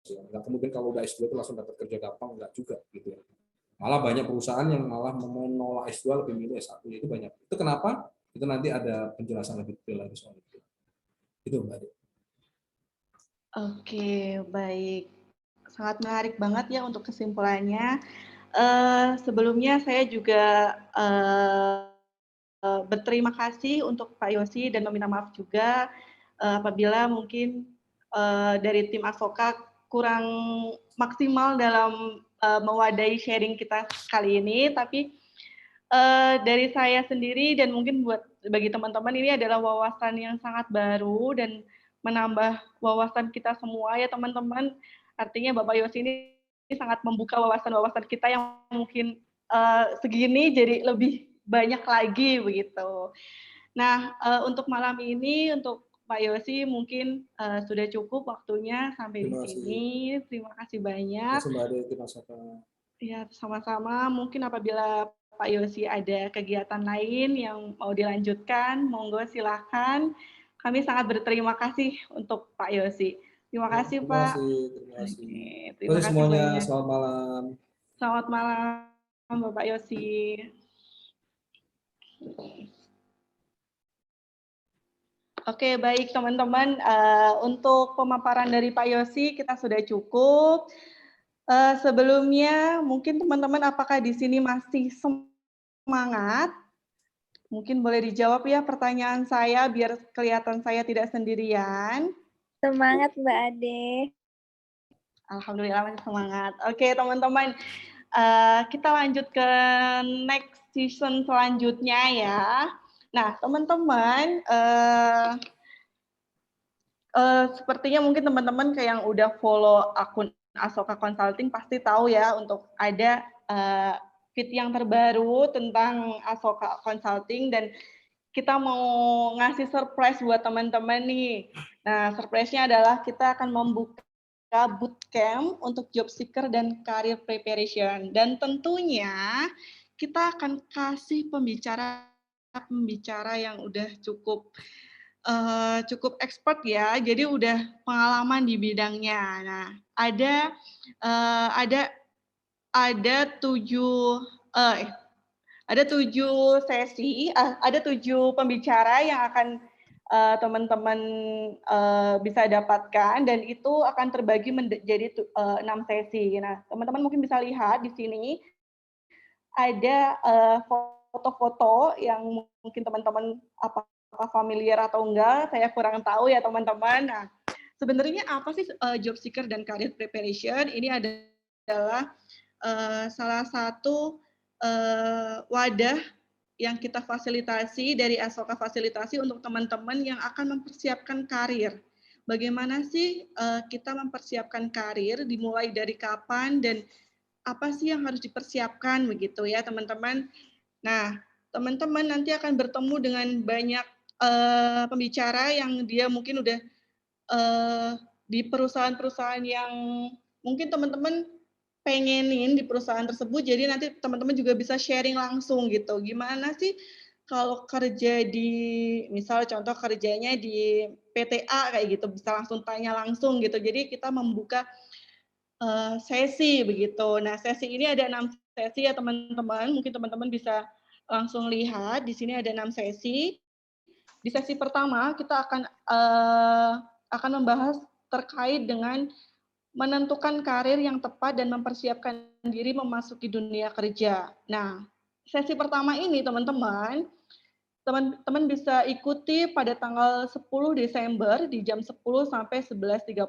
Nggak kemudian kalau udah S2 itu langsung dapat kerja gampang, enggak juga gitu ya. Malah banyak perusahaan yang malah menolak S2 lebih milih S1, itu banyak. Itu kenapa? Itu nanti ada penjelasan lebih detail lagi soal itu. Itu Mbak Ade. Oke, baik. Sangat menarik banget ya untuk kesimpulannya. Sebelumnya saya juga berterima kasih untuk Pak Yosi dan meminta maaf juga apabila mungkin dari tim Asoka kurang maksimal dalam mewadahi sharing kita kali ini, tapi dari saya sendiri dan mungkin bagi teman-teman ini adalah wawasan yang sangat baru dan menambah wawasan kita semua ya teman-teman. Artinya Bapak Yosi ini sangat membuka wawasan-wawasan kita yang mungkin segini jadi lebih banyak lagi begitu. Nah, untuk malam ini untuk Pak Yosi mungkin sudah cukup waktunya sampai di sini. Terima kasih banyak. Terima kasih Mbak Ade, ya, sama-sama. Mungkin apabila Pak Yosi ada kegiatan lain yang mau dilanjutkan, monggo silahkan. Kami sangat berterima kasih untuk Pak Yosi. Terima kasih, Pak. Terima kasih. Terima kasih semuanya. banyak. Selamat malam. Selamat malam, Bapak Yosi. Oke, baik teman-teman. Untuk pemaparan dari Pak Yosi kita sudah cukup. Sebelumnya, mungkin teman-teman apakah di sini masih semangat? Mungkin boleh dijawab ya pertanyaan saya biar kelihatan saya tidak sendirian. Semangat Mbak Ade. Alhamdulillah masih semangat. Oke teman-teman, kita lanjut ke next season selanjutnya ya. Nah teman-teman, sepertinya mungkin teman-teman kayak yang udah follow akun Asoka Consulting pasti tahu ya untuk ada feed yang terbaru tentang Asoka Consulting dan kita mau ngasih surprise buat teman-teman nih. Nah, surprise-nya adalah kita akan membuka bootcamp untuk job seeker dan career preparation. Dan tentunya kita akan kasih pembicara yang udah cukup expert ya, jadi udah pengalaman di bidangnya. Nah, ada 7 sesi, ada 7 pembicara yang akan teman-teman bisa dapatkan dan itu akan terbagi menjadi 6 sesi. Nah, teman-teman mungkin bisa lihat di sini ada foto-foto yang mungkin teman-teman apakah familiar atau enggak, saya kurang tahu ya teman-teman. Nah, sebenarnya apa sih job seeker dan career preparation? Ini adalah salah satu wadah yang kita fasilitasi dari Asoka Fasilitasi untuk teman-teman yang akan mempersiapkan karir. Bagaimana sih kita mempersiapkan karir, dimulai dari kapan dan apa sih yang harus dipersiapkan begitu ya teman-teman. Nah, teman-teman nanti akan bertemu dengan banyak pembicara yang dia mungkin udah di perusahaan-perusahaan yang mungkin teman-teman pengenin di perusahaan tersebut, jadi nanti teman-teman juga bisa sharing langsung gitu. Gimana sih kalau kerja di, misal contoh kerjanya di PTA kayak gitu, bisa langsung tanya langsung gitu. Jadi kita membuka sesi begitu. Nah, sesi ini ada 6 sesi ya teman-teman. Mungkin teman-teman bisa langsung lihat. Di sini ada 6 sesi. Di sesi pertama kita akan membahas terkait dengan menentukan karir yang tepat dan mempersiapkan diri memasuki dunia kerja. Nah, sesi pertama ini teman-teman bisa ikuti pada tanggal 10 Desember di jam 10 sampai 11.30.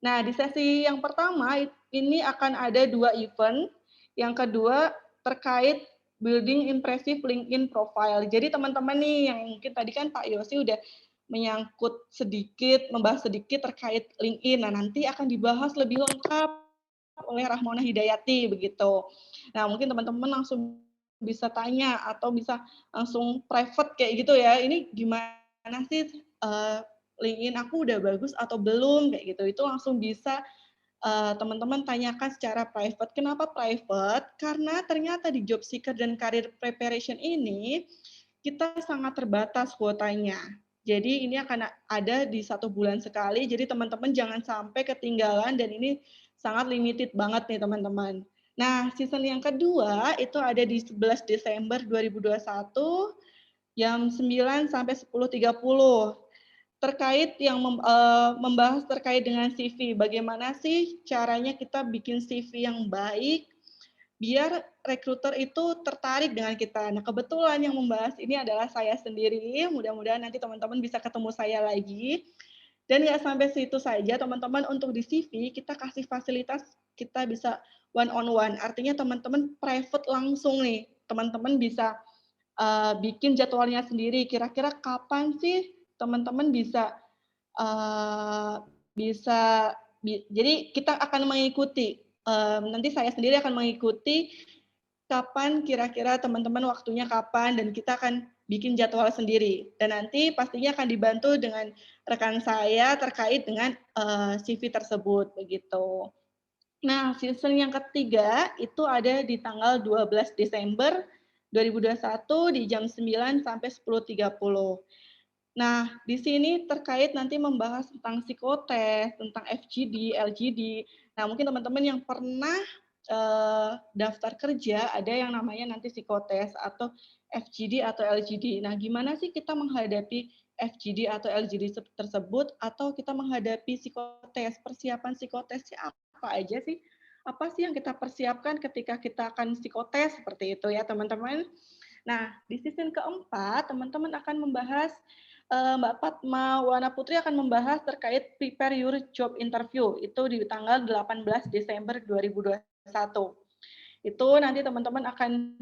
Nah, di sesi yang pertama ini akan ada 2 event. Yang kedua terkait building impressive LinkedIn profile. Jadi teman-teman nih yang mungkin tadi kan Pak Yosi udah membahas sedikit terkait LinkedIn. Nah, nanti akan dibahas lebih lengkap oleh Rahmona Hidayati begitu. Nah, mungkin teman-teman langsung bisa tanya atau bisa langsung private kayak gitu ya. Ini gimana sih LinkedIn aku udah bagus atau belum kayak gitu. Itu langsung bisa teman-teman tanyakan secara private. Kenapa private? Karena ternyata di job seeker dan career preparation ini kita sangat terbatas kuotanya. Jadi ini akan ada di 1 bulan sekali. Jadi teman-teman jangan sampai ketinggalan dan ini sangat limited banget nih teman-teman. Nah, season yang kedua itu ada di 11 Desember 2021 jam 9 sampai 10.30. Terkait yang membahas terkait dengan CV. Bagaimana sih caranya kita bikin CV yang baik biar rekruter itu tertarik dengan kita. Nah, kebetulan yang membahas ini adalah saya sendiri. Mudah-mudahan nanti teman-teman bisa ketemu saya lagi. Dan nggak sampai situ saja, teman-teman, untuk di CV kita kasih fasilitas, kita bisa one on one. Artinya teman-teman private langsung nih. Teman-teman bisa bikin jadwalnya sendiri. Kira-kira kapan sih teman-teman bisa jadi kita akan mengikuti. Nanti saya sendiri akan mengikuti kapan kira-kira teman-teman waktunya kapan dan kita akan bikin jadwal sendiri. Dan nanti pastinya akan dibantu dengan rekan saya terkait dengan CV tersebut begitu. Nah, season yang ketiga itu ada di tanggal 12 Desember 2021 di jam 9 sampai 10.30. Nah, di sini terkait nanti membahas tentang psikotes, tentang FGD, LGD. Nah, mungkin teman-teman yang pernah daftar kerja, ada yang namanya nanti psikotes atau FGD atau LGD. Nah, gimana sih kita menghadapi FGD atau LGD tersebut, atau kita menghadapi psikotes, persiapan psikotesnya apa aja sih? Apa sih yang kita persiapkan ketika kita akan psikotes, seperti itu ya teman-teman. Nah, di season keempat, teman-teman akan membahas Mbak Fatma Wana Putri akan membahas terkait prepare your job interview. Itu di tanggal 18 Desember 2021. Itu nanti teman-teman akan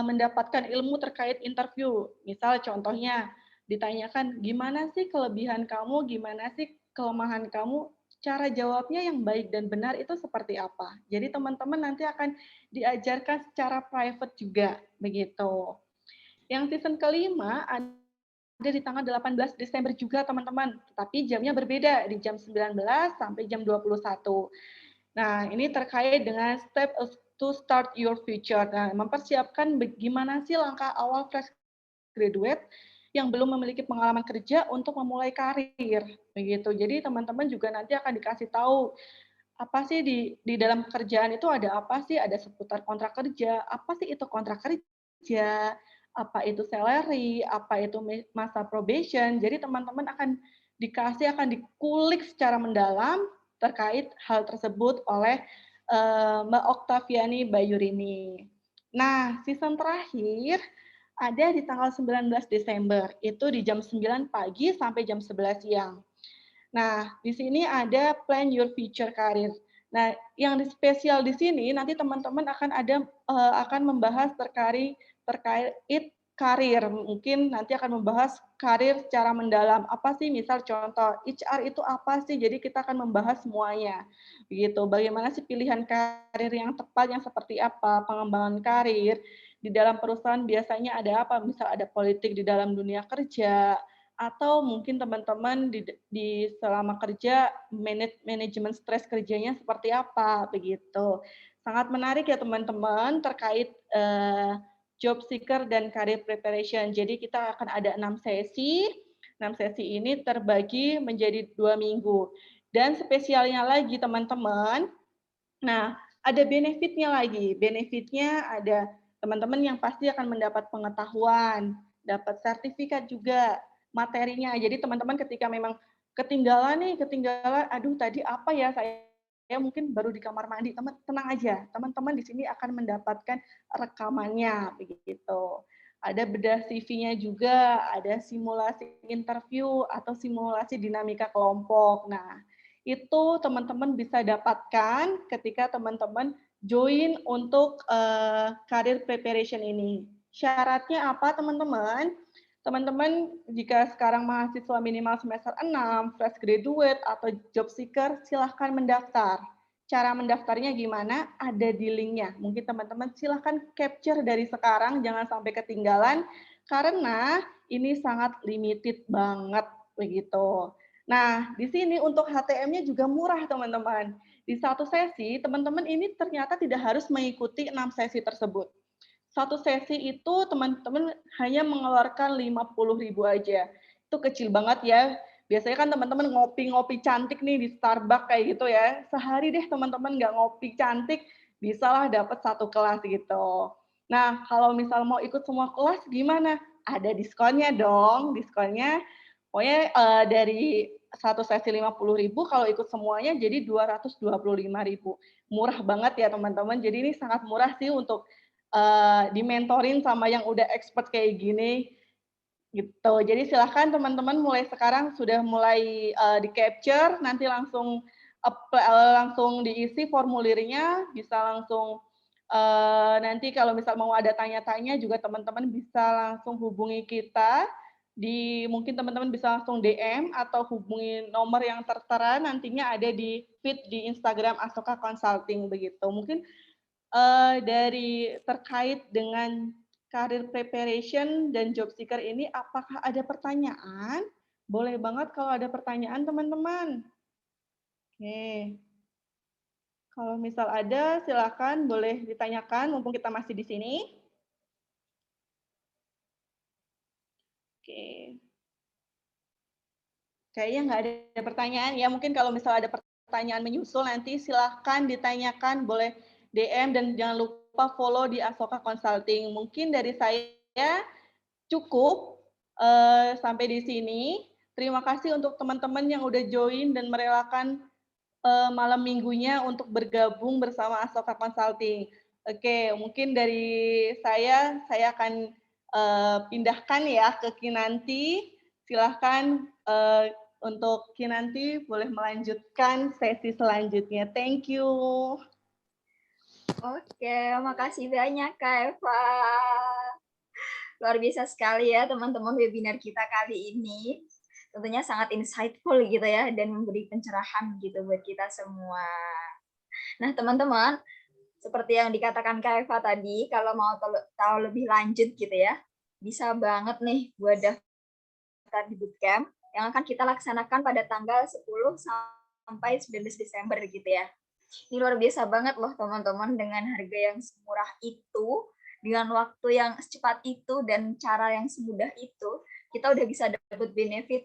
mendapatkan ilmu terkait interview. Misal contohnya ditanyakan gimana sih kelebihan kamu, gimana sih kelemahan kamu, cara jawabnya yang baik dan benar itu seperti apa. Jadi teman-teman nanti akan diajarkan secara private juga begitu. Yang season kelima ada di tanggal 18 Desember juga teman-teman, tapi jamnya berbeda di jam 19 sampai jam 21. Nah, ini terkait dengan step to start your future. Nah, mempersiapkan bagaimana sih langkah awal fresh graduate yang belum memiliki pengalaman kerja untuk memulai karir begitu. Jadi teman-teman juga nanti akan dikasih tahu apa sih di dalam pekerjaan itu ada apa sih, ada seputar kontrak kerja, apa sih itu kontrak kerja, apa itu salary, apa itu masa probation. Jadi teman-teman akan dikulik secara mendalam terkait hal tersebut oleh Mbak Oktaviani Bayurini. Nah, season terakhir ada di tanggal 19 Desember, itu di jam 9 pagi sampai jam 11 siang. Nah, di sini ada plan your future career. Nah, yang spesial di sini nanti teman-teman akan membahas terkait karir. Mungkin nanti akan membahas karir secara mendalam. Apa sih misal contoh HR itu apa sih? Jadi kita akan membahas semuanya. Begitu. Bagaimana sih pilihan karir yang tepat, yang seperti apa, pengembangan karir di dalam perusahaan biasanya ada apa? Misal ada politik di dalam dunia kerja, atau mungkin teman-teman di selama kerja manajemen stres kerjanya seperti apa begitu. Sangat menarik ya teman-teman terkait job seeker dan career preparation. Jadi kita akan ada 6 sesi. 6 sesi ini terbagi menjadi 2 minggu. Dan spesialnya lagi teman-teman, nah ada benefitnya lagi. Benefitnya ada teman-teman yang pasti akan mendapat pengetahuan, dapat sertifikat juga, materinya. Jadi teman-teman ketika memang ketinggalan, aduh tadi apa ya, saya mungkin baru di kamar mandi, tenang aja, teman-teman di sini akan mendapatkan rekamannya begitu. Ada bedah CV-nya juga, ada simulasi interview atau simulasi dinamika kelompok. Nah, itu teman-teman bisa dapatkan ketika teman-teman join untuk career preparation ini. Syaratnya apa teman-teman? Teman-teman jika sekarang mahasiswa minimal semester 6, fresh graduate, atau job seeker, silahkan mendaftar. Cara mendaftarnya gimana? Ada di linknya. Mungkin teman-teman silahkan capture dari sekarang, jangan sampai ketinggalan, karena ini sangat limited banget. begitu. Nah, di sini untuk HTM-nya juga murah, teman-teman. Di satu sesi, teman-teman ini ternyata tidak harus mengikuti 6 sesi tersebut. Satu sesi itu teman-teman hanya mengeluarkan 50.000 aja. Itu kecil banget ya. Biasanya kan teman-teman ngopi-ngopi cantik nih di Starbucks kayak gitu ya. Sehari deh teman-teman nggak ngopi cantik, bisalah dapat 1 kelas gitu. Nah, kalau misal mau ikut semua kelas gimana? Ada diskonnya dong, diskonnya. Pokoknya dari satu sesi 50.000, kalau ikut semuanya jadi 225.000. Murah banget ya teman-teman. Jadi ini sangat murah sih untuk dimentorin sama yang udah expert kayak gini gitu. Jadi silahkan teman-teman mulai sekarang sudah mulai di capture, nanti langsung langsung diisi formulirnya, bisa langsung nanti kalau misal mau ada tanya-tanya juga teman-teman bisa langsung hubungi kita. Mungkin teman-teman bisa langsung DM atau hubungi nomor yang tertera nantinya ada di feed di Instagram Asoka Consulting begitu. Mungkin dari terkait dengan career preparation dan job seeker ini, apakah ada pertanyaan? Boleh banget kalau ada pertanyaan teman-teman. Oke. Kalau misal ada, silakan boleh ditanyakan mumpung kita masih di sini. Oke. Kayaknya nggak ada pertanyaan ya. Mungkin kalau misal ada pertanyaan menyusul nanti silahkan ditanyakan, boleh DM dan jangan lupa follow di Asoka Consulting. Mungkin dari saya cukup sampai di sini. Terima kasih untuk teman-teman yang udah join dan merelakan malam minggunya untuk bergabung bersama Asoka Consulting. Oke, mungkin dari saya akan pindahkan ya ke Kinanti. Silahkan untuk Kinanti boleh melanjutkan sesi selanjutnya. Thank you. Oke, makasih banyak Kak Eva. Luar biasa sekali ya teman-teman webinar kita kali ini. Tentunya sangat insightful gitu ya dan memberi pencerahan gitu buat kita semua. Nah teman-teman, seperti yang dikatakan Kak Eva tadi, kalau mau tahu lebih lanjut gitu ya, bisa banget nih buat daftar di bootcamp yang akan kita laksanakan pada tanggal 10 sampai 19 Desember gitu ya. Ini luar biasa banget loh teman-teman, dengan harga yang semurah itu, dengan waktu yang secepat itu, dan cara yang semudah itu, kita udah bisa dapat benefit